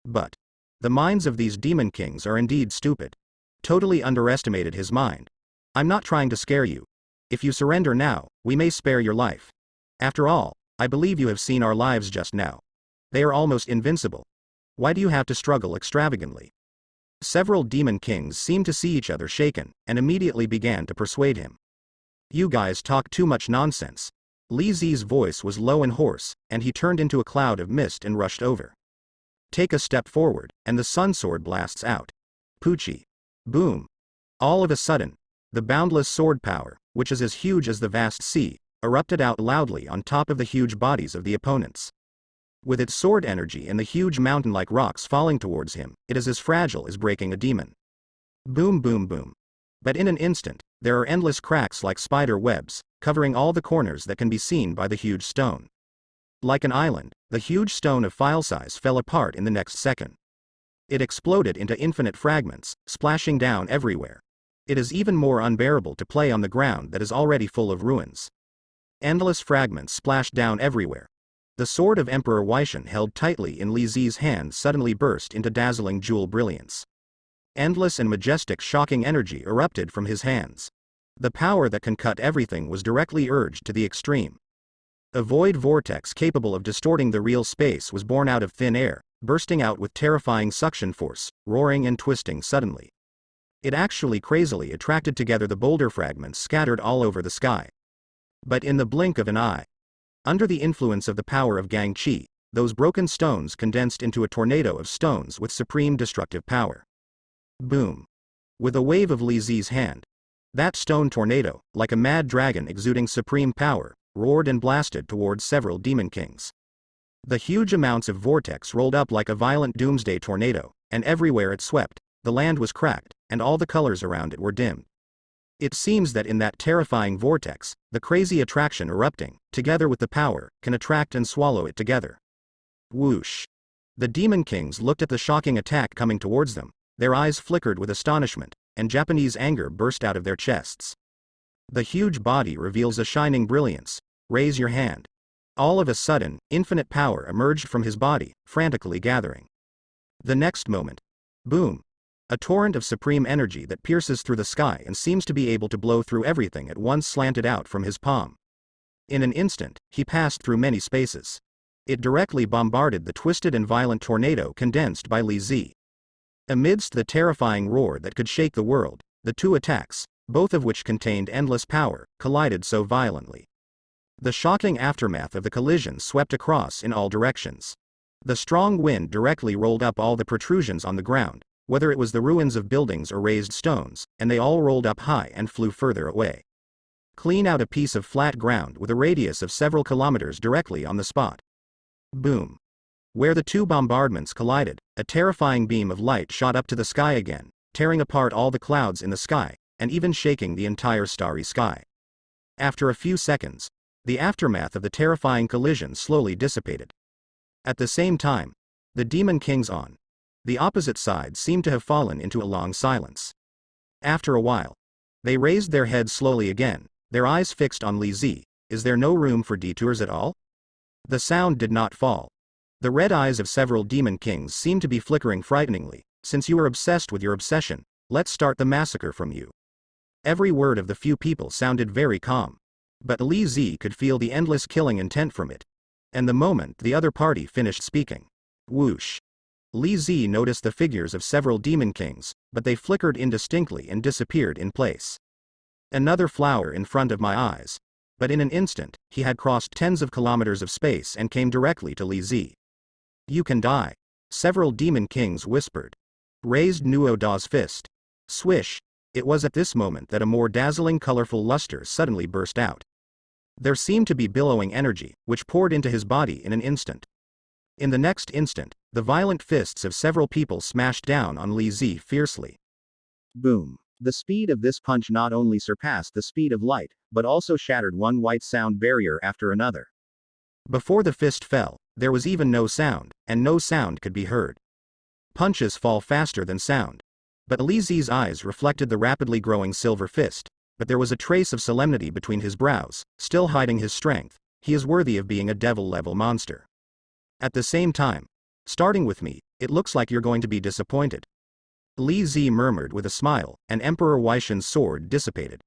But the minds of these demon kings are indeed stupid. Totally underestimated his mind. I'm not trying to scare you. If you surrender now, we may spare your life. After all, I believe you have seen our lives just now. They are almost invincible. Why do you have to struggle extravagantly? Several demon kings seemed to see each other shaken, and immediately began to persuade him. You guys talk too much nonsense. Li Zi's voice was low and hoarse, and he turned into a cloud of mist and rushed over. Take a step forward, and the sun sword blasts out. Poochie. Boom. All of a sudden, the boundless sword power, which is as huge as the vast sea, erupted out loudly on top of the huge bodies of the opponents. With its sword energy and the huge mountain-like rocks falling towards him, it is as fragile as breaking a demon. Boom boom boom. But in an instant, there are endless cracks like spider webs, covering all the corners that can be seen by the huge stone. Like an island, the huge stone of file size fell apart in the next second. It exploded into infinite fragments, splashing down everywhere. It is even more unbearable to play on the ground that is already full of ruins. Endless fragments splashed down everywhere. The sword of Emperor Weishan held tightly in Li Zi's hand suddenly burst into dazzling jewel brilliance. Endless and majestic shocking energy erupted from his hands. The power that can cut everything was directly urged to the extreme. A void vortex capable of distorting the real space was born out of thin air, bursting out with terrifying suction force, roaring and twisting suddenly. It actually crazily attracted together the boulder fragments scattered all over the sky. But in the blink of an eye, under the influence of the power of Gang Chi, those broken stones condensed into a tornado of stones with supreme destructive power. Boom. With a wave of Li Zi's hand, that stone tornado, like a mad dragon exuding supreme power, roared and blasted towards several demon kings. The huge amounts of vortex rolled up like a violent doomsday tornado, and everywhere it swept, the land was cracked, and all the colors around it were dimmed. It seems that in that terrifying vortex, the crazy attraction erupting, together with the power, can attract and swallow it together. Whoosh. The demon kings looked at the shocking attack coming towards them, their eyes flickered with astonishment, and Japanese anger burst out of their chests. The huge body reveals a shining brilliance. Raise your hand. All of a sudden, infinite power emerged from his body, frantically gathering. The next moment, boom. A torrent of supreme energy that pierces through the sky and seems to be able to blow through everything at once slanted out from his palm. In an instant, he passed through many spaces. It directly bombarded the twisted and violent tornado condensed by Li Zi. Amidst the terrifying roar that could shake the world, the two attacks, both of which contained endless power, collided so violently. The shocking aftermath of the collision swept across in all directions. The strong wind directly rolled up all the protrusions on the ground, whether it was the ruins of buildings or raised stones, and they all rolled up high and flew further away. Clean out a piece of flat ground with a radius of several kilometers directly on the spot. Boom. Where the two bombardments collided, a terrifying beam of light shot up to the sky again, tearing apart all the clouds in the sky, and even shaking the entire starry sky. After a few seconds, the aftermath of the terrifying collision slowly dissipated. At the same time, the demon kings on the opposite side seemed to have fallen into a long silence. After a while, they raised their heads slowly again, their eyes fixed on Li Zi. Is there no room for detours at all? The sound did not fall. The red eyes of several demon kings seemed to be flickering frighteningly. Since you are obsessed with your obsession, let's start the massacre from you. Every word of the few people sounded very calm. But Li Zi could feel the endless killing intent from it. And the moment the other party finished speaking, whoosh. Li Zi noticed the figures of several demon kings, but they flickered indistinctly and disappeared in place. Another flower in front of my eyes. But in an instant, he had crossed tens of kilometers of space and came directly to Li Zi. You can die. Several demon kings whispered. Raised Nuo Da's fist. Swish. It was at this moment that a more dazzling colorful luster suddenly burst out. There seemed to be billowing energy, which poured into his body in an instant. In the next instant, the violent fists of several people smashed down on Li Zi fiercely. Boom. The speed of this punch not only surpassed the speed of light, but also shattered one white sound barrier after another. Before the fist fell, there was even no sound, and no sound could be heard. Punches fall faster than sound. But Li Zi's eyes reflected the rapidly growing silver fist, but there was a trace of solemnity between his brows, still hiding his strength. He is worthy of being a devil-level monster. At the same time, starting with me, it looks like you're going to be disappointed. Li Zi murmured with a smile, and Emperor Weishan's sword dissipated.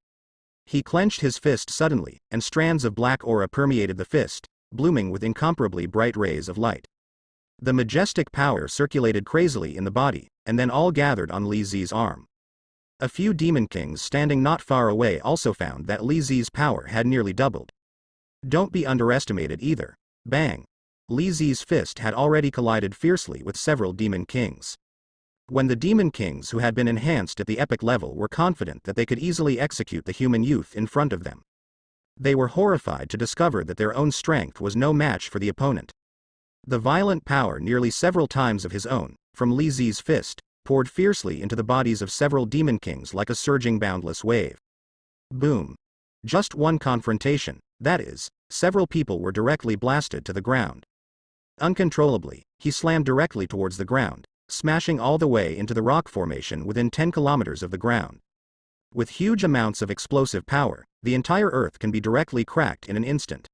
He clenched his fist suddenly, and strands of black aura permeated the fist, blooming with incomparably bright rays of light. The majestic power circulated crazily in the body, and then all gathered on Li Zi's arm. A few demon kings standing not far away also found that Li Zi's power had nearly doubled. Don't be underestimated either. Bang! Li Zi's fist had already collided fiercely with several demon kings. When the demon kings who had been enhanced at the epic level were confident that they could easily execute the human youth in front of them, they were horrified to discover that their own strength was no match for the opponent. The violent power nearly several times of his own, from Li Zi's fist, poured fiercely into the bodies of several demon kings like a surging boundless wave. Boom. Just one confrontation, that is, several people were directly blasted to the ground. Uncontrollably, he slammed directly towards the ground, smashing all the way into the rock formation within 10 kilometers of the ground. With huge amounts of explosive power, the entire earth can be directly cracked in an instant.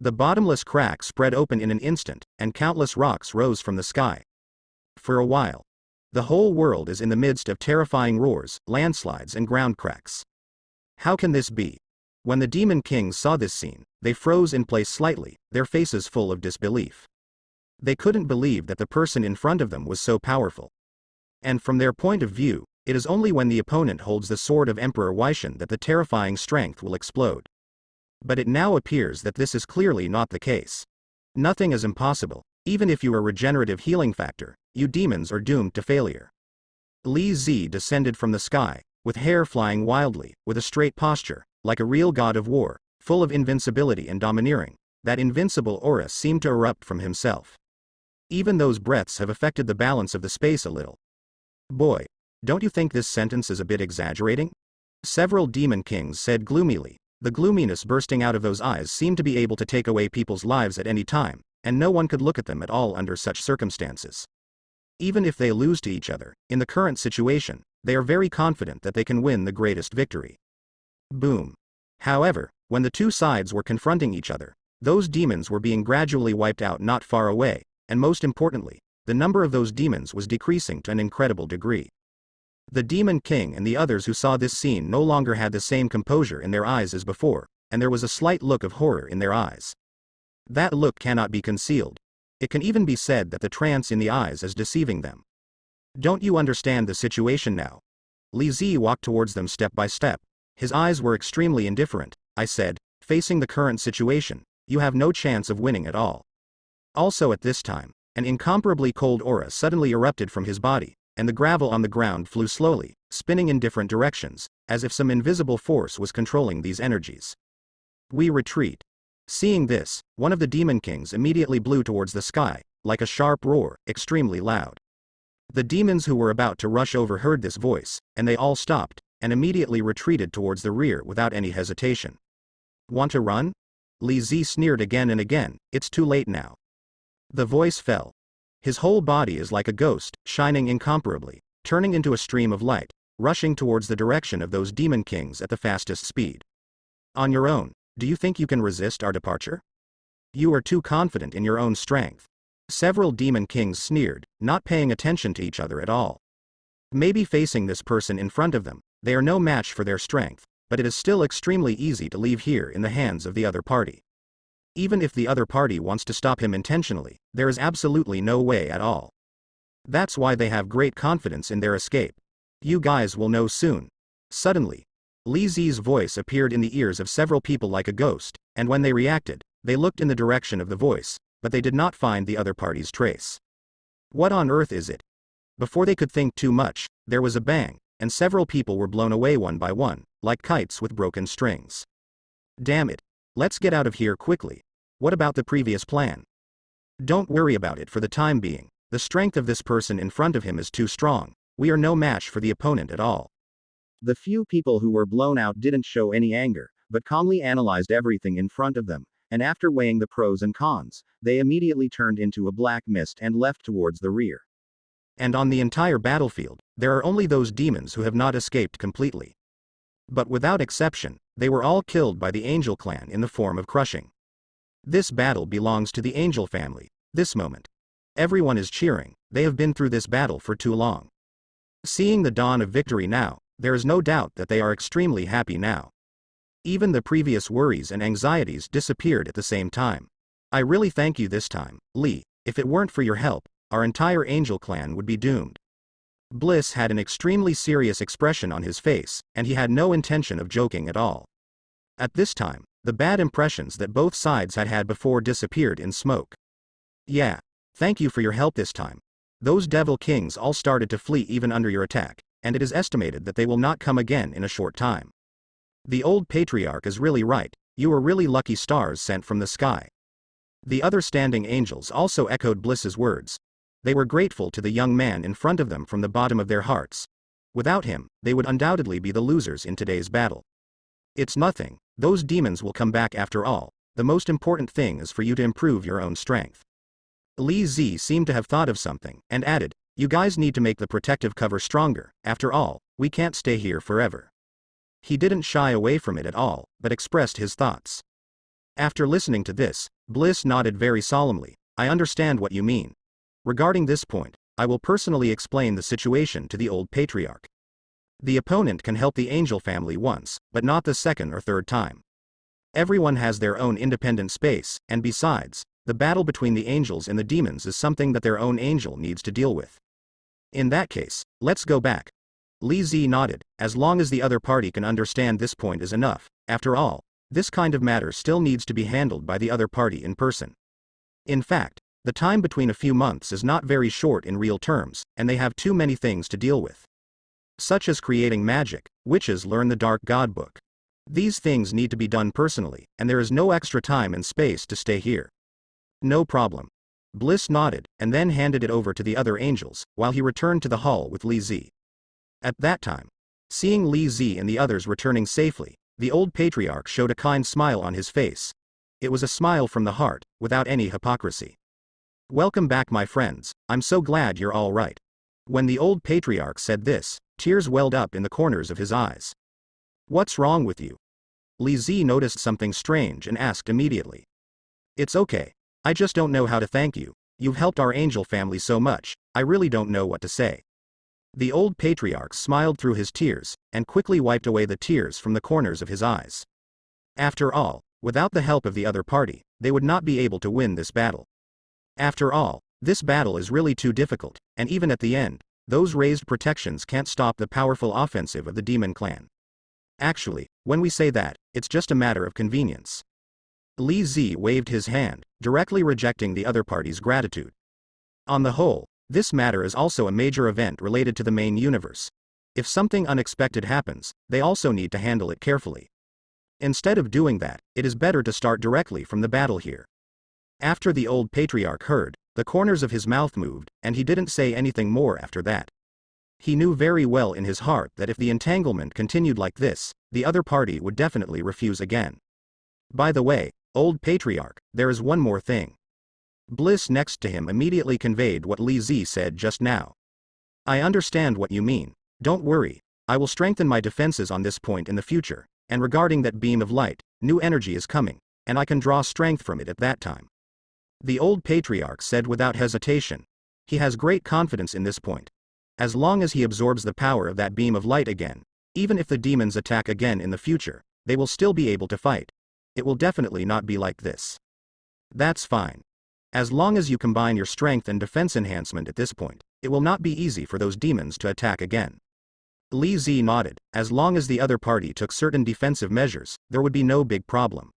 The bottomless crack spread open in an instant, and countless rocks rose from the sky. For a while, the whole world is in the midst of terrifying roars, landslides and ground cracks. How can this be? When the demon kings saw this scene, they froze in place slightly, their faces full of disbelief. They couldn't believe that the person in front of them was so powerful. And from their point of view, It is only when the opponent holds the sword of Emperor Weixin that the terrifying strength will explode. But it now appears that this is clearly not the case. Nothing is impossible. Even if you are regenerative healing factor, you demons are doomed to failure. Li Zi descended from the sky, with hair flying wildly, with a straight posture, like a real god of war, full of invincibility and domineering. That invincible aura seemed to erupt from himself. Even those breaths have affected the balance of the space a little. Boy, don't you think this sentence is a bit exaggerating? Several demon kings said gloomily. The gloominess bursting out of those eyes seemed to be able to take away people's lives at any time, and no one could look at them at all under such circumstances. Even if they lose to each other, in the current situation, they are very confident that they can win the greatest victory. Boom. However, when the two sides were confronting each other, those demons were being gradually wiped out not far away, and most importantly, the number of those demons was decreasing to an incredible degree. The Demon King and the others who saw this scene no longer had the same composure in their eyes as before, and there was a slight look of horror in their eyes. That look cannot be concealed. It can even be said that the trance in the eyes is deceiving them. Don't you understand the situation now? Li Zi walked towards them step by step. His eyes were extremely indifferent. I said, facing the current situation, you have no chance of winning at all. Also at this time, an incomparably cold aura suddenly erupted from his body, and the gravel on the ground flew slowly, spinning in different directions, as if some invisible force was controlling these energies. We retreat. Seeing this, one of the demon kings immediately blew towards the sky, like a sharp roar, extremely loud. The demons who were about to rush over heard this voice, and they all stopped, and immediately retreated towards the rear without any hesitation. Want to run? Li Zi sneered again and again. It's too late now. The voice fell. His whole body is like a ghost, shining incomparably, turning into a stream of light, rushing towards the direction of those demon kings at the fastest speed. On your own, do you think you can resist our departure? You are too confident in your own strength. Several demon kings sneered, not paying attention to each other at all. Maybe facing this person in front of them, they are no match for their strength, but it is still extremely easy to leave here in the hands of the other party. Even if the other party wants to stop him intentionally, there is absolutely no way at all. That's why they have great confidence in their escape. You guys will know soon. Suddenly, Li Zi's voice appeared in the ears of several people like a ghost, and when they reacted, they looked in the direction of the voice, but they did not find the other party's trace. What on earth is it? Before they could think too much, there was a bang, and several people were blown away one by one, like kites with broken strings. Damn it. Let's get out of here quickly. What about the previous plan? Don't worry about it for the time being. The strength of this person in front of him is too strong. We are no match for the opponent at all. The few people who were blown out didn't show any anger, but calmly analyzed everything in front of them, and after weighing the pros and cons, they immediately turned into a black mist and left towards the rear. And on the entire battlefield, there are only those demons who have not escaped completely. But without exception, they were all killed by the Angel clan in the form of crushing. This battle belongs to the Angel family. This moment. Everyone is cheering. They have been through this battle for too long. Seeing the dawn of victory now, there is no doubt that they are extremely happy now. Even the previous worries and anxieties disappeared at the same time. I really thank you this time, Li. If it weren't for your help, our entire Angel clan would be doomed. Bliss had an extremely serious expression on his face, and he had no intention of joking at all. At this time, the bad impressions that both sides had had before disappeared in smoke. Yeah. Thank you for your help this time. Those devil kings all started to flee even under your attack, and it is estimated that they will not come again in a short time. The old patriarch is really right. You were really lucky stars sent from the sky. The other standing angels also echoed Bliss's words. They were grateful to the young man in front of them from the bottom of their hearts. Without him, they would undoubtedly be the losers in today's battle. It's nothing. Those demons will come back after all. The most important thing is for you to improve your own strength. Li Zi seemed to have thought of something, and added, you guys need to make the protective cover stronger. After all, we can't stay here forever. He didn't shy away from it at all, but expressed his thoughts. After listening to this, Bliss nodded very solemnly. I understand what you mean. Regarding this point, I will personally explain the situation to the old patriarch. The opponent can help the Angel family once, but not the second or third time. Everyone has their own independent space, and besides, the battle between the angels and the demons is something that their own angel needs to deal with. In that case, let's go back. Li Zi nodded. As long as the other party can understand this point is enough. After all, this kind of matter still needs to be handled by the other party in person. In fact, the time between a few months is not very short in real terms, and they have too many things to deal with. Such as creating magic, witches learn the Dark God book. These things need to be done personally, and there is no extra time and space to stay here. No problem. Bliss nodded, and then handed it over to the other angels, while he returned to the hall with Li Zi. At that time, seeing Li Zi and the others returning safely, the old patriarch showed a kind smile on his face. It was a smile from the heart, without any hypocrisy. Welcome back, my friends, I'm so glad you're all right. When the old patriarch said this, tears welled up in the corners of his eyes. What's wrong with you? Li Zi noticed something strange and asked immediately. It's okay. I just don't know how to thank you. You've helped our angel family so much, I really don't know what to say. The old patriarch smiled through his tears, and quickly wiped away the tears from the corners of his eyes. After all, without the help of the other party, they would not be able to win this battle. After all, this battle is really too difficult, and even at the end, those raised protections can't stop the powerful offensive of the demon clan. Actually, when we say that, it's just a matter of convenience. Li Zi waved his hand, directly rejecting the other party's gratitude. On the whole, this matter is also a major event related to the main universe. If something unexpected happens, they also need to handle it carefully. Instead of doing that, it is better to start directly from the battle here. After the old patriarch heard, the corners of his mouth moved, and he didn't say anything more after that. He knew very well in his heart that if the entanglement continued like this, the other party would definitely refuse again. By the way, old patriarch, there is one more thing. Bliss next to him immediately conveyed what Li Zi said just now. I understand what you mean. Don't worry, I will strengthen my defenses on this point in the future, and regarding that beam of light, new energy is coming, and I can draw strength from it at that time. The old patriarch said without hesitation. He has great confidence in this point. As long as he absorbs the power of that beam of light again, even if the demons attack again in the future, they will still be able to fight. It will definitely not be like this. That's fine. As long as you combine your strength and defense enhancement at this point, it will not be easy for those demons to attack again. Li Zi nodded. As long as the other party took certain defensive measures, there would be no big problem.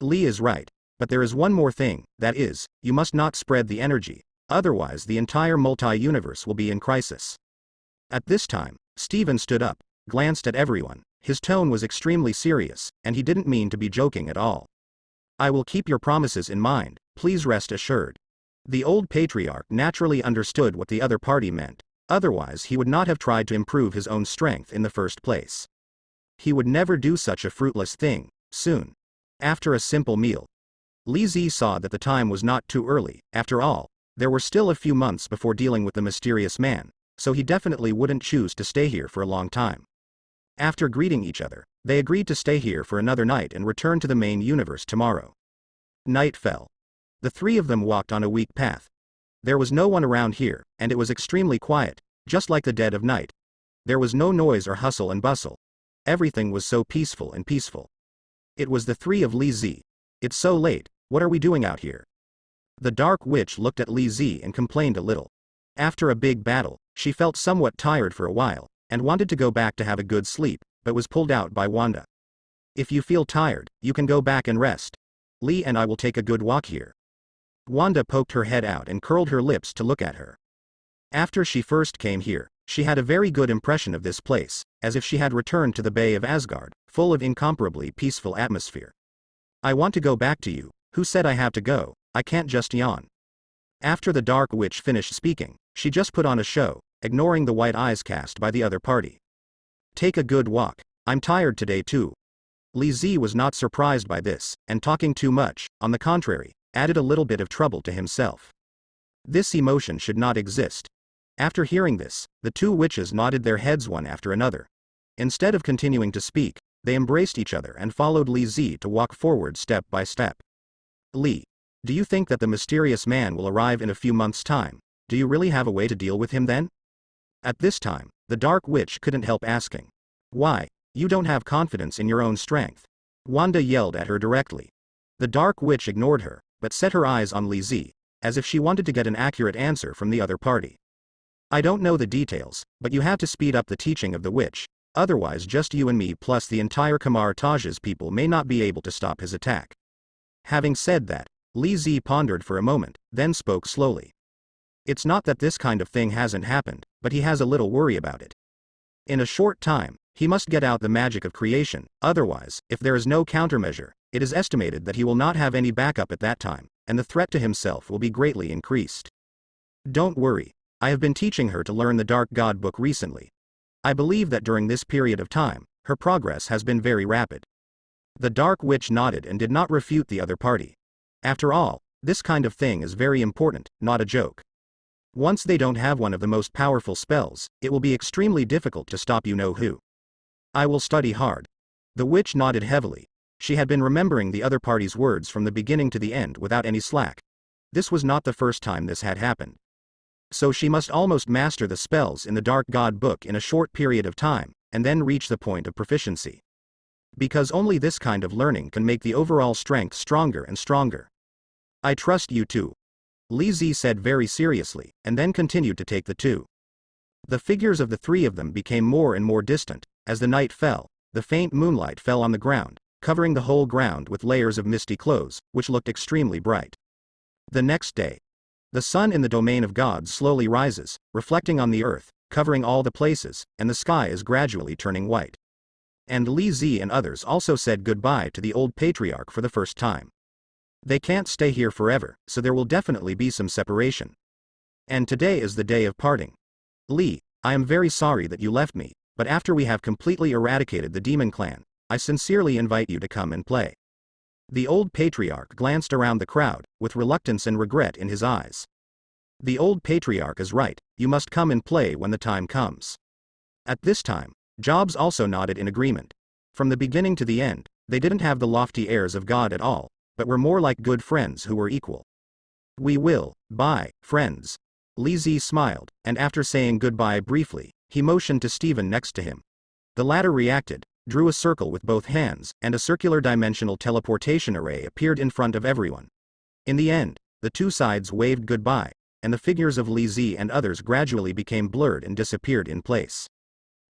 Li is right, but there is one more thing, that is, you must not spread the energy, otherwise the entire multi-universe will be in crisis. At this time, Steven stood up, glanced at everyone. His tone was extremely serious, and he didn't mean to be joking at all. I will keep your promises in mind, please rest assured. The old patriarch naturally understood what the other party meant, otherwise he would not have tried to improve his own strength in the first place. He would never do such a fruitless thing. Soon, after a simple meal, Li Zi saw that the time was not too early. After all, there were still a few months before dealing with the mysterious man, so he definitely wouldn't choose to stay here for a long time. After greeting each other, they agreed to stay here for another night and return to the main universe tomorrow. Night fell. The three of them walked on a weak path. There was no one around here, and it was extremely quiet, just like the dead of night. There was no noise or hustle and bustle. Everything was so peaceful and peaceful. It was the three of Li Zi. It's so late, what are we doing out here? The dark witch looked at Li Zi and complained a little. After a big battle, she felt somewhat tired for a while, and wanted to go back to have a good sleep, but was pulled out by Wanda. If you feel tired, you can go back and rest. Li and I will take a good walk here. Wanda poked her head out and curled her lips to look at her. After she first came here, she had a very good impression of this place, as if she had returned to the Bay of Asgard, full of incomparably peaceful atmosphere. I want to go back to you. Who said I have to go? I can't just yawn. After the dark witch finished speaking, she just put on a show, ignoring the white eyes cast by the other party. Take a good walk. I'm tired today too. Li Zi was not surprised by this, and talking too much, on the contrary, added a little bit of trouble to himself. This emotion should not exist. After hearing this, the two witches nodded their heads one after another. Instead of continuing to speak, they embraced each other and followed Li Zi to walk forward step by step. Li, do you think that the mysterious man will arrive in a few months' time? Do you really have a way to deal with him then? At this time, the dark witch couldn't help asking. Why, you don't have confidence in your own strength? Wanda yelled at her directly. The dark witch ignored her, but set her eyes on Li Zi, as if she wanted to get an accurate answer from the other party. I don't know the details, but you have to speed up the teaching of the witch, otherwise just you and me plus the entire Kamar Taj's people may not be able to stop his attack. Having said that, Li Zi pondered for a moment, then spoke slowly. It's not that this kind of thing hasn't happened, but he has a little worry about it. In a short time, he must get out the magic of creation, otherwise, if there is no countermeasure, it is estimated that he will not have any backup at that time, and the threat to himself will be greatly increased. Don't worry, I have been teaching her to learn the Dark God book recently. I believe that during this period of time, her progress has been very rapid. The Dark Witch nodded and did not refute the other party. After all, this kind of thing is very important, not a joke. Once they don't have one of the most powerful spells, it will be extremely difficult to stop you know who. I will study hard. The witch nodded heavily. She had been remembering the other party's words from the beginning to the end without any slack. This was not the first time this had happened. So she must almost master the spells in the Dark God book in a short period of time, and then reach the point of proficiency. Because only this kind of learning can make the overall strength stronger and stronger. I trust you too. Li Zi said very seriously, and then continued to take the two. The figures of the three of them became more and more distant. As the night fell, the faint moonlight fell on the ground, covering the whole ground with layers of misty clouds, which looked extremely bright. The next day, the sun in the domain of gods slowly rises, reflecting on the earth, covering all the places, and the sky is gradually turning white. And Li Zi and others also said goodbye to the old patriarch for the first time. They can't stay here forever, so there will definitely be some separation. And today is the day of parting. Li, I am very sorry that you left me, but after we have completely eradicated the demon clan, I sincerely invite you to come and play. The old patriarch glanced around the crowd, with reluctance and regret in his eyes. The old patriarch is right, you must come and play when the time comes. At this time, Jobs also nodded in agreement. From the beginning to the end, they didn't have the lofty airs of God at all, but were more like good friends who were equal. We will, bye, friends. Li Zi smiled, and after saying goodbye briefly, he motioned to Stephen next to him. The latter reacted, drew a circle with both hands, and a circular dimensional teleportation array appeared in front of everyone. In the end, the two sides waved goodbye, and the figures of Li Zi and others gradually became blurred and disappeared in place.